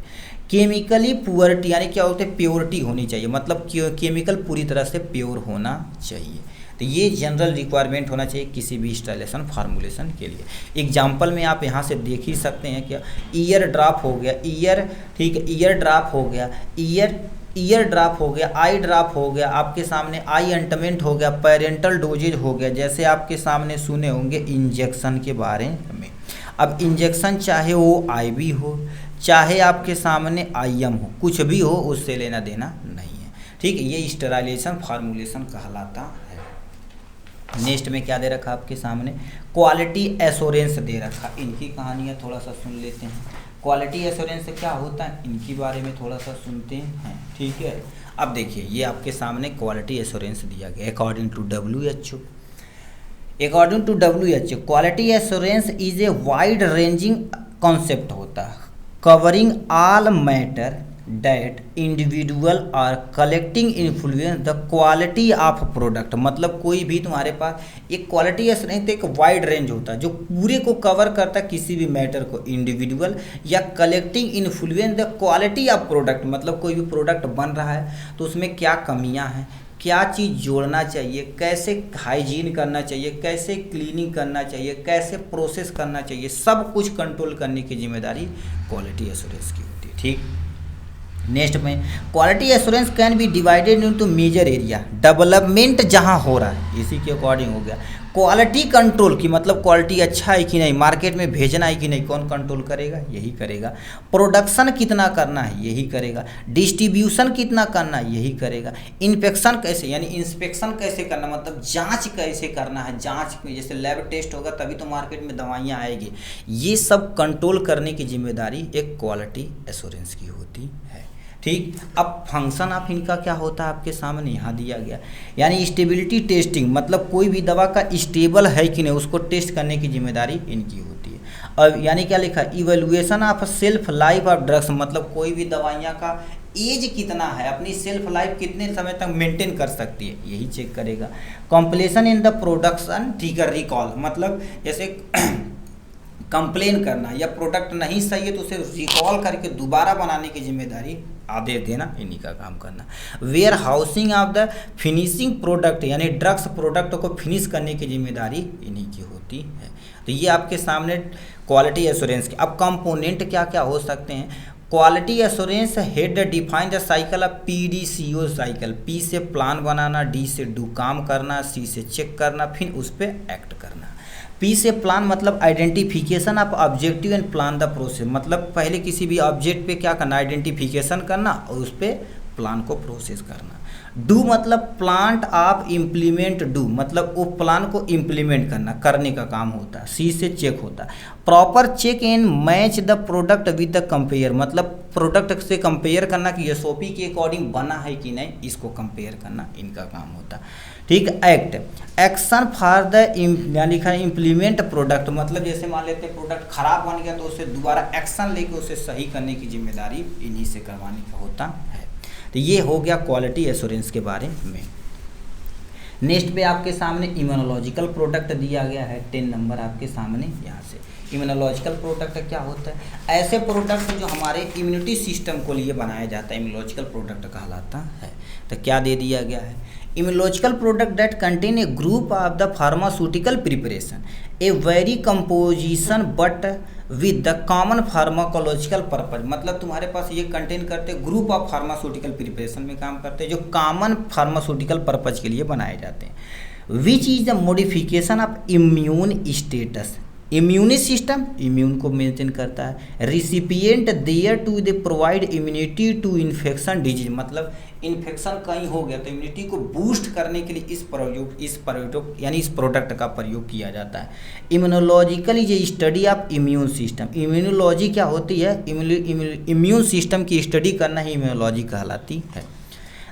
केमिकली प्योरिटी यानी क्या होता है प्योरिटी होनी चाहिए, मतलब केमिकल पूरी तरह से प्योर होना चाहिए। तो ये जनरल रिक्वायरमेंट होना चाहिए किसी भी स्टेराइलेशन फार्मूलेशन के लिए। एग्जाम्पल में आप यहाँ से देख ही सकते हैं क्या, ईयर ड्रॉप हो गया, ईयर, ठीक है, ईयर ड्रॉप हो गया, ईयर ड्रॉप हो गया, आई ड्रॉप हो गया, आपके सामने आई अंटमेंट हो गया, पेरेंटल डोजेज हो गया, जैसे आपके सामने सुने होंगे इंजेक्शन के बारे में। अब इंजेक्शन चाहे वो आईवी हो चाहे आपके सामने आईएम हो, कुछ भी हो उससे लेना देना नहीं है, ठीक है। ये स्टेराइलेशन फार्मूलेशन कहलाता है। नेक्स्ट में क्या दे रखा आपके सामने, क्वालिटी एश्योरेंस दे रखा, इनकी कहानियाँ थोड़ा सा सुन लेते हैं। क्वालिटी एश्योरेंस क्या होता है इनके बारे में थोड़ा सा सुनते हैं, ठीक है। अब देखिए ये आपके सामने क्वालिटी एश्योरेंस दिया गया according to WHO। According to WHO quality assurance is a wide ranging concept होता है covering all matter that individual are collecting influence the quality of product। मतलब कोई भी तुम्हारे पास एक क्वालिटी एश्योरेंस एक वाइड रेंज होता है जो पूरे को कवर करता है किसी भी मैटर को, इंडिविजुअल या collecting influence the quality of product, मतलब कोई भी प्रोडक्ट बन रहा है तो उसमें क्या कमियां हैं, क्या चीज़ जोड़ना चाहिए, कैसे हाइजीन करना चाहिए, कैसे क्लीनिंग करना चाहिए, कैसे प्रोसेस करना चाहिए, सब कुछ कंट्रोल करने की जिम्मेदारी क्वालिटी एश्योरेंस की होती है, ठीक। नेक्स्ट में quality assurance can be divided into major area, development जहां हो रहा है इसी के अकॉर्डिंग हो गया। क्वालिटी कंट्रोल की मतलब क्वालिटी अच्छा है कि नहीं, मार्केट में भेजना है कि नहीं, कौन कंट्रोल करेगा, यही करेगा। प्रोडक्शन कितना करना है, यही करेगा। डिस्ट्रीब्यूशन कितना करना है, यही करेगा। इंस्पेक्शन कैसे यानी इंस्पेक्शन कैसे करना मतलब जांच कैसे करना है, जांच में जैसे लैब टेस्ट होगा तभी तो मार्केट में दवाइयाँ आएगी, ये सब कंट्रोल करने की जिम्मेदारी एक क्वालिटी एश्योरेंस की होती है, ठीक। अब फंक्शन ऑफ इनका क्या होता है आपके सामने यहाँ दिया गया, यानी स्टेबिलिटी टेस्टिंग मतलब कोई भी दवा का स्टेबल है कि नहीं उसको टेस्ट करने की जिम्मेदारी इनकी होती है। और यानी क्या लिखा, evaluation of self life of drugs मतलब कोई भी दवाइयाँ का एज कितना है, अपनी सेल्फ लाइफ कितने समय तक मेंटेन कर सकती है, यही चेक करेगा। कॉम्प्लेशन इन द प्रोडक्शन, ठीक है, रिकॉल मतलब जैसे कंप्लेन करना या प्रोडक्ट नहीं सही है तो उसे रिकॉल करके दोबारा बनाने की जिम्मेदारी आदेश देना इन्हीं का काम करना। Warehousing of the finishing product यानी ड्रग्स प्रोडक्ट को फिनिश करने की जिम्मेदारी इन्हीं की होती है। तो ये आपके सामने क्वालिटी एश्योरेंस के। अब कंपोनेंट क्या क्या हो सकते हैं, quality assurance head define the cycle of PDCO cycle, P से प्लान बनाना, D से डू काम करना, C से चेक करना, फिर उस पर एक्ट करना। P से प्लान मतलब identification of objective and plan the process, मतलब पहले किसी भी ऑब्जेक्ट पे क्या करना, आइडेंटिफिकेशन करना और उस पर प्लान को प्रोसेस करना। डू मतलब प्लांट आप इम्प्लीमेंट, डू मतलब वो प्लान को इम्प्लीमेंट करना, करने का काम होता है। सी से चेक होता है। Proper check and match the product with the compare मतलब प्रोडक्ट से कंपेयर करना कि एसओपी के अकॉर्डिंग बना है कि नहीं, इसको कंपेयर करना इनका काम होता है। ठीक। एक्ट एक्शन फॉर द लिखा है इम्प्लीमेंट प्रोडक्ट मतलब जैसे मान लेते हैं प्रोडक्ट खराब बन गया तो उसे दोबारा एक्शन लेके उसे सही करने की जिम्मेदारी इन्हीं से करवाने का होता है। तो ये हो गया क्वालिटी एश्योरेंस के बारे में। नेक्स्ट पे आपके सामने इम्यूनोलॉजिकल प्रोडक्ट दिया गया है 10 नंबर आपके सामने। यहाँ से इम्यूनोलॉजिकल प्रोडक्ट क्या होता है? ऐसे प्रोडक्ट जो हमारे इम्यूनिटी सिस्टम को लिए बनाया जाता है इम्यूनोलॉजिकल प्रोडक्ट कहलाता है। तो क्या दे दिया गया है? Immunological product that contain a group of the pharmaceutical preparation a very composition but with the common pharmacological purpose मतलब तुम्हारे पास ये कंटेन करते ग्रुप ऑफ फार्मास्यूटिकल प्रिपरेशन में काम करते हैं जो कॉमन फार्मास्यूटिकल पर्पज के लिए बनाए जाते हैं। Which is the modification of immune status immune system immune को मेंटेन करता है। Recipient there to they provide immunity to infection disease मतलब इन्फेक्शन कहीं हो गया तो इम्यूनिटी को बूस्ट करने के लिए इस प्रयोग यानी इस प्रोडक्ट का प्रयोग किया जाता है। इम्यूनोलॉजिकली जो study of immune system immunology क्या होती है? इम्यून सिस्टम की स्टडी करना ही इम्यूनोलॉजी कहलाती है।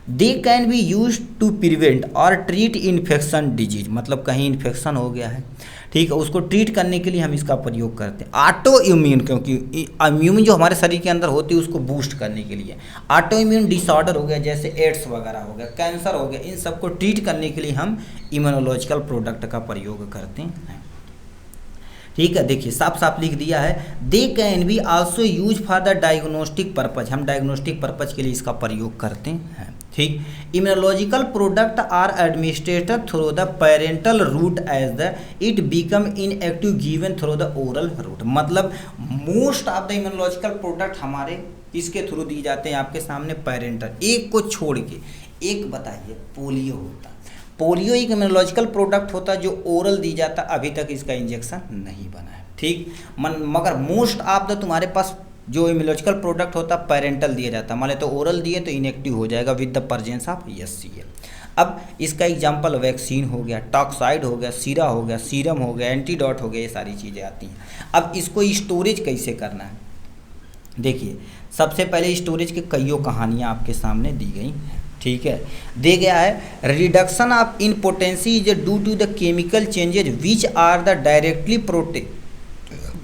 They can be use to prevent और ट्रीट इन्फेक्शन डिजीज मतलब कहीं इन्फेक्शन हो गया है, ठीक है, उसको ट्रीट करने के लिए हम इसका प्रयोग करते हैं। ऑटो इम्यून क्योंकि इम्यून जो हमारे शरीर के अंदर होती है उसको बूस्ट करने के लिए। ऑटो इम्यून डिसऑर्डर हो गया जैसे एड्स वगैरह हो गया, कैंसर हो गया, इन सबको ट्रीट करने के लिए हम इम्यूनोलॉजिकल प्रोडक्ट का प्रयोग करते हैं। ठीक है, देखिए साफ साफ लिख दिया है। They can be also use for the diagnostic purpose हम डायग्नोस्टिक पर्पज के लिए इसका प्रयोग करते हैं। ठीक। Immunological product are administered through the parenteral route as the it become inactive given through the oral route मतलब most of the immunological product हमारे इसके थ्रू दी जाते हैं आपके सामने पेरेंटल। एक को छोड़ के एक बताइए पोलियो होता है। पोलियो एक इम्यूनोलॉजिकल प्रोडक्ट होता है जो ओरल दी जाता है, अभी तक इसका इंजेक्शन नहीं बना है। ठीक। मगर मोस्ट ऑफ द तुम्हारे पास जो इम्यूनोलॉजिकल प्रोडक्ट होता है पेरेंटल दिया जाता है, मान ले तो ओरल दिए तो इनएक्टिव हो जाएगा with the presence of HCl। अब इसका एग्जांपल वैक्सीन हो गया, टॉक्साइड हो गया, सीरा हो गया, सीरम हो गया, एंटीडॉट हो गया, ये सारी चीज़ें आती हैं। अब इसको स्टोरेज कैसे करना है? देखिए सबसे पहले स्टोरेज की कईयों कहानियाँ आपके सामने दी गई हैं। ठीक है, दे गया है reduction of in potency is due to the chemical changes which are the directly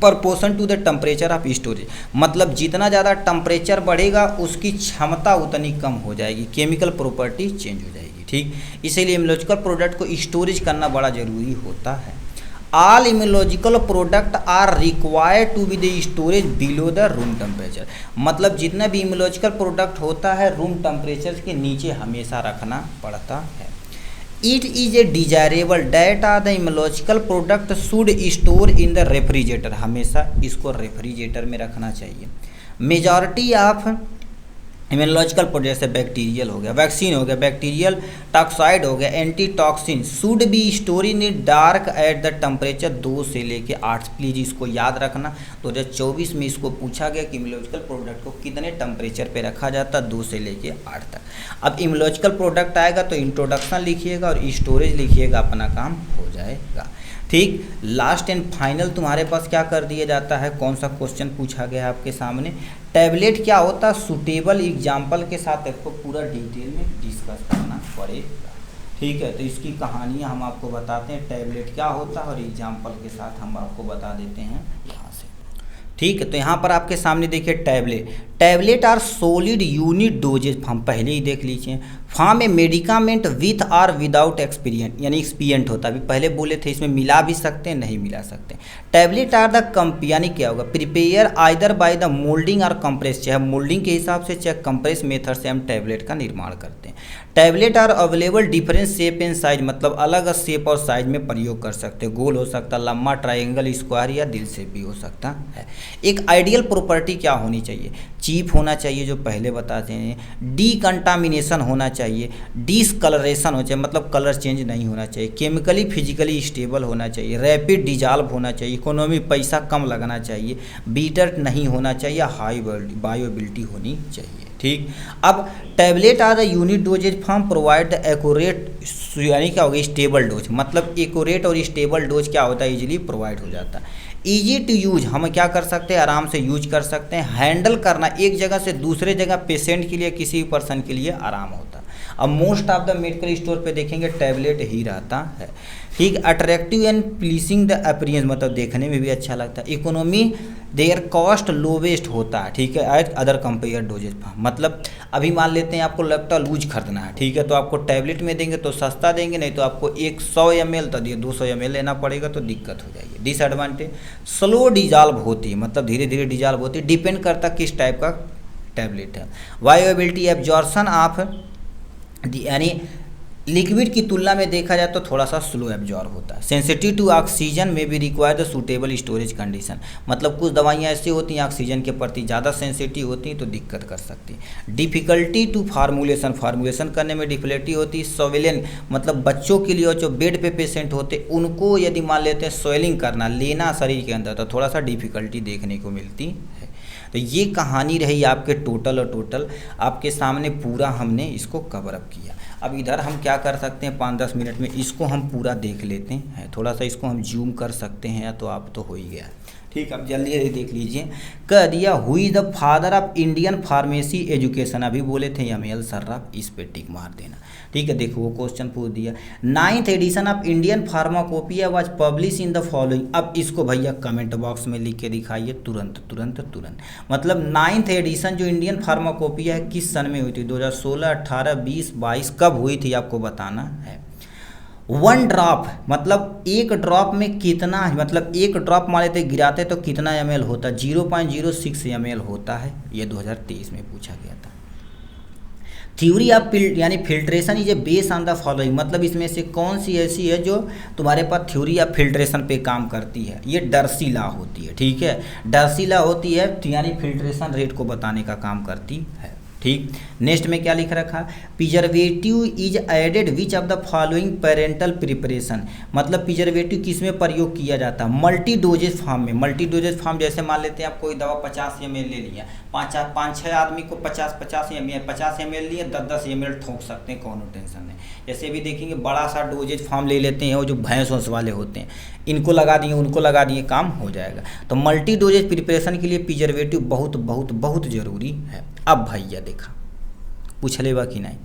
proportion to the temperature of storage मतलब जितना ज़्यादा टेम्परेचर बढ़ेगा उसकी क्षमता उतनी कम हो जाएगी, केमिकल प्रॉपर्टी चेंज हो जाएगी। ठीक, इसीलिए इम्यूनोलॉजिकल प्रोडक्ट को स्टोरेज करना बड़ा जरूरी होता है। All immunological product are required to be the storage below the room temperature मतलब जितना भी इम्यूनोलॉजिकल प्रोडक्ट होता है रूम टेम्परेचर के नीचे हमेशा रखना पड़ता है। It is a desirable that are the immunological product should store in the refrigerator हमेशा इसको रेफ्रिजरेटर में रखना चाहिए। मेजॉरिटी ऑफ इम्यूनोलॉजिकल प्रोडक्ट जैसे बैक्टीरियल हो गया, वैक्सीन हो गया, बैक्टीरियल टॉक्साइड हो गया, antitoxin should be store in dark at the temperature 2 से लेके 8। प्लीज इसको याद रखना 2024 में इसको पूछा गया कि इम्यूनोलॉजिकल प्रोडक्ट को कितने टेम्परेचर पे रखा जाता है, 2 से लेके 8 तक। अब इम्यूनोलॉजिकल प्रोडक्ट आएगा तो इंट्रोडक्शन लिखिएगा और स्टोरेज लिखिएगा, अपना काम हो जाएगा। ठीक, लास्ट एंड फाइनल तुम्हारे पास क्या कर दिया जाता है, कौन सा क्वेश्चन पूछा गया है आपके सामने? टैबलेट क्या होता है? सूटेबल एग्जाम्पल के साथ आपको पूरा डिटेल में डिस्कस करना पड़ेगा। ठीक है, तो इसकी कहानियाँ हम आपको बताते हैं, टैबलेट क्या होता है और एग्जाम्पल के साथ हम आपको बता देते हैं यहाँ से। ठीक है, तो यहाँ पर आपके सामने देखिए tablet are solid unit dosages हम पहले ही देख लीजिए। Form a medicament with or without excipient यानी एक्सपीरियंट होता है, अभी पहले बोले थे इसमें मिला भी सकते हैं नहीं मिला सकते। टैबलेट आर द यानी क्या होगा prepare either by the moulding और कंप्रेस, चाहे मोल्डिंग के हिसाब से चाहे कंप्रेस मेथड से हम टैबलेट का निर्माण करते हैं। Tablet are available different shape and size मतलब अलग शेप और साइज में प्रयोग कर सकते हैं, गोल हो सकता है, लम्बा, ट्राइंगल, स्क्वायर या दिल से भी हो सकता है। एक आइडियल प्रॉपर्टी क्या होनी चाहिए? चीप होना चाहिए जो पहले बताते हैं, डीकंटामिनेशन होना चाहिए, डिसकलरेशन हो चाहिए मतलब कलर चेंज नहीं होना चाहिए, केमिकली फिजिकली स्टेबल होना चाहिए, रैपिड डिजॉल्व होना चाहिए, इकोनॉमी पैसा कम लगना चाहिए, बीटर नहीं होना चाहिए, हाई बायोबिलिटी होनी चाहिए। ठीक। अब tablet are the unit doses form provide the accurate, यानी क्या होगा स्टेबल डोज, मतलब एक्यूरेट और स्टेबल डोज क्या होता है, इजीली प्रोवाइड हो जाता है। ईजी टू यूज, हम क्या कर सकते हैं, आराम से यूज कर सकते हैं। हैंडल करना एक जगह से दूसरे जगह पेशेंट के लिए, किसी भी पर्सन के लिए आराम होता है। अब most of the medical store पे देखेंगे टैबलेट ही रहता है, ठीक। अट्रैक्टिव एंड प्लीसिंग द अपीयरेंस, मतलब देखने में भी अच्छा लगता है। इकोनॉमी देयर कॉस्ट लोवेस्ट होता है, ठीक है, एट अदर कंपेयर डोजेज, मतलब अभी मान लेते हैं आपको लेप्टालूज खरीदना है, ठीक है, तो आपको टैबलेट में देंगे तो सस्ता देंगे, नहीं तो आपको 100 ml तो 200 ml लेना पड़ेगा, तो दिक्कत हो जाएगी। डिसएडवांटेज, स्लो डिजॉल्व होती है, मतलब धीरे धीरे डिजॉल्व होती है, डिपेंड करता किस टाइप का टैबलेट है। बायोएबिलिटी, एब्जॉर्प्शन ऑफ यानी लिक्विड की तुलना में देखा जाए तो थोड़ा सा स्लो एब्जॉर्ब होता है। सेंसिटिव टू ऑक्सीजन में भी require the suitable storage condition, मतलब कुछ दवाइयाँ ऐसी होती हैं ऑक्सीजन के प्रति ज़्यादा सेंसिटिव होती हैं तो दिक्कत कर सकती हैं। डिफिकल्टी टू फार्मूलेशन, फार्मूलेशन करने में डिफिकल्टी होती है। सोवेलिन, मतलब बच्चों के लिए और जो बेड पे पेशेंट होते उनको यदि मान लेते हैं सोइलिंग करना, लेना शरीर के अंदर, तो थोड़ा सा डिफिकल्टी देखने को मिलती है। तो ये कहानी रही आपके टोटल आपके सामने पूरा हमने इसको कवर अप किया। अब इधर हम क्या कर सकते हैं, 5-10 मिनट में इसको हम पूरा देख लेते हैं, थोड़ा सा इसको हम जूम कर सकते हैं, तो आप तो हो ही गया, ठीक। अब जल्दी देख लीजिए, कह दिया हुई the father of Indian pharmacy education, अभी बोले थे एम.एल. सर्राफ, इस पे टिक मार देना, ठीक है। देखो वो क्वेश्चन पूछ दिया। 9th edition of Indian pharmacopoeia was publish in the following, अब इसको भैया कमेंट बॉक्स में लिख के दिखाइए तुरंत, मतलब 9th एडिशन जो इंडियन फार्माकोपिया है किस सन में हुई थी, 2016, 18, 20, 22 कब हुई थी आपको बताना है। 1 ड्रॉप, मतलब एक ड्रॉप में कितना, मतलब एक ड्रॉप मान लेते गिराते तो कितना ml होता, 0.06 ml होता है, ये 2023 में पूछा गया था। थ्योरी ऑफ यानी filtration is a base on the following, मतलब इसमें से कौन सी ऐसी है जो तुम्हारे पास थ्योरी ऑफ फिल्ट्रेशन पे काम करती है, ये डर्सी लॉ होती है, ठीक है। डर्सी लॉ होती है यानी फिल्ट्रेशन रेट को बताने का काम करती है, ठीक। नेक्स्ट में क्या लिख रखा, preservative is added which of the following parenteral preparation, मतलब प्रिजर्वेटिव किस में प्रयोग किया जाता है, मल्टी डोजेज फॉर्म में। मल्टी डोजेज फॉर्म जैसे मान लेते हैं आप कोई दवा 50 ml ले लिया, 5-6 आदमी को 50 ml लिए, 10 ml ठोक सकते हैं, कोनो टेंशन नहीं। जैसे भी देखेंगे बड़ा सा डोजेज फॉर्म ले लेते हैं, वो जो भैंस वाले होते हैं, इनको लगा दिए उनको लगा दिए, काम हो जाएगा। तो मल्टी डोजेज प्रिपरेशन के लिए प्रिजर्वेटिव बहुत बहुत बहुत जरूरी है। अब भैया देखा पूछ लेगा कि नहीं,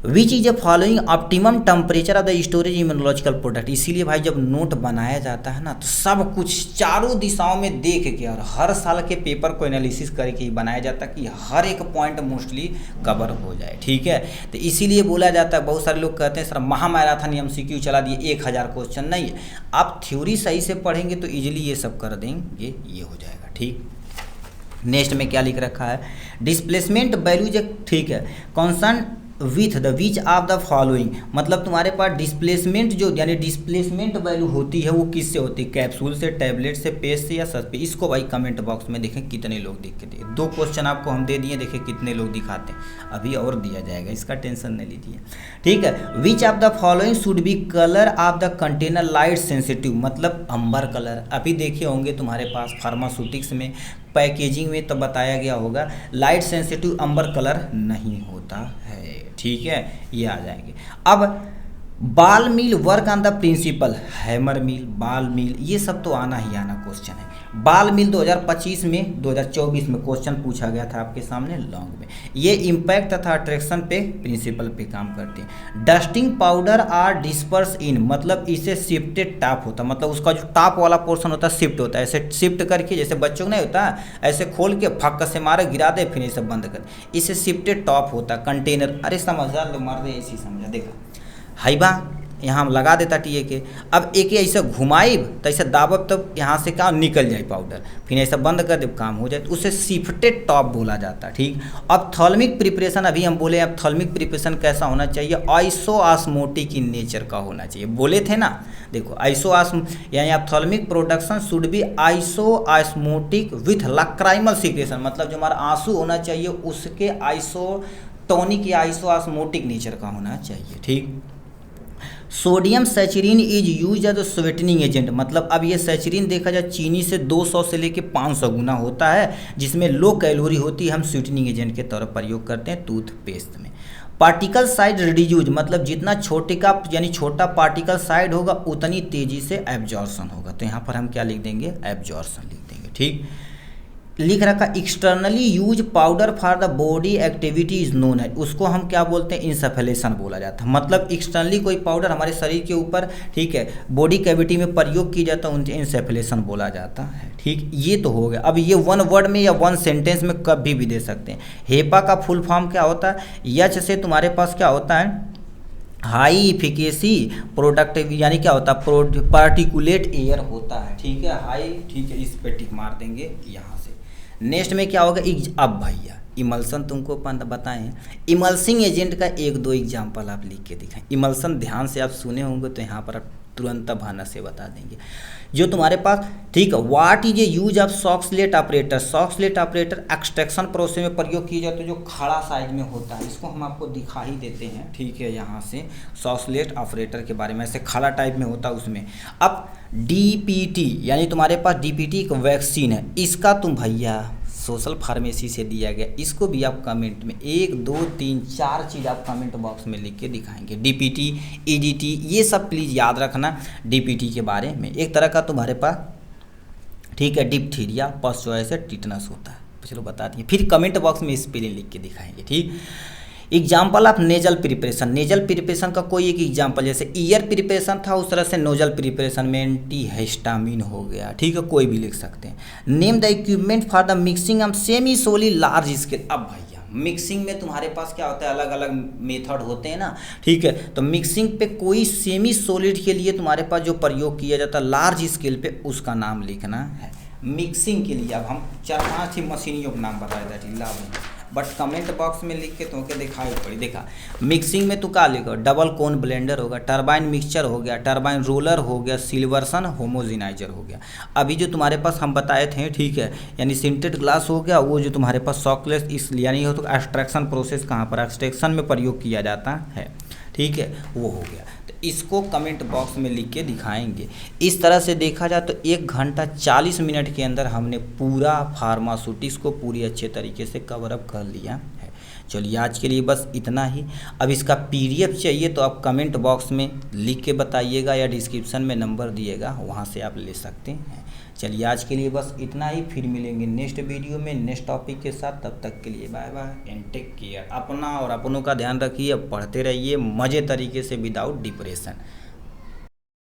which is a following optimum temperature of the storage immunological product, इसीलिए भाई जब नोट बनाया जाता है ना तो सब कुछ चारों दिशाओं में देख के और हर साल के पेपर को एनालिसिस करके ही बनाया जाता है कि हर एक पॉइंट मोस्टली कवर हो जाए, ठीक है। तो इसीलिए बोला जाता है, बहुत सारे लोग कहते हैं सर महामैराथन MCQ चला दिए, 1000 क्वेश्चन, नहीं है, आप थ्योरी सही से पढ़ेंगे तो ईजिली ये सब कर देंगे, ये हो जाएगा, ठीक। नेक्स्ट में क्या लिख रखा है, डिस्प्लेसमेंट वैल्यू, ठीक है, concern with the which of the following, मतलब तुम्हारे पास डिस्प्लेसमेंट जो यानी डिस्प्लेसमेंट वैल्यू होती है वो किससे होती है, कैप्सूल से, टैबलेट से, पेस्ट से या सच पे। इसको भाई कमेंट बॉक्स में देखें कितने लोग दिख के दिए, 2 क्वेश्चन आपको हम दे दिए, देखें कितने लोग दिखाते हैं, अभी और दिया जाएगा, इसका टेंशन नहीं लीजिए, ठीक है। विच of the following should be colour of the container light sensitive, मतलब अंबर कलर, अभी देखे होंगे तुम्हारे पास फार्मास्यूटिक्स में पैकेजिंग में तो बताया गया होगा लाइट सेंसिटिव अंबर कलर नहीं होता है, ठीक है, ये आ जाएंगे। अब ball mill work on the principle, hammer mill, ball mill, ये सब तो आना ही आना क्वेश्चन है। बाल मिल 2025 में 2024 में क्वेश्चन पूछा गया था आपके सामने लॉन्ग में, ये इम्पैक्ट तथा अट्रैक्शन पे प्रिंसिपल पे काम करते हैं। डस्टिंग पाउडर आर डिस्पर्स इन, मतलब इसे शिफ्टेड टॉप होता, मतलब उसका जो टॉप वाला पोर्शन होता है शिफ्ट होता है, ऐसे शिफ्ट करके, जैसे बच्चों को नहीं होता ऐसे खोल के फक से मारे गिरा दे फिर इसे बंद कर, इसे शिफ्टेड टॉप होता है। कंटेनर, अरे समझदार लोग मार दे, ऐसी समझा, देखा हाइबा यहाँ हम लगा देता टीए के, अब एक ऐसे घुमाइब तो ऐसे दाबब तब यहाँ से क्या निकल जाए पाउडर, फिर ऐसा बंद कर दे काम हो जाए, तो उसे शिफ्टेड टॉप बोला जाता है, ठीक। अब थर्मिक प्रिपरेशन, अभी हम बोले अब थर्मिक प्रिपरेशन कैसा होना चाहिए, आइसोऑस्मोटिक इन नेचर का होना चाहिए, बोले थे ना, देखो यानी अब thermic production should be isoosmotic with lacrimal secretion, मतलब जो हमारा आंसू होना चाहिए उसके आइसोटोनिक या आइसोऑस्मोटिक नेचर का होना चाहिए, ठीक। Sodium saccharin is use as sweetening agent, मतलब अब ये सैचुरिन देखा जाए चीनी से 200 से लेके 500 गुना होता है, जिसमें लो कैलोरी होती है, हम स्वीटनिंग एजेंट के तौर पर प्रयोग करते हैं टूथपेस्ट में। पार्टिकल साइज रिड्यूज, मतलब जितना छोटे का यानी छोटा पार्टिकल साइड होगा उतनी तेजी से एब्जॉर्प्शन होगा, तो यहाँ पर हम क्या लिख देंगे, एब्जॉर्प्शन लिख देंगे। ठीक, लिख रखा externally use powder for the body activity is known है, उसको हम क्या बोलते हैं, इंसफलेशन बोला जाता है, मतलब एक्सटर्नली कोई पाउडर हमारे शरीर के ऊपर, ठीक है, बॉडी कैविटी में प्रयोग की जाता है, उनसे इंसफलेशन बोला जाता है। ठीक, ये तो हो गया। अब ये वन वर्ड में या वन सेंटेंस में कभी भी दे सकते हैं। हेपा का फुल फॉर्म क्या होता है, यच से तुम्हारे पास क्या होता है, हाई इफिकेसी प्रोडक्टिव, यानी क्या होता है, पार्टिकुलेट एयर होता है। ठीक है, हाई, ठीक है, इस पे टिक मार देंगे यहाँ से। नेक्स्ट में क्या होगा, अब भैया इमल्सन तुमको बताएं, इमल्सिंग एजेंट का एक दो एग्जाम्पल आप लिख के दिखाएं। इमल्सन ध्यान से आप सुने होंगे तो यहाँ पर आप तुरंत भाना से बता देंगे जो तुम्हारे पास। ठीक है, what is a use of Soxhlet operator, Soxhlet operator extraction process में प्रयोग किए जाते हैं, जो खड़ा साइज में होता है, इसको हम आपको दिखा ही देते हैं। ठीक है, यहाँ से सॉक्सलेट ऑपरेटर के बारे में, ऐसे खड़ा टाइप में होता है उसमें। अब डीपीटी, यानी तुम्हारे पास डीपीटी एक वैक्सीन है, इसका तुम भैया सोशल फार्मेसी से दिया गया, इसको भी आप कमेंट में 1 2 3 4 चीज़ आप कमेंट बॉक्स में लिख के दिखाएंगे। डीपीटी, ईडीटी, ये सब प्लीज़ याद रखना डीपीटी के बारे में। एक तरह का तुम्हारे पास, ठीक है, डिप्थीरिया, पशुओं से टिटनस होता है, चलो बता दिए। फिर कमेंट बॉक्स में स्पेलिंग लिख के दिखाएंगे। ठीक, example of nasal preparation, nasal preparation का कोई एक एग्जाम्पल, जैसे ईयर प्रिपरेशन था उस तरह से नोजल प्रिपरेशन में एंटी हिस्टामिन हो गया। ठीक है, कोई भी लिख सकते हैं। Name the equipment for the mixing of semi solid large scale. अब भैया मिक्सिंग में तुम्हारे पास क्या होता है, अलग अलग मेथड होते हैं ना। ठीक है, तो मिक्सिंग पे कोई सेमी सोलिड के लिए तुम्हारे पास जो प्रयोग किया जाता है लार्ज स्केल पे, उसका नाम लिखना है। मिक्सिंग के लिए अब हम 4-5 ही मशीनियों के नाम बताए थे, ढीला बट कमेंट बॉक्स में लिख के तुमको दिखाई पड़ी। देखा, मिक्सिंग में तो क्या लिखो, डबल कोन ब्लेंडर होगा, टरबाइन मिक्सचर हो गया, टरबाइन रोलर हो गया, सिल्वर्सन होमोजेनाइजर हो गया। अभी जो तुम्हारे पास हम बताए थे, ठीक है, यानी सिंटेड ग्लास हो गया, वो जो तुम्हारे पास सॉकलेस, इसलिए यानी हो तो एक्सट्रैक्शन प्रोसेस कहाँ पर, एक्सट्रैक्शन में प्रयोग किया जाता है। ठीक है, वो हो गया, तो इसको कमेंट बॉक्स में लिख के दिखाएंगे। इस तरह से देखा जाए तो 1 घंटा 40 मिनट के अंदर हमने पूरा फार्मास्यूटिक्स को पूरी अच्छे तरीके से कवर अप कर लिया है। चलिए आज के लिए बस इतना ही। अब इसका PDF चाहिए तो आप कमेंट बॉक्स में लिख के बताइएगा या डिस्क्रिप्शन में नंबर दिएगा, वहाँ से आप ले सकते हैं। चलिए आज के लिए बस इतना ही, फिर मिलेंगे नेक्स्ट वीडियो में नेक्स्ट टॉपिक के साथ। तब तक के लिए bye bye and take care. अपना और अपनों का ध्यान रखिए, पढ़ते रहिए मज़े तरीके से विदाउट डिप्रेशन।